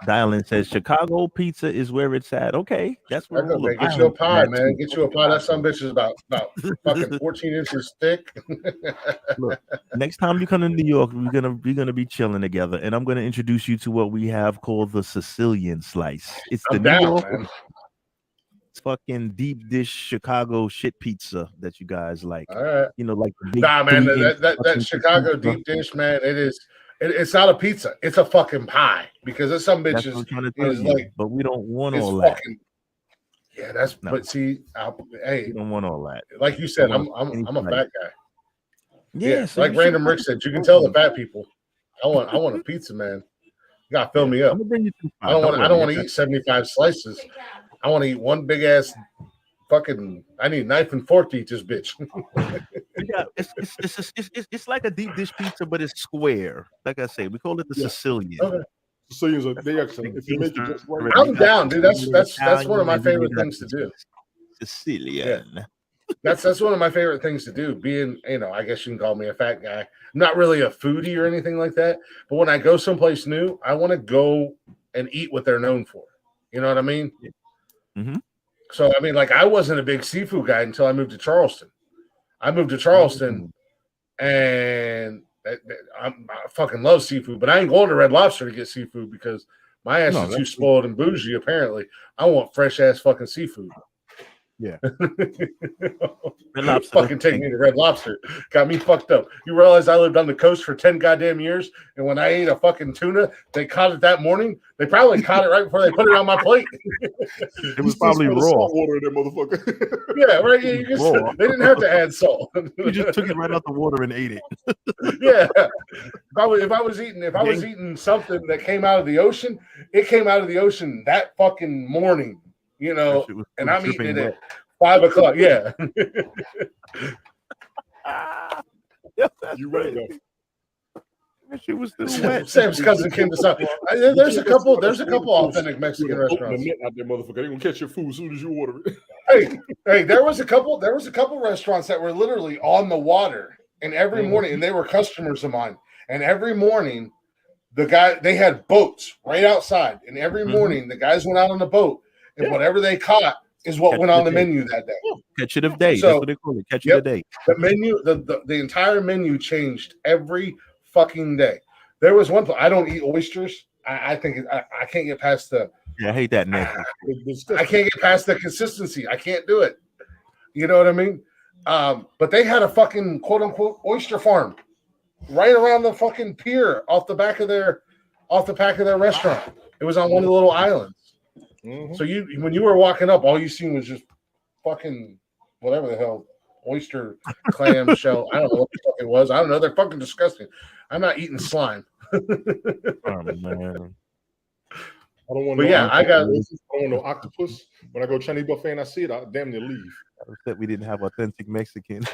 Dial-in says Chicago pizza is where it's at. Okay, that's where Okay, all the man, get you a violence is pie, at, man. too. Get you a pie. That some bitch is about fucking 14 inches thick. Look, next time you come to New York, we're gonna be chilling together, and I'm gonna introduce you to what we have called the Sicilian slice. It's the I'm New down, York man. fucking deep dish Chicago shit pizza that you guys like. All right. You know, like the big Nah, man, 3-inch that fucking Chicago pizza. deep dish, man, it's not a pizza. It's a fucking pie because it's some That's bitches what I'm trying to tell is you. like But we don't want it's all that. fucking yeah. That's No. but see, hey, We don't want all that. like you said, I I'm want a any fat guy. Yeah, Yeah, so like you should Random Rick said, you can tell the fat people. I want a pizza, man. You gotta fill me up. I'm gonna bring you to I don't want to eat 75 slices. I want to eat one big ass fucking. I need knife and fork to eat this bitch. Yeah, it's like a deep dish pizza, but it's square. Like I say, we call it the Yeah. Sicilian. Okay. Sicilians are they excellent. If you make it just right, I'm down, dude. That's one of my favorite things to do. Sicilian. That's one of my favorite things to do. Being, I guess you can call me a fat guy. I'm not really a foodie or anything like that. But when I go someplace new, I want to go and eat what they're known for. You know what I mean? Mm-hmm. So I mean, like I wasn't a big seafood guy until I moved to Charleston. I moved to Charleston, and I fucking love seafood. But I ain't going to Red Lobster to get seafood because my ass is too spoiled and bougie. Apparently, I want fresh ass fucking seafood. Yeah. Red Lobster. Fucking take me to Red Lobster. Got me fucked up. You realize I lived on the coast for 10 goddamn years, and when I ate a fucking tuna, they caught it that morning. They probably caught it right before they put it on my plate. It was probably raw. Salt water in that motherfucker. Yeah, right. Yeah, they didn't have to add salt. You just took it right out the water and ate it. Yeah. If I was eating something that came out of the ocean, it came out of the ocean that fucking morning. You know, and I'm eating it at 5 o'clock. Yeah. You right though. She was still wet. Sam's cousin came to South. There's a couple authentic Mexican restaurants. Out there, motherfucker. They're gonna catch your food as soon as you order it. Hey, there was a couple restaurants that were literally on the water, and every morning, and they were customers of mine. And every morning, they had boats right outside, and every morning the guys went out on the boat, and whatever they caught is what went on the menu that day. Catch it of day. That's what they call it. Catch it of day. The menu, the entire menu changed every fucking day. There was one. I don't eat oysters. I think I can't get past the. Yeah, I hate that name. I can't get past the consistency. I can't do it. You know what I mean? But they had a fucking quote unquote oyster farm right around the fucking pier off the back of their restaurant. It was on one of the little islands. Mm-hmm. So when you were walking up, all you seen was just fucking whatever the hell, oyster, clam, shell. I don't know what the fuck it was. I don't know. They're fucking disgusting. I'm not eating slime. Oh, man. I don't want. But yeah, I don't want no octopus. When I go Chinese buffet and I see it, I damn near leave. Except we didn't have authentic Mexican.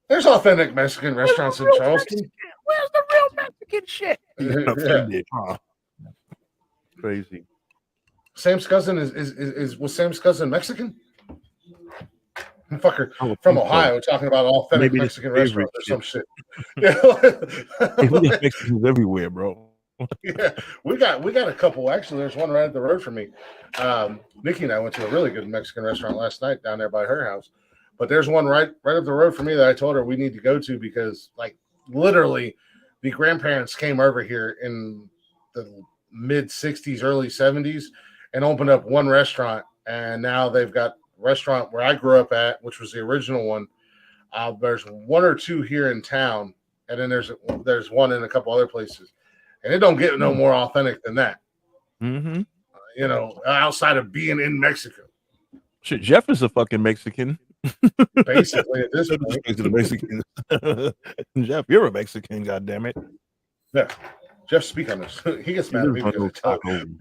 There's authentic Mexican restaurants in Charleston. Where's the real Mexican shit? Yeah. Crazy. Sam's cousin was Sam's cousin Mexican? Fucker from Ohio talking about authentic Mexican restaurants or some shit. Yeah. We got Mexicans everywhere, bro. Yeah, we got a couple. Actually, there's one right up the road from me. Nikki and I went to a really good Mexican restaurant last night down there by her house. But there's one right up the road from me that I told her we need to go to because, like, literally, the grandparents came over here in the mid 60s, early 70s, and opened up one restaurant. And now they've got a restaurant where I grew up at, which was the original one. There's one or two here in town, and then there's one in a couple other places. And it don't get no more authentic than that. Mm-hmm. You know, outside of being in Mexico. Shit, Jeff is a fucking Mexican. Basically, at this point. To the Mexicans. Jeff, you're a Mexican, goddammit. Yeah. Jeff, speak on this. He gets mad at me because I tell him.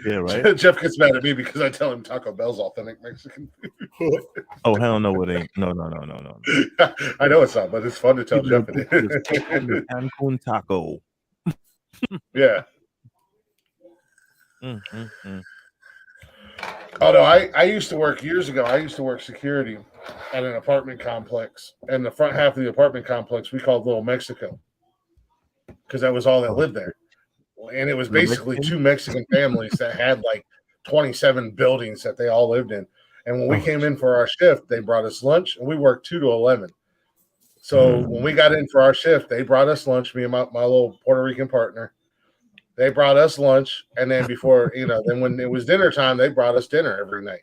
Yeah, right. Jeff gets mad at me because I tell him Taco Bell's authentic Mexican food. Oh, hell no, it ain't. No. I know it's not, but it's fun to tell Jeff it is. Cancun taco. Yeah. Although I used to work years ago, I used to work security at an apartment complex. And the front half of the apartment complex we called Little Mexico. Because that was all that lived there. And it was basically two Mexican families that had like 27 buildings that they all lived in. And when we came in for our shift, they brought us lunch, and we worked 2 to 11. So when we got in for our shift, they brought us lunch, me and my little Puerto Rican partner. They brought us lunch, and then before, then when it was dinner time, they brought us dinner every night.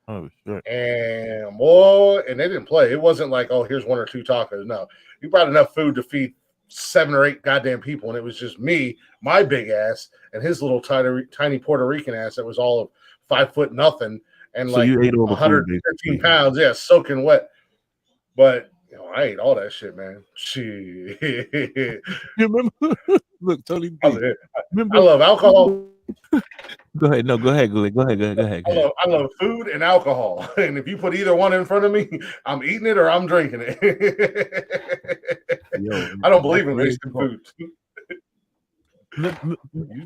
Oh, shit. And boy, and they didn't play. It wasn't like, oh, here's 1 or 2 tacos. No, you brought enough food to feed 7 or 8 goddamn people, and it was just me, my big ass, and his little tiny Puerto Rican ass that was all of 5 foot nothing and so like 115 pounds, soaking wet. But I ate all that shit, man. Shit. You remember? Look, Tony. I love alcohol. Go ahead. No, go ahead. Go ahead. I love food and alcohol. And if you put either one in front of me, I'm eating it or I'm drinking it. I don't believe in wasting food.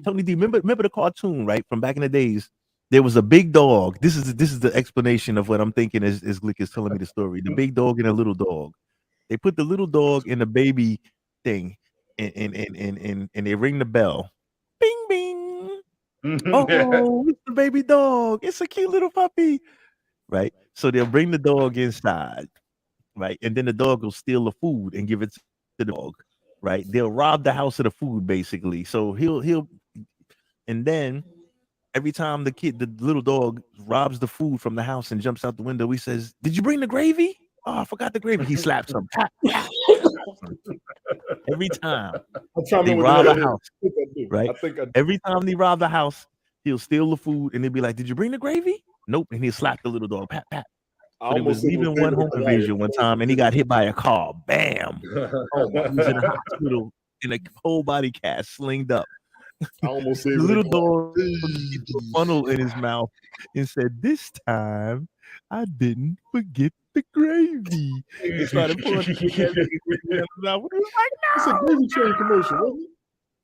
Tony D, remember the cartoon, right? From back in the days. There was a big dog. This is the explanation of what I'm thinking as Glick is telling me the story. The big dog and a little dog. They put the little dog in the baby thing, and they ring the bell. Bing, bing. Oh, it's the baby dog. It's a cute little puppy. Right? So they'll bring the dog inside, right? And then the dog will steal the food and give it to the dog, right? They'll rob the house of the food, basically. So he'll and then every time the little dog robs the food from the house and jumps out the window, he says, "Did you bring the gravy? Oh, I forgot the gravy." He slaps him. Every time I'm trying to they remember rob what a the hell house, it is. I think I do. right? I think I do. Every time they rob the house, he'll steal the food and they'll be like, "Did you bring the gravy?" Nope. And he'll slap the little dog. Pat, pat. I But it was almost said it was leaving one David home and Goliath. invasion one time, and he got hit by a car. Bam! Oh, he was in the hospital in a whole body cast, slinged up. I almost said The it was little Goliath. dog he put a funnel in his mouth and said, "This time I didn't forget the gravy." He started pouring the big ass gravy in his mouth. He was It's a like, gravy train commercial, wasn't it?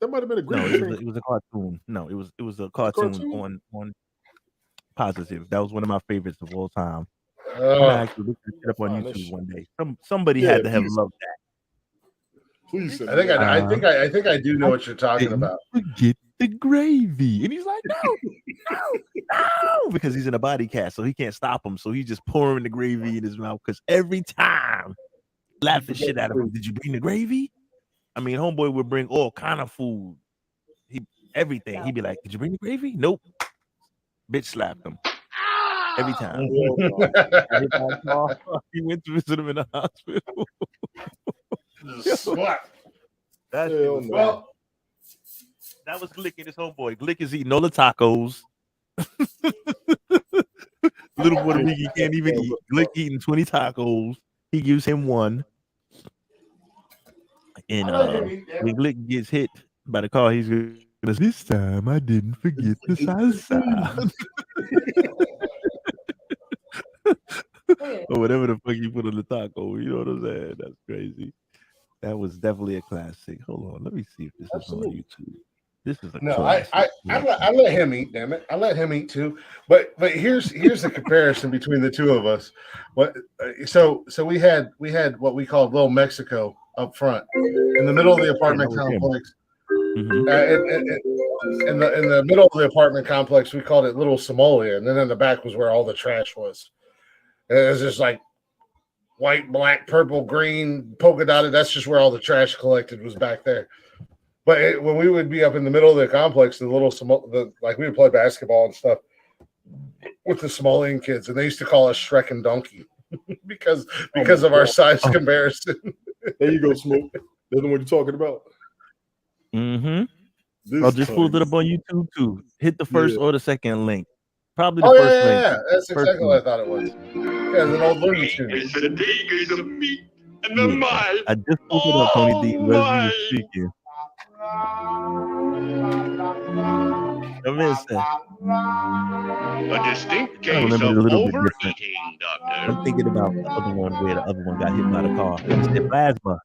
That might have been a "No, gravy train. it was a cartoon. No, it was a cartoon on Positive. That was one of my favorites of all time. I'm gonna actually look this shit up on YouTube one day. Somebody had to have loved that. Please send I think me that. I think I do know what you're talking Didn't about. forget the gravy. And he's like, no, because he's in a body cast, so he can't stop him. So he's just pouring the gravy in his mouth because every time laugh the shit out of him. Did you bring the gravy? I mean, homeboy would bring all kind of food. Everything. He'd be like, "Did you bring the gravy?" Nope. Bitch slapped him. Every time. He went to visit him in the hospital. What? That shit was well. That was Glick and his homeboy. Glick is eating all the tacos. Little Puerto Rican can't even eat. Glick eating 20 tacos. He gives him one. And when Glick gets hit by the car, he's gonna, "This time I didn't forget the salsa." Or whatever the fuck you put on the taco. You know what I'm saying? That's crazy. That was definitely a classic. Hold on, let me see if this is on YouTube. This is a classic. I let him eat. Damn it, I let him eat too. But here's the comparison between the two of us. So we had what we called Little Mexico up front in the middle of the apartment complex. Mm-hmm. In the middle of the apartment complex, we called it Little Somalia, and then in the back was where all the trash was. And it was just like white, black, purple, green, polka dotted. That's just where all the trash collected was back there. But when we would be up in the middle of the complex, like we would play basketball and stuff with the Somalian kids, and they used to call us Shrek and Donkey because of our size comparison. There you go, Smoke. That's the one you're talking about. Mm-hmm. I just pulled it up on YouTube too. Hit the first or the second link. Probably the first link. Yeah, that's exactly what I thought it was. Yeah, it's an old Looney Tunes. The tigers of meat and the mice. I just pulled it up, Tony D. As you were speaking. A distinct case of overeating, Doctor. I'm thinking about the other one where the other one got hit by the car. It was the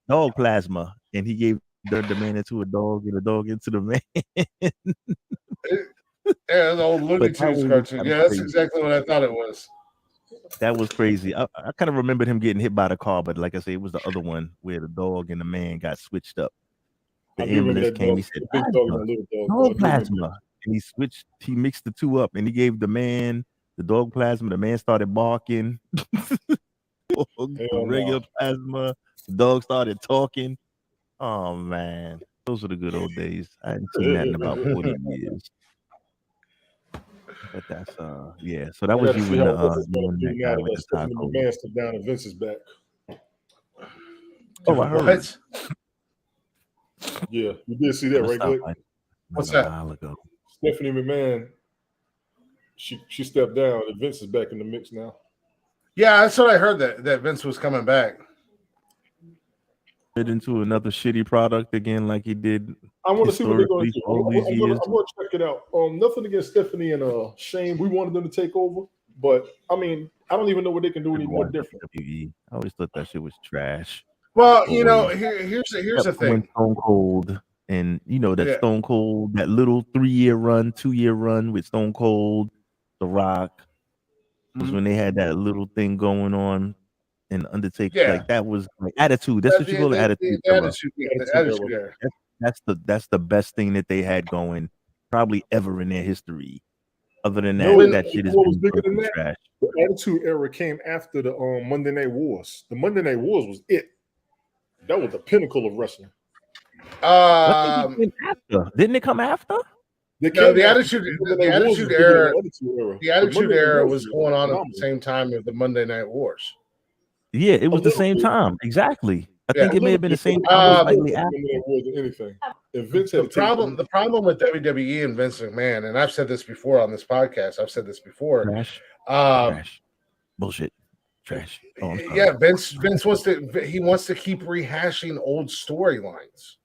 dog plasma, and he gave the man into a dog and the dog into the man. Yeah, the old Looney Tunes cartoon. Yeah, that's exactly what I thought it was. That was crazy. I kind of remembered him getting hit by the car, but like I said, it was the other one where the dog and the man got switched up. The ambulance came. He said, "Dog plasma." And he mixed the two up, and he gave the man the dog plasma. The man started barking. Regular plasma. The dog started talking. Oh man, those were the good old days. I hadn't seen that in about 40 years. But that's yeah. So that was you and that guy with the taco. Man stood down and Vince is back. Oh, I heard. What? Yeah, you did see that, right, Glick? What's that? Stephanie McMahon, she stepped down, and Vince is back in the mix now. Yeah, that's what I heard, that Vince was coming back. Into another shitty product again, like he did. I want to see what they're going to do. I'm going to check it out. Nothing against Stephanie and Shane. We wanted them to take over, but I mean, I don't even know what they can do any more different. I always thought that shit was trash. Well, here's the thing. Stone Cold, and that Stone Cold, that little 2-year run with Stone Cold, The Rock, was when they had that little thing going on. And Undertaker, like that was like attitude. That's what you call it, attitude. That's the best thing that they had going, probably ever in their history. Other than that, that shit is bigger than that. Trash. The Attitude Era came after the Monday Night Wars. The Monday Night Wars was it. That was the pinnacle of wrestling. Didn't it come after? No, the Attitude Era was going on at the same time as the Monday Night Wars. Yeah, it was the same time. Exactly. I think it may have been the same time. Slightly after. Anything. Vince had the problem with WWE and Vince McMahon, and I've said this before on this podcast. I've said this before. Trash. Bullshit. Trash. Oh, yeah, Vince wants to keep rehashing old storylines.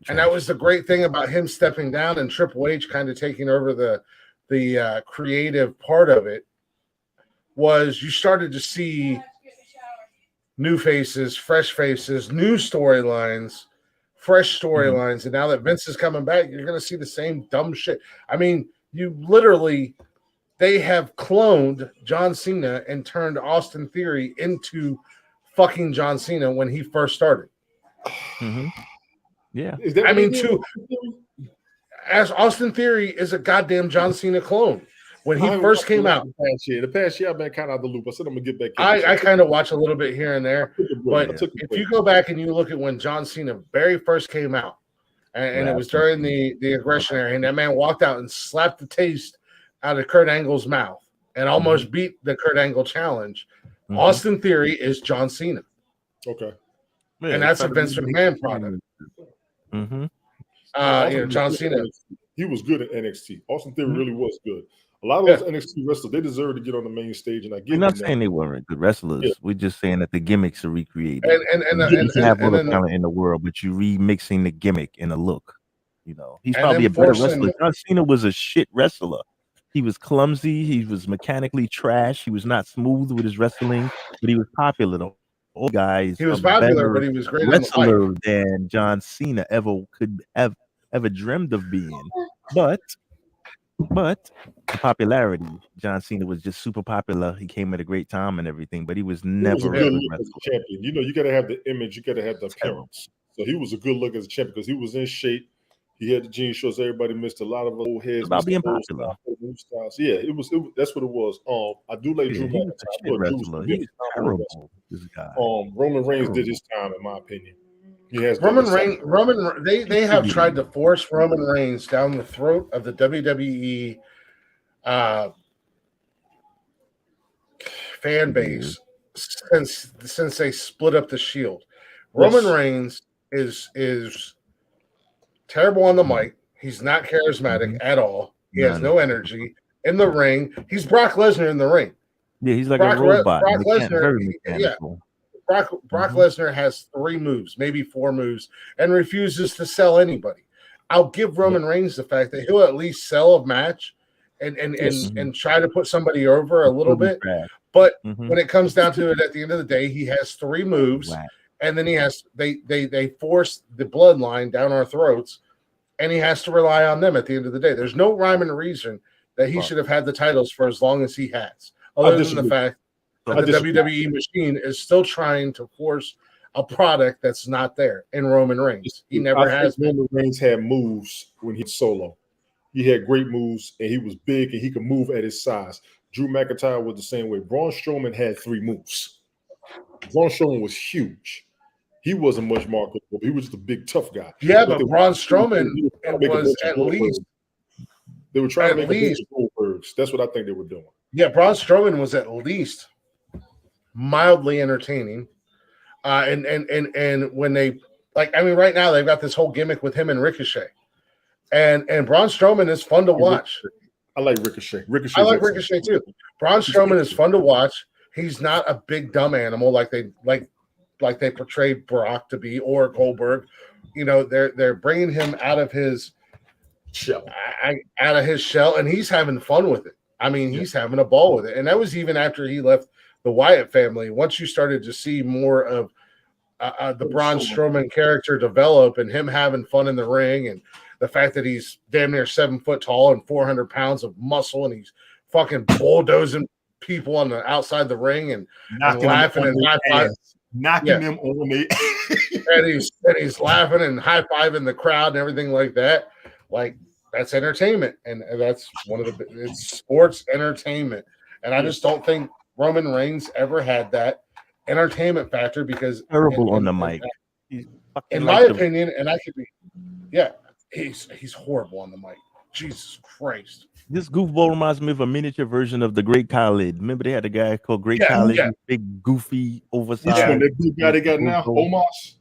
And that was the great thing about him stepping down and Triple H kind of taking over the creative part of it, was you started to see new faces, fresh faces, new storylines, fresh storylines. And now that Vince is coming back, you're going to see the same dumb shit. I mean, they have cloned John Cena and turned Austin Theory into fucking John Cena when he first started. Mm-hmm. Yeah. I mean, as Austin Theory is a goddamn John Cena clone. When he first came out. The past year, I've been kind of out of the loop. I said I'm going to get back in. I kind of watch a little bit here and there. But if you go back and you look at when John Cena very first came out, and it was during the aggression era, and that man walked out and slapped the taste out of Kurt Angle's mouth and almost beat the Kurt Angle challenge. Austin Theory is John Cena. Okay. Man, and that's a Vince McMahon product. John Cena. He was good at NXT. Austin Theory really was good. A lot of those NXT wrestlers, they deserve to get on the main stage, and I get. We're not saying they weren't good wrestlers. Yeah. We're just saying that the gimmicks are recreated. And you can have all the talent in the world, but you remixing the gimmick and the look. You know, he's probably a better wrestler. John Cena was a shit wrestler. He was clumsy. He was mechanically trash. He was not smooth with his wrestling, but he was popular. The old guys. He was popular, but he was great wrestler than John Cena ever could have ever dreamed of being. But the popularity, John Cena was just super popular. He came at a great time and everything, but he was never a good look as a champion. You know, you got to have the image, you got to have the appearance. So he was a good look as a champion because he was in shape. He had the jean shorts. Everybody missed a lot of old heads. About being popular. Yeah, it was. That's what it was. I do like Drew McIntyre. He's terrible. This guy. Roman Reigns did his time, in my opinion. He has They have tried to force Roman Reigns down the throat of the WWE fan base since they split up the Shield. Roman Reigns is terrible on the mic. He's not charismatic at all. He has no energy in the ring. He's Brock Lesnar in the ring. Yeah, he's like a robot. Brock Lesnar has 3 moves, maybe 4 moves, and refuses to sell anybody. I'll give Roman Reigns the fact that he'll at least sell a match and try to put somebody over a little bit. But when it comes down to it, at the end of the day, he has 3 moves, and then he has they force the bloodline down our throats, and he has to rely on them at the end of the day. There's no rhyme and reason that he should have had the titles for as long as he has, other than the fact that the WWE machine is still trying to force a product that's not there in Roman Reigns. He never has. Roman Reigns had moves when he solo. He had great moves, and he was big, and he could move at his size. Drew McIntyre was the same way. Braun Strowman had 3 moves. Braun Strowman was huge. He wasn't much marketable. He was just a big, tough guy. Yeah, but Braun Strowman was at least. They were trying to make a bunch of Goldbergs. That's what I think they were doing. Yeah, Braun Strowman was at least mildly entertaining. And when they right now they've got this whole gimmick with him and Ricochet. And Braun Strowman is fun to watch. I like Ricochet. I like Ricochet too. Braun Strowman is fun to watch. He's not a big dumb animal like they portrayed Brock to be, or Goldberg. You know, they're bringing him out of his shell, and he's having fun with it. I mean, he's having a ball with it. And that was even after he left the Wyatt family. Once you started to see more of the Braun Strowman character develop and him having fun in the ring, and the fact that he's damn near 7 foot tall and 400 pounds of muscle, and he's fucking bulldozing people on the outside the ring and laughing and high-fiving. Knocking them on the and he's laughing and high-fiving the crowd and everything like that. Like, that's entertainment, and that's it's sports entertainment. And I just don't think Roman Reigns ever had that entertainment factor, because terrible on the mic. In my opinion, and I could be, he's horrible on the mic. Jesus Christ. This goofball reminds me of a miniature version of the Great Khalid. Remember they had a guy called Great Khalid, big, goofy, oversized. Which one? That big guy they got now? Omos?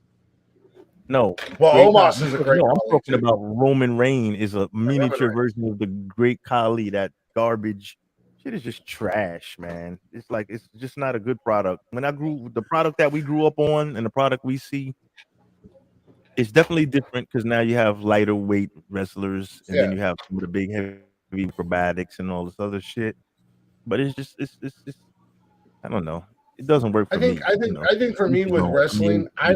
No. Well, Omos is a great. No, I'm talking about Roman Reigns is a miniature version of the Great Khali. That garbage shit is just trash, man. It's like it's just not a good product. The product that we grew up on and the product we see, it's definitely different because now you have lighter weight wrestlers and then you have some of the big heavy acrobatics and all this other shit. But it's just it's I don't know. It doesn't work for me. I think for me with wrestling, I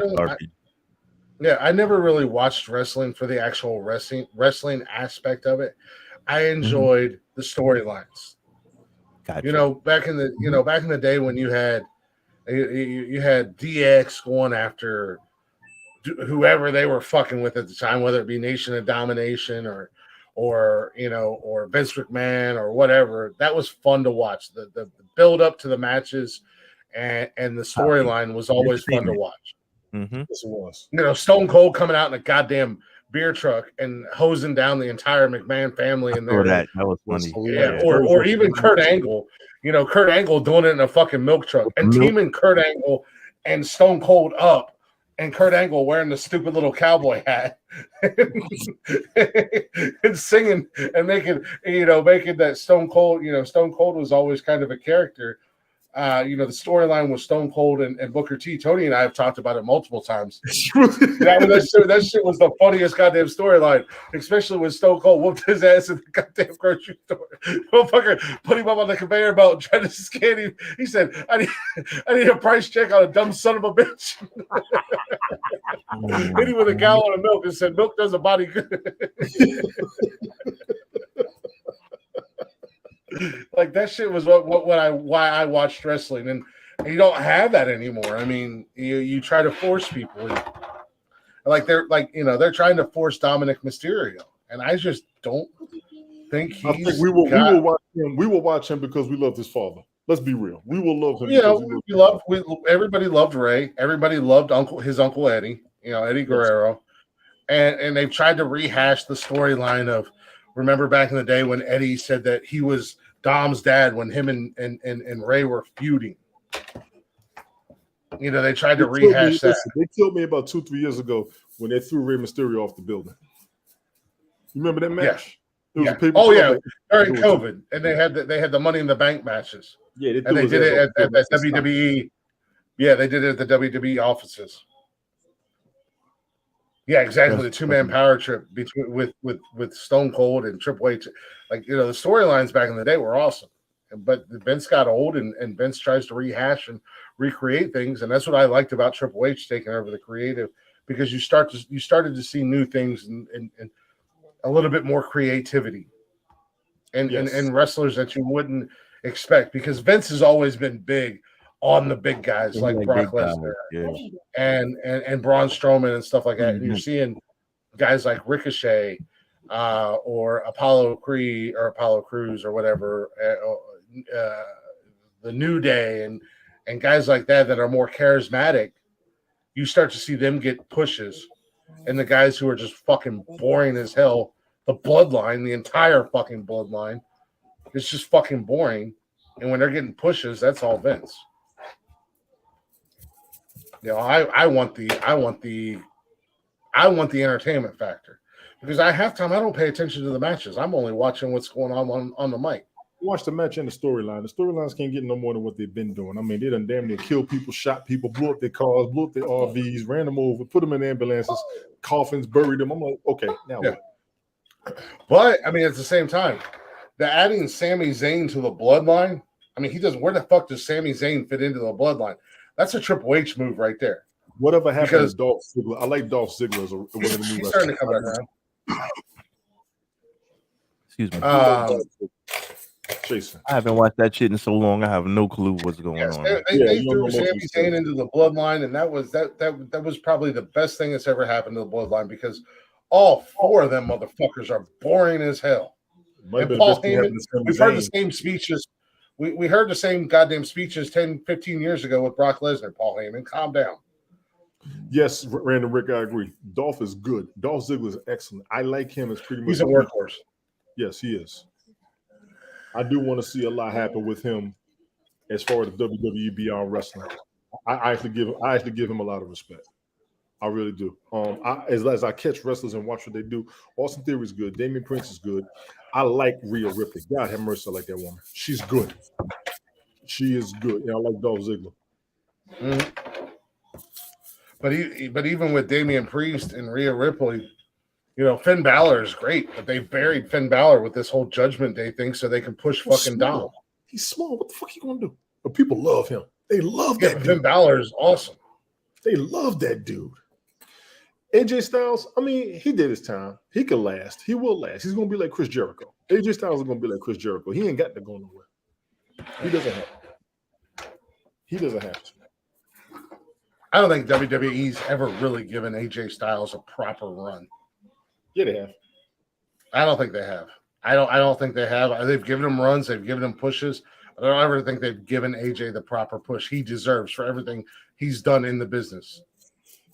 never really watched wrestling for the actual wrestling aspect of it. I enjoyed the storylines. Gotcha. You know, back in the day when you had DX going after whoever they were fucking with at the time, whether it be Nation of Domination or Vince McMahon or whatever. That was fun to watch. The build up to the matches and the storyline was always fun to watch. Mm-hmm. Yes, it was. Stone Cold coming out in a goddamn beer truck and hosing down the entire McMahon family in there. That was funny. Yeah, or even Kurt Angle. Kurt Angle doing it in a fucking milk truck and teaming Kurt Angle and Stone Cold up. And Kurt Angle wearing the stupid little cowboy hat and singing and making that Stone Cold, Stone Cold was always kind of a character. The storyline with Stone Cold and Booker T. Tony and I have talked about it multiple times. That shit was the funniest goddamn storyline, especially when Stone Cold whooped his ass in the goddamn grocery store. Motherfucker put him up on the conveyor belt and tried to scan him. He said, I need a price check on a dumb son of a bitch. Hit him with a gallon of milk and said, milk does a body good. Like that shit was why I watched wrestling, and you don't have that anymore. I mean, you try to force people, they're trying to force Dominic Mysterio, and I just don't think he's. I think we will watch him. We will watch him because we love his father. Let's be real. We will love him. Everybody loved Ray. Everybody loved his uncle Eddie. Eddie Guerrero, and they've tried to rehash the storyline of. Remember back in the day when Eddie said that he was Dom's dad when him and Ray were feuding. They tried to rehash that. They killed me about 2-3 years ago when they threw Rey Mysterio off the building. You remember that match? Yeah. During COVID, and they had the Money in the Bank matches. Yeah, they did it at WWE. Yeah, they did it at the WWE offices. Yeah, exactly. The two-man power trip with Stone Cold and Triple H. The storylines back in the day were awesome. But Vince got old and Vince tries to rehash and recreate things. And that's what I liked about Triple H taking over the creative, because you started to see new things and a little bit more creativity and wrestlers that you wouldn't expect, because Vince has always been big on the big guys like Brock Lesnar and Braun Strowman and stuff like that. And you're seeing guys like Ricochet or Apollo Creed or Apollo Crews or whatever, the New Day and guys like that are more charismatic. You start to see them get pushes, and the guys who are just fucking boring as hell, the bloodline, the entire fucking bloodline, it's just fucking boring. And when they're getting pushes, that's all Vince. I want the entertainment factor, because at halftime I don't pay attention to the matches. I'm only watching what's going on the mic. Watch the match and the storyline. The storylines can't get no more than what they've been doing. I mean, they done damn near killed people, shot people, blew up their cars, blew up their RVs, ran them over, put them in ambulances, coffins, buried them. I'm like, okay, now what? But I mean, at the same time, the adding Sami Zayn to the bloodline. I mean, where the fuck does Sami Zayn fit into the bloodline? That's a Triple H move right there. Whatever happened to Dolph Ziggler? I like Dolph Ziggler as one of the new he's starting to come back around. Excuse me. Jason, I haven't watched that shit in so long. I have no clue what's going on. They threw Sami Zayn into the bloodline, and that was probably the best thing that's ever happened to the bloodline, because all four of them motherfuckers are boring as hell. And Paul Heyman, we've heard the same speeches. We heard the same goddamn speeches 10, 15 years ago with Brock Lesnar. Paul Heyman, calm down. Yes, Random Rick, I agree. Dolph is good. Dolph Ziggler is excellent. I like him as pretty much. He's a workhorse. Yes, he is. I do want to see a lot happen with him as far as the WWE beyond wrestling. I actually give him a lot of respect. I really do. As I catch wrestlers and watch what they do, Austin Theory is good. Damian Prince is good. I like Rhea Ripley. God have mercy, I like that woman. She's good. She is good. I like Dolph Ziggler. Mm-hmm. But even with Damian Priest and Rhea Ripley, Finn Balor is great, but they buried Finn Balor with this whole Judgment Day thing so they can push fucking Dom. He's small. What the fuck are you gonna do? But people love him. They love that dude. Finn Balor is awesome. They love that dude. AJ Styles, I mean, he did his time. He could last. He will last. He's gonna be like Chris Jericho. AJ Styles is gonna be like Chris Jericho. He ain't got to go nowhere. He doesn't have to. He doesn't have to. I don't think WWE's ever really given AJ Styles a proper run. Yeah, they have. I don't think they have. I don't think they have. They've given him runs. They've given him pushes. I don't ever think they've given AJ the proper push he deserves for everything he's done in the business.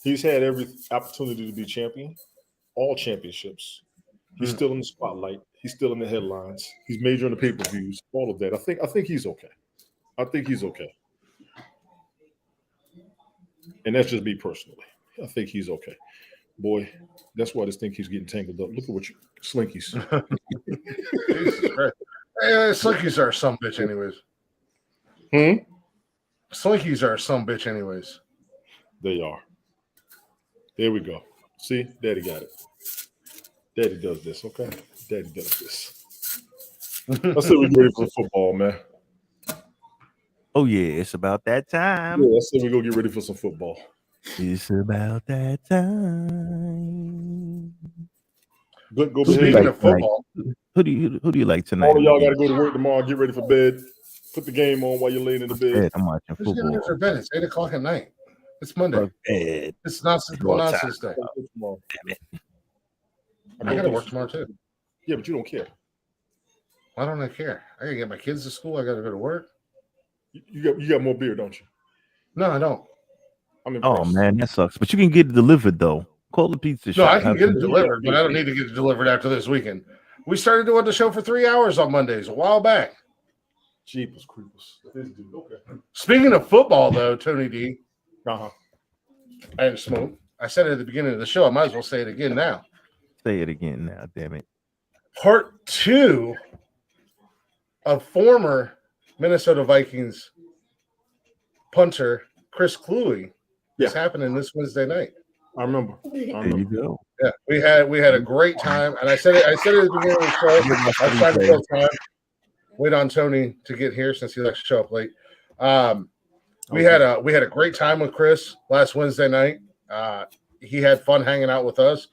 He's had every opportunity to be champion, all championships. He's still in the spotlight. He's still in the headlines. He's major in the pay-per-views, all of that. I think he's okay. I think he's okay. And that's just me personally. I think he's okay. Boy, that's why this thing keeps getting tangled up. Look at what you slinkies. Jesus Christ. Slinkies are some bitch anyways. Slinkies are some bitch anyways. They are. There we go. See, Daddy got it. Daddy does this, okay? Daddy does this. I said we're ready for football, man. Oh yeah, it's about that time. Yeah, I said we go get ready for some football. It's about that time. Go Speaking of football, who do you like tonight? All of y'all got to go to work tomorrow. Get ready for bed. Put the game on while you're laying in the bed. I'm watching football. Who's getting ready for bed? It's 8:00 at night. It's Monday. It's Nonsensical Nonsense Day. Damn it. I got to work tomorrow too. Yeah, but you don't care. Why don't I care? I got to get my kids to school. I got to go to work. You got more beer, don't you? No, I don't. Oh man, that sucks. But you can get it delivered though. Call the pizza shop. No, I can get it delivered, but I don't need to get it delivered after this weekend. We started doing the show for 3 hours on Mondays a while back. Jeepers creepers. Okay. Speaking of football, though, Tony D. I didn't smoke. I said it at the beginning of the show. I might as well say it again now. Say it again now, damn it. Part 2 of former Minnesota Vikings punter Chris Cluey is happening this Wednesday night. I remember. There you go. Yeah, we had a great time, and I said it at the beginning of the show. I was trying to kill time. Wait on Tony to get here since he likes to show up late. We had a great time with Chris last Wednesday night. He had fun hanging out with us.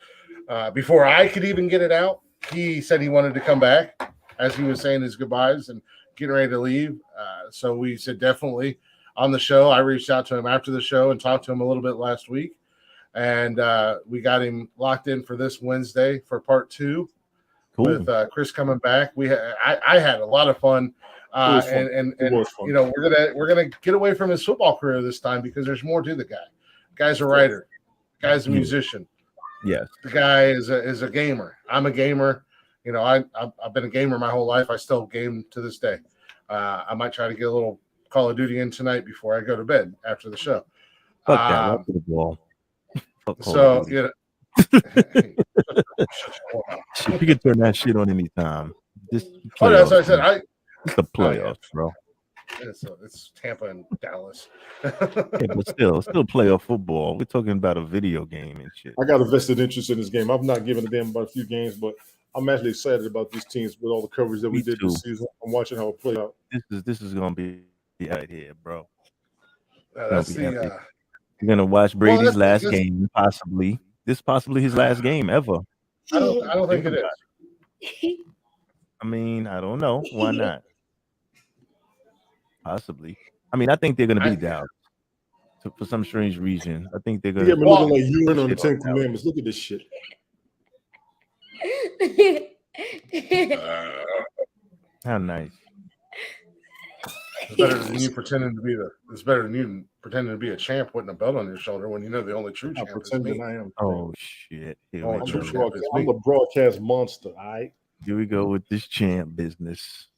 Before I could even get it out, he said he wanted to come back as he was saying his goodbyes and getting ready to leave. So we said definitely on the show. I reached out to him after the show and talked to him a little bit last week. And we got him locked in for this Wednesday for part 2 with Chris coming back. I had a lot of fun. And we're gonna get away from his football career this time because there's more to the guy. The guy's a writer. The guy's a musician. Yes. The guy is a gamer. I'm a gamer. I've been a gamer my whole life. I still game to this day. I might try to get a little Call of Duty in tonight before I go to bed after the show. Fuck that. That's the ball. So you can turn that shit on anytime. That's what I said. It's the playoffs, bro. It's Tampa and Dallas. But still playoff football. We're talking about a video game and shit. I got a vested interest in this game. I've not given a damn about a few games, but I'm actually excited about these teams with all the coverage that we did this season. I'm watching how it play out. This is gonna be out here, bro. You're gonna watch Brady's last game, possibly. This possibly his last game ever. I don't think it is. I mean, I don't know. Why not? Possibly. I mean, I think they're gonna be down for some strange reason. I think they're gonna. Yeah, but looking like you on the 10 Commandments. Look at this shit. How nice. It's better than you pretending to be It's better than you pretending to be a champ putting a belt on your shoulder when you know the only true champ is me. I am. Oh shit! I'm the broadcast monster. All right. Here we go with this champ business.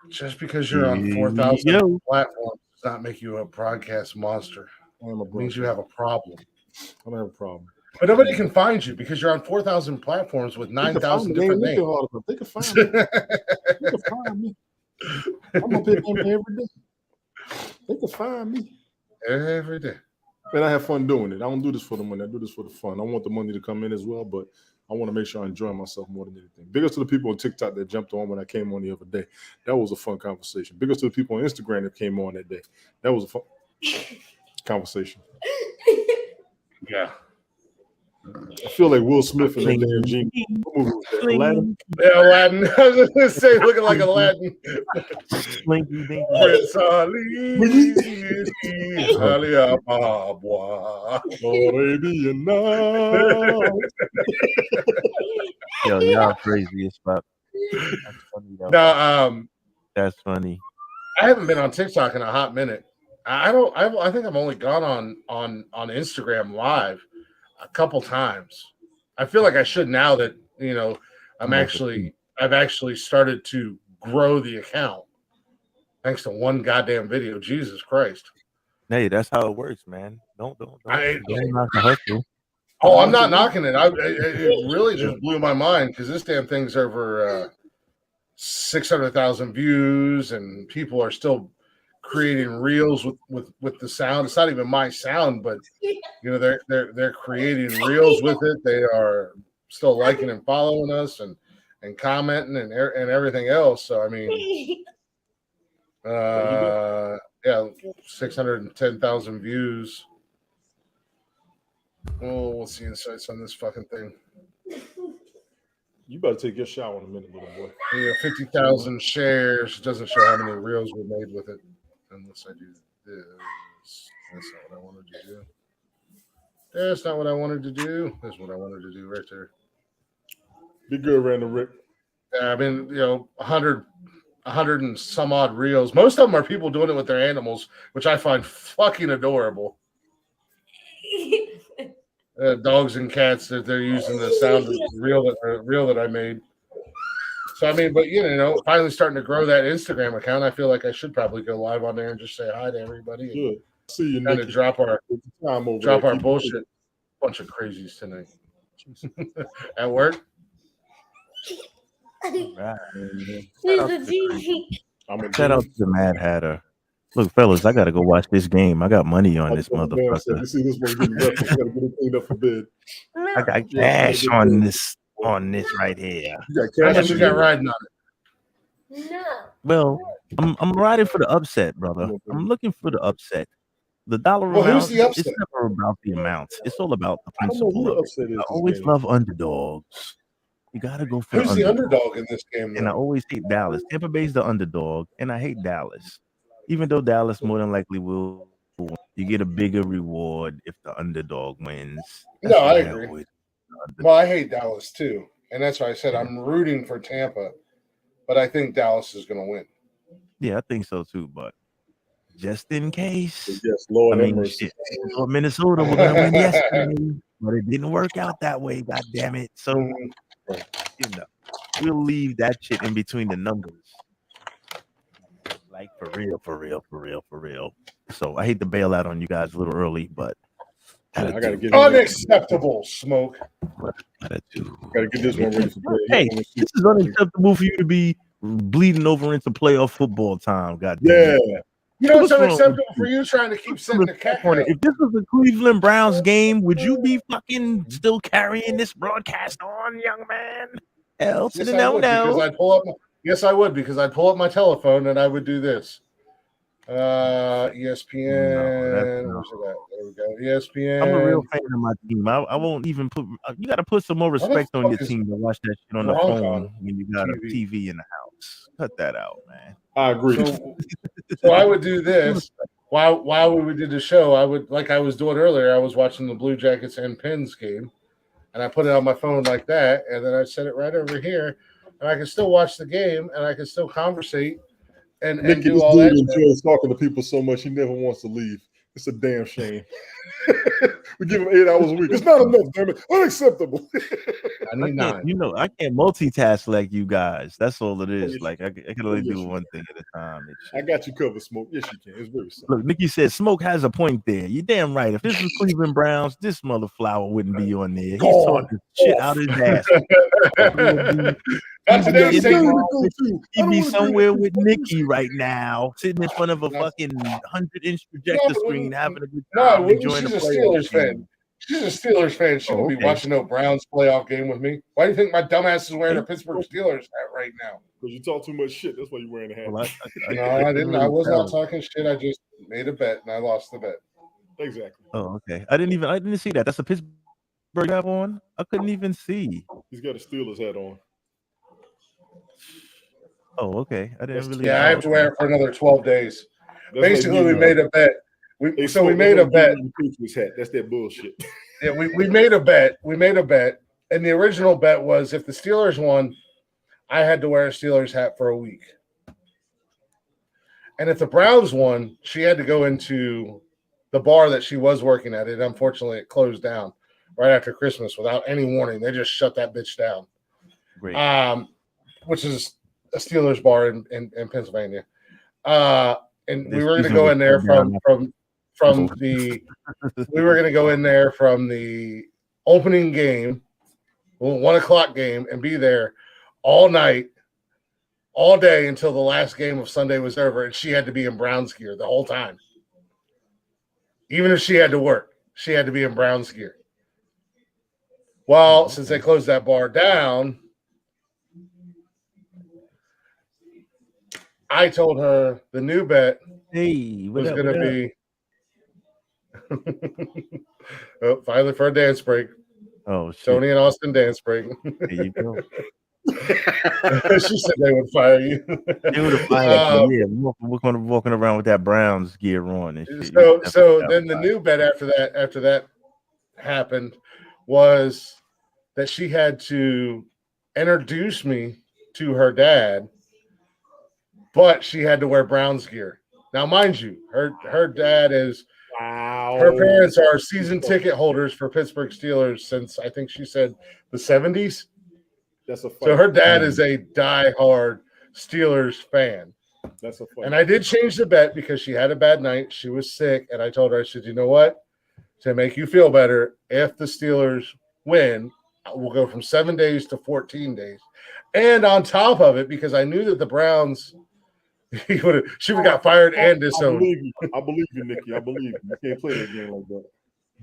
Just because you're on Here 4,000 we go. platforms does not make you a broadcast monster. It means you have a problem. I don't have a problem. But nobody can find you because you're on 4,000 platforms with 9,000 different names. They can find me. They can find me. I'm up here every day. They can find me every day. And I have fun doing it. I don't do this for the money. I do this for the fun. I want the money to come in as well, but I want to make sure I enjoy myself more than anything. Big ups to the people on TikTok that jumped on when I came on the other day. That was a fun conversation. Big ups to the people on Instagram that came on that day. That was a fun conversation. Yeah. I feel like Will Smith in that damn Gene. What movie was that? Aladdin? Yeah, Aladdin. I was just going to say, looking like Aladdin. Prince Ali, Arabian Nights. Yo, y'all crazy as fuck. That's funny, though. No, that's funny. I haven't been on TikTok in a hot minute. I think I've only gone on Instagram Live a couple times. I feel like I should now that I've actually started to grow the account thanks to one goddamn video. Jesus Christ! Hey, that's how it works, man. Don't knock the hustle. Oh, I'm not knocking it. It really just blew my mind because this damn thing's over 600,000 views, and people are still creating reels with the sound. It's not even my sound, but they're creating reels with it. They are still liking and following us and commenting and everything else. So I mean, yeah, 610,000 views. Oh, we'll see insights on this fucking thing. You better take your shower in a minute, little boy. Yeah, 50,000 shares. It doesn't show how many reels were made with it. Unless I do this. That's not what I wanted to do. That's not what I wanted to do. That's what I wanted to do right there. Be good, Randall Rick. I mean, 100 and some odd reels. Most of them are people doing it with their animals, which I find fucking adorable. Dogs and cats that they're using the sound of the reel that I made. So I mean, but finally starting to grow that Instagram account. I feel like I should probably go live on there and just say hi to everybody. Good. See you. Kind of drop our bullshit. Bunch of crazies tonight. At work. Right. Shout out to the Mad Hatter. Look, fellas, I gotta go watch this game. I got money on this motherfucker. You see this one getting rough. You gotta get it cleaned up for bed. I got cash on this right here. You got cash. You got riding on it. No. Well, I'm riding for the upset, brother. I'm looking for the upset. The dollar amount. Who's the upset? It's never about the amount. It's all about the I don't know principle. who the upset is. I always love underdogs. You gotta go for Who's the underdog in this game? And I always hate Dallas. Tampa Bay's the underdog, and I hate Dallas. Even though Dallas more than likely will, you get a bigger reward if the underdog wins. No, I agree. Well, I hate Dallas too, and that's why I said I'm rooting for Tampa, but I think Dallas is going to win. Yeah, I think so too. But just in case, yes, Lord, shit, Minnesota were going to win yesterday, but it didn't work out that way. God damn it! So we'll leave that shit in between the numbers. Like for real. So I hate to bail out on you guys a little early, but I gotta get unacceptable, Smoke. Gotta get this one ready for play. Hey, this is unacceptable for you to be bleeding over into playoff football time. God damn. Yeah. It's unacceptable for you trying to keep setting the cat corner. If this was a Cleveland Browns game, would you be fucking still carrying this broadcast on, young man? Else yes, I would, because I'd pull up my telephone and I would do this. ESPN. No, where's it at? There we go. ESPN. I'm a real fan of my team. I won't even put. You got to put some more respect on your team to watch that shit on the phone when you got a TV in the house. Cut that out, man. I agree. So I would do this while we did the show. I would, like I was doing earlier, I was watching the Blue Jackets and Pens game, and I put it on my phone like that, and then I set it right over here. And I can still watch the game, and I can still conversate and do all that. He enjoys talking to people so much he never wants to leave. It's a damn shame. We give him 8 hours a week. It's not enough, damn it. Unacceptable. I need 9. I can't multitask like you guys. That's all it is. yes, Like I can only do one thing at a time. I got you covered, Smoke. Yes, you can. It's very simple. Look, Nikki said Smoke has a point there. You're damn right. If this was Cleveland Browns, this mother flower wouldn't be on there. He's talking shit out his ass. He'd be somewhere with Nikki right now, sitting in front of a fucking 100-inch projector screen, having a good time, enjoying the she's a playoff Steelers fan. game. She's a Steelers fan. She won't be watching no Browns playoff game with me. Why do you think my dumbass is wearing a Pittsburgh Steelers hat right now? Because you talk too much shit. That's why you're wearing a hat. Well, No, I didn't. I was not talking shit. I just made a bet and I lost the bet. Exactly. Oh, okay. I didn't see that. That's a Pittsburgh hat on. I couldn't even see. He's got a Steelers hat on. Oh, okay. I didn't really. Yeah, I have to wear it for another 12 days. That's Basically, like we made a bet. We made a bet. That's that bullshit. Yeah, we made a bet. We made a bet, and the original bet was if the Steelers won, I had to wear a Steelers hat for a week. And if the Browns won, she had to go into the bar that she was working at. It unfortunately it closed down right after Christmas without any warning. They just shut that bitch down. Great. Which is a Steelers bar in Pennsylvania. And we were going to go in there from the opening game, 1:00 game, and be there all night, all day until the last game of Sunday was over, and she had to be in Browns gear the whole time. Even if she had to work, she had to be in Browns gear. Well, since they closed that bar down, I told her the new bet was going to be finally for a dance break. Oh, shit. Tony and Austin dance break. There you go. She said they would fire you. They would have fired you. Yeah, we're walking around with that Browns gear on. And shit. So then the new bet after that happened was that she had to introduce me to her dad, but she had to wear Browns gear. Now, mind you, her dad is her parents are season ticket holders for Pittsburgh Steelers since I think she said the 70s. That's a so her dad is a diehard Steelers fan. That's a fight. And I did change the bet because she had a bad night. She was sick, and I told her, I said, you know what? To make you feel better, if the Steelers win, we'll go from 7 days to 14 days. And on top of it, because I knew that the Browns she would have got fired and disowned. I believe you, Nikki. I believe you. You can't play that game like that.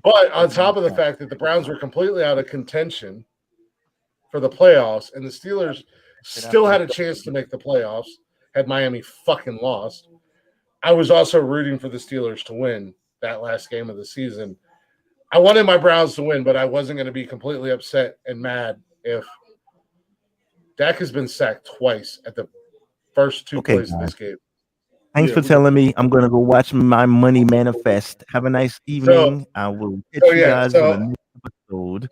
But on top of the fact that the Browns were completely out of contention for the playoffs, and the Steelers still had a chance to make the playoffs, had Miami fucking lost, I was also rooting for the Steelers to win that last game of the season. I wanted my Browns to win, but I wasn't going to be completely upset and mad if Dak has been sacked twice at the first two plays of this game. Thanks for telling me. I'm going to go watch my money manifest. Have a nice evening. I will catch you guys in the next episode.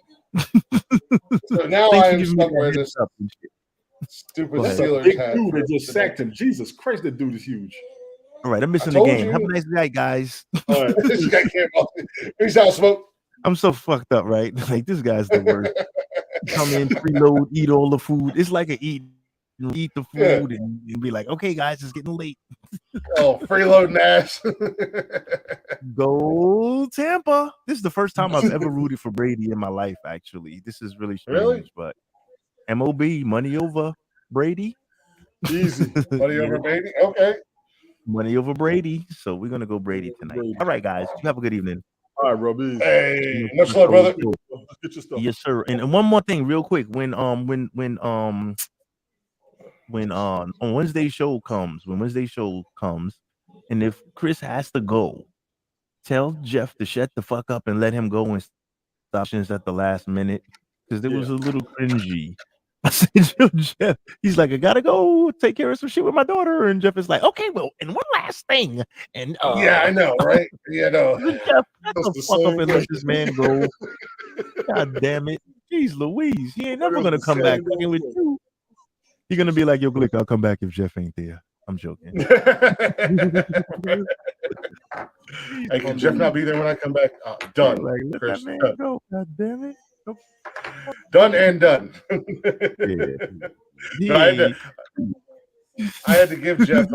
So now I'm stuck wearing this stupid Steelers hat. Dude, they just sacked him. Jesus Christ, that dude is huge. All right, I'm missing the game. Have a nice night, guys. All right. This guy can't. Peace out, Smoke. I'm so fucked up, right? Like, this guy's the worst. Come in, preload, eat all the food. It's like eat the food and be like, okay, guys, it's getting late. Oh, freeloading ass. Go Tampa. This is the first time I've ever rooted for Brady in my life, actually. This is really strange, but MOB, money over Brady. Easy. Money over Brady? Okay. Money over Brady. So we're going to go Brady tonight. All right, guys. You have a good evening. All right, Robbie. Hey, much love, brother. Get your stuff. Yes, sir. And one more thing, real quick. When on Wednesday show comes, and if Chris has to go, tell Jeff to shut the fuck up and let him go and stop options at the last minute, because it was a little cringy. I said, yo, Jeff, he's like, I gotta go take care of some shit with my daughter, and Jeff is like, okay, well, and one last thing, and yeah, I know, right? Yeah, no. Jeff, shut the fuck up and let this man go. God damn it, jeez, Louise, he ain't never gonna come back with you. He's gonna be like, yo, Glick, I'll come back if Jeff ain't there. I'm joking. Hey, can Jeff not be there when I come back? Done, Like, let Chris. that man Done. go. God damn it. Nope. Done and done. Yeah. No, I had to give Jeff.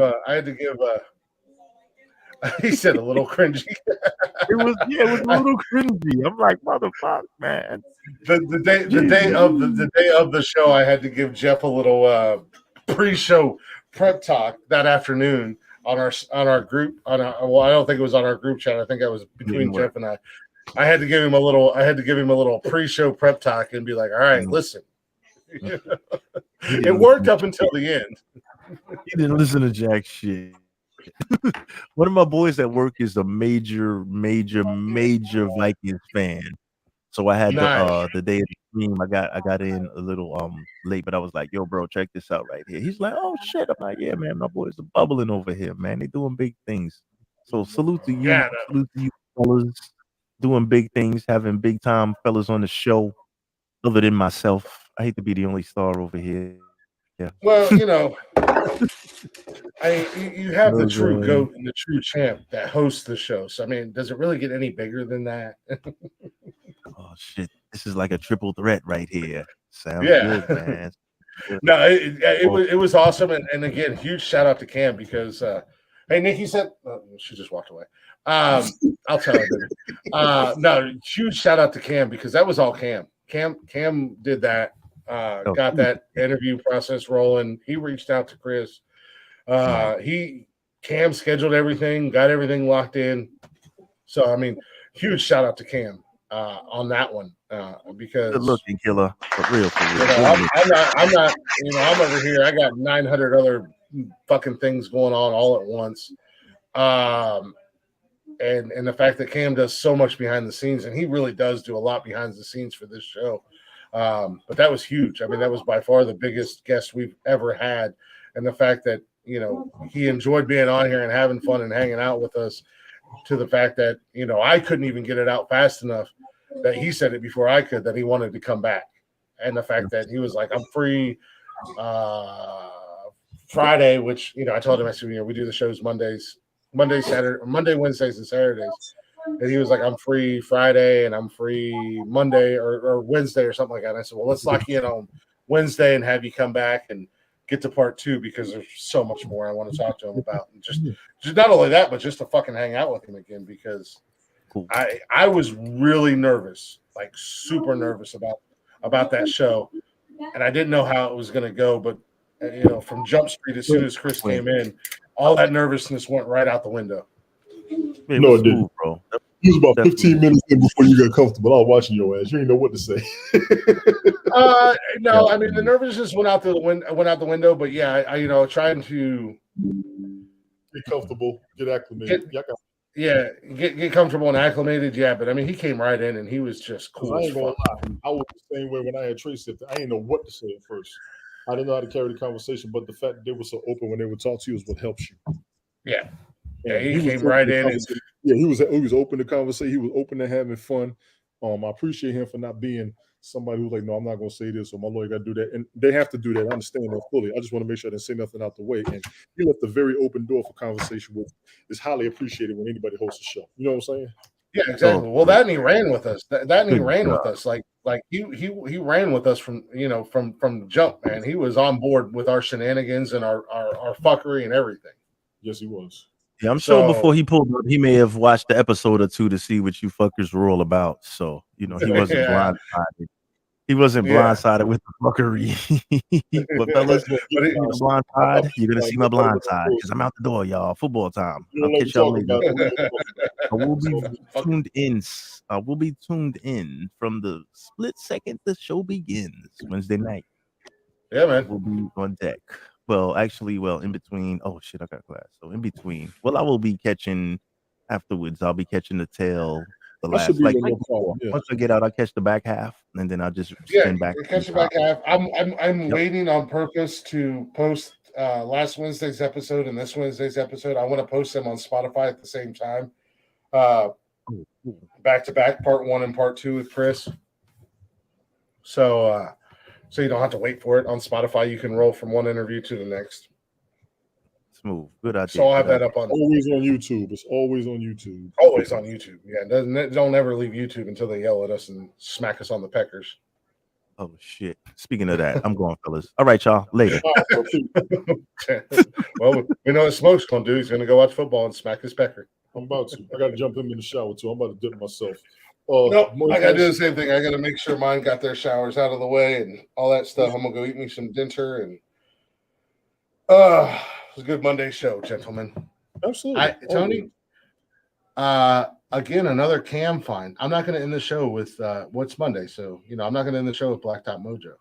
He said a little cringy. It was a little cringy. I'm like, motherfucker, man. The day of the show, I had to give Jeff a little pre-show prep talk that afternoon on our group. Well, I don't think it was on our group chat. I think that was between Jeff and I. I had to give him a little pre-show prep talk and be like, all right, listen. It worked up until the end. He didn't listen to jack shit. One of my boys at work is a major Vikings fan. So I had the day of the stream, I got in a little late, but I was like, yo, bro, check this out right here. He's like, oh shit. I'm like, yeah, man, my boys are bubbling over here, man. They doing big things. So salute to you, fellas, doing big things, having big time fellas on the show. Other than myself, I hate to be the only star over here. Yeah. Well, you have the true GOAT and the true champ that hosts the show. So I mean, does it really get any bigger than that? Oh shit! This is like a triple threat right here. Sounds good, man. No, it was awesome, and again, huge shout out to Cam because hey, Nikki said she just walked away. I'll tell her. No, huge shout out to Cam because that was all Cam. Cam did that. Got that interview process rolling. He reached out to Chris. Cam scheduled everything, got everything locked in. So I mean, huge shout out to Cam on that one because good looking killer, for real. I'm not. I'm over here. I got 900 other fucking things going on all at once. And the fact that Cam does so much behind the scenes, and he really does do a lot behind the scenes for this show. But that was huge. I mean, that was by far the biggest guest we've ever had. And the fact that, he enjoyed being on here and having fun and hanging out with us, to the fact that, I couldn't even get it out fast enough that he said it before I could, that he wanted to come back. And the fact that he was like, I'm free Friday, which, I told him, I said, we do the shows Monday, Wednesdays, and Saturdays. And he was like, I'm free Friday and I'm free Monday or Wednesday or something like that. And I said, well, let's lock you in on Wednesday and have you come back and get to part 2 because there's so much more I want to talk to him about. And just not only that, but just to fucking hang out with him again because I was really nervous, like super nervous about that show. And I didn't know how it was going to go. But, from Jump Street, as soon as Chris came in, all that nervousness went right out the window. No, it didn't, bro. It was about 15 minutes in before you got comfortable. I was watching your ass. You didn't know what to say. No, I mean the nervousness went out the window. But yeah, I trying to get comfortable, get acclimated. Get comfortable and acclimated. Yeah, but I mean he came right in and he was just cool. I ain't gonna lie. I was the same way when I had Tracy. I didn't know what to say at first. I didn't know how to carry the conversation, but the fact that they were so open when they would talk to you is what helps you. Yeah. Yeah, he came right in. He was open to conversation. He was open to having fun. I appreciate him for not being somebody who's like, no, I'm not going to say this, or my lawyer got to do that. And they have to do that. I understand that fully. I just want to make sure I didn't say nothing out the way. And he left a very open door for conversation, which is highly appreciated when anybody hosts a show. You know what I'm saying? Yeah, exactly. Well, that and he ran with us. That and he ran with us. Like he ran with us from the jump, man. He was on board with our shenanigans and our fuckery and everything. Yes, he was. Yeah, I'm sure before he pulled up, he may have watched the episode or two to see what you fuckers were all about. So, he wasn't blindsided. He wasn't blindsided with the fuckery. But fellas, blindsided, you're gonna see my blind side because I'm out the door, y'all. Football time. I'll catch y'all later. I will be tuned in from the split second the show begins Wednesday night. Yeah, man. We'll be on deck. In between. Oh shit, I got class. So in between. Well, I will be catching afterwards. I'll be catching the tail. The last once I get out, I catch the back half, and then I'll just spin back. Catch the back half. I'm waiting on purpose to post last Wednesday's episode and this Wednesday's episode. I want to post them on Spotify at the same time. Back to back, part 1 and part 2 with Chris. So you don't have to wait for it on Spotify. You can roll from one interview to the next. Smooth. Good idea. So I'll have Good that up on Always on YouTube. It's always on YouTube. always on YouTube. Yeah, don't ever leave YouTube until they yell at us and smack us on the peckers. Oh shit. Speaking of that, I'm going, fellas. All right, y'all. Later. Well, we know what Smoke's gonna do. He's gonna go watch football and smack his pecker. I'm about to. I got to jump him in the shower too. I'm about to dip myself. Nope, I gotta do the same thing. I gotta make sure mine got their showers out of the way and all that stuff. I'm gonna go eat me some dinner and it was a good Monday show, gentlemen. Absolutely. Tony, again, another cam find. I'm not gonna end the show with what's Monday, so I'm not gonna end the show with Blacktop Mojo.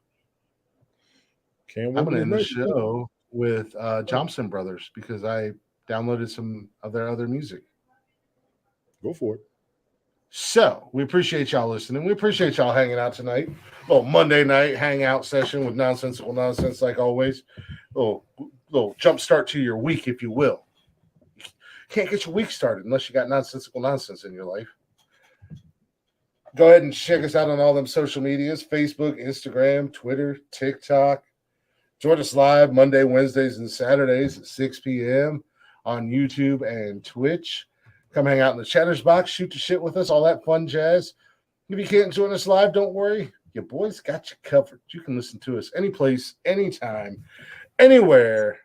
I'm gonna end the show with Johnson Brothers because I downloaded some of their other music. Go for it. So we appreciate y'all listening. We appreciate y'all hanging out tonight. A little Monday night hangout session with Nonsensical Nonsense, like always. Little jump start to your week, if you will. You can't get your week started unless you got nonsensical nonsense in your life. Go ahead and check us out on all them social medias: Facebook, Instagram, Twitter, TikTok. Join us live Monday, Wednesdays, and Saturdays at 6 p.m. on YouTube and Twitch. Come hang out in the chatter's box, shoot the shit with us, all that fun jazz. If you can't join us live, don't worry. Your boys got you covered. You can listen to us any place, anytime, anywhere.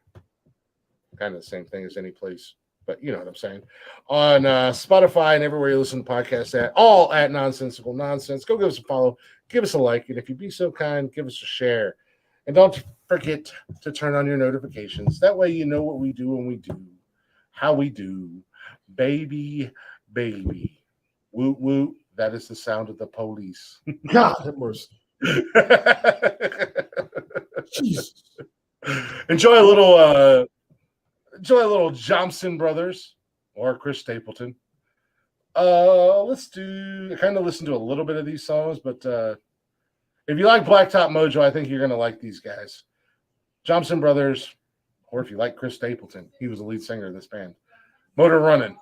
Kind of the same thing as any place, but you know what I'm saying. On Spotify and everywhere you listen to podcasts at, all at Nonsensical Nonsense. Go give us a follow, give us a like, and if you'd be so kind, give us a share. And don't forget to turn on your notifications. That way you know what we do when we do, how we do. Baby, baby. Woot, woot. That is the sound of the police. God have mercy. Jesus. Enjoy a little Johnson Brothers or Chris Stapleton. Let's listen to a little bit of these songs, but if you like Blacktop Mojo, I think you're gonna like these guys. Johnson Brothers, or if you like Chris Stapleton, he was the lead singer of this band. Motor Running.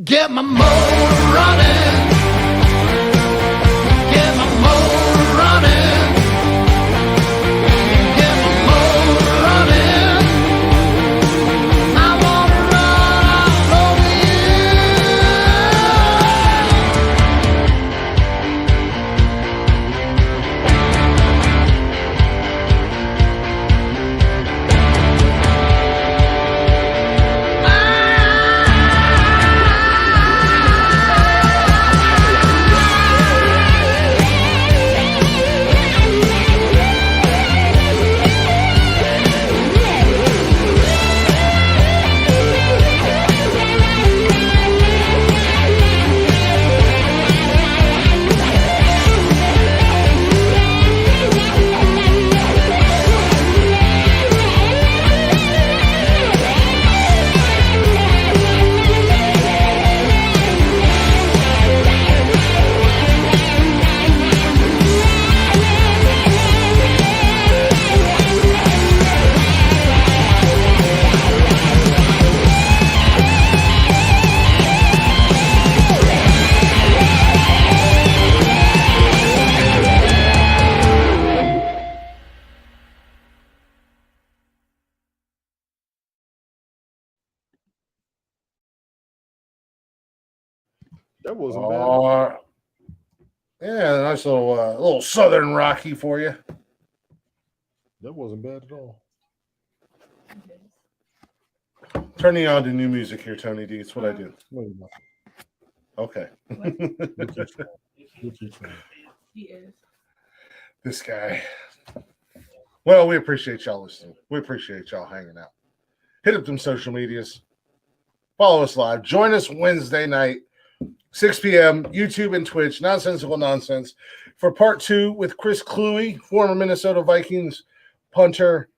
Get my motor running. Get my motor running. Get my motor running. I wanna run all over That wasn't bad. Yeah, nice little Southern Rocky for you. That wasn't bad at all. Turning on to new music here, Tony D. It's what I do. No, you're not. Okay. He is. This guy. Well, we appreciate y'all listening. We appreciate y'all hanging out. Hit up them social medias. Follow us live. Join us Wednesday night, 6 p.m., YouTube and Twitch, Nonsensical Nonsense, for part 2 with Chris Cluey, former Minnesota Vikings punter,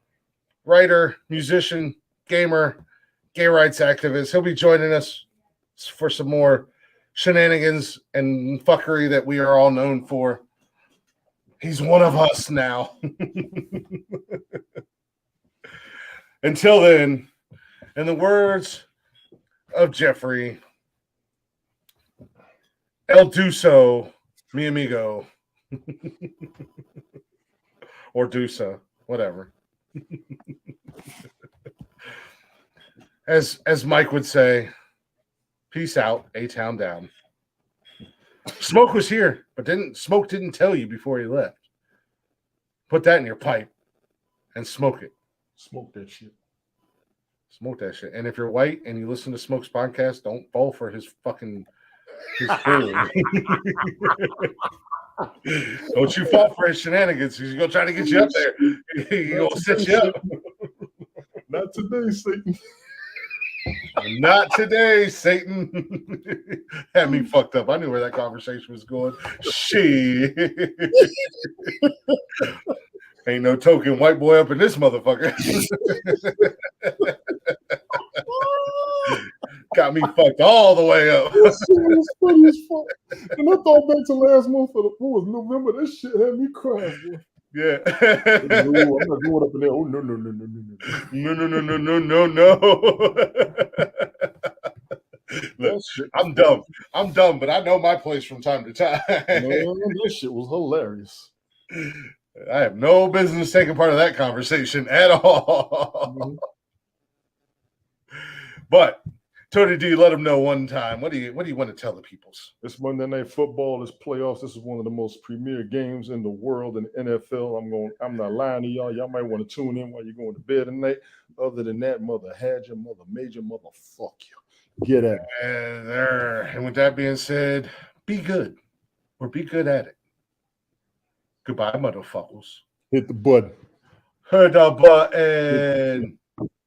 writer, musician, gamer, gay rights activist. He'll be joining us for some more shenanigans and fuckery that we are all known for. He's one of us now. Until then, in the words of Jeffrey, El Duso, mi amigo, or Dusa, whatever. As Mike would say, peace out, A-Town down. Smoke was here, but Smoke didn't tell you before he left. Put that in your pipe and smoke it. Smoke that shit. Smoke that shit. And if you're white and you listen to Smoke's podcast, don't fall for his fucking his fool. Don't you fall for his shenanigans. He's gonna try to get you up there. He's gonna set you up. Not today, Satan. Not today, Satan. Had me fucked up. I knew where that conversation was going. She ain't no token white boy up in this motherfucker. Got me fucked all the way up. That shit was funny as fuck. And I thought back to last month for the was November. That shit had me crying, boy. Yeah. No, I'm not going up in there. Oh no. Look, I'm dumb, but I know my place from time to time. Man, that shit was hilarious. I have no business taking part of that conversation at all. Mm-hmm. But Tony D, let them know one time. What do you want to tell the peoples? It's Monday Night Football. It's playoffs. This is one of the most premier games in the world in the NFL. I'm not lying to y'all. Y'all might want to tune in while you're going to bed tonight. Other than that, mother had your mother major motherfuck you. Get at it. And with that being said, be good or be good at it. Goodbye, motherfuckers. Hit the button. Hit the button.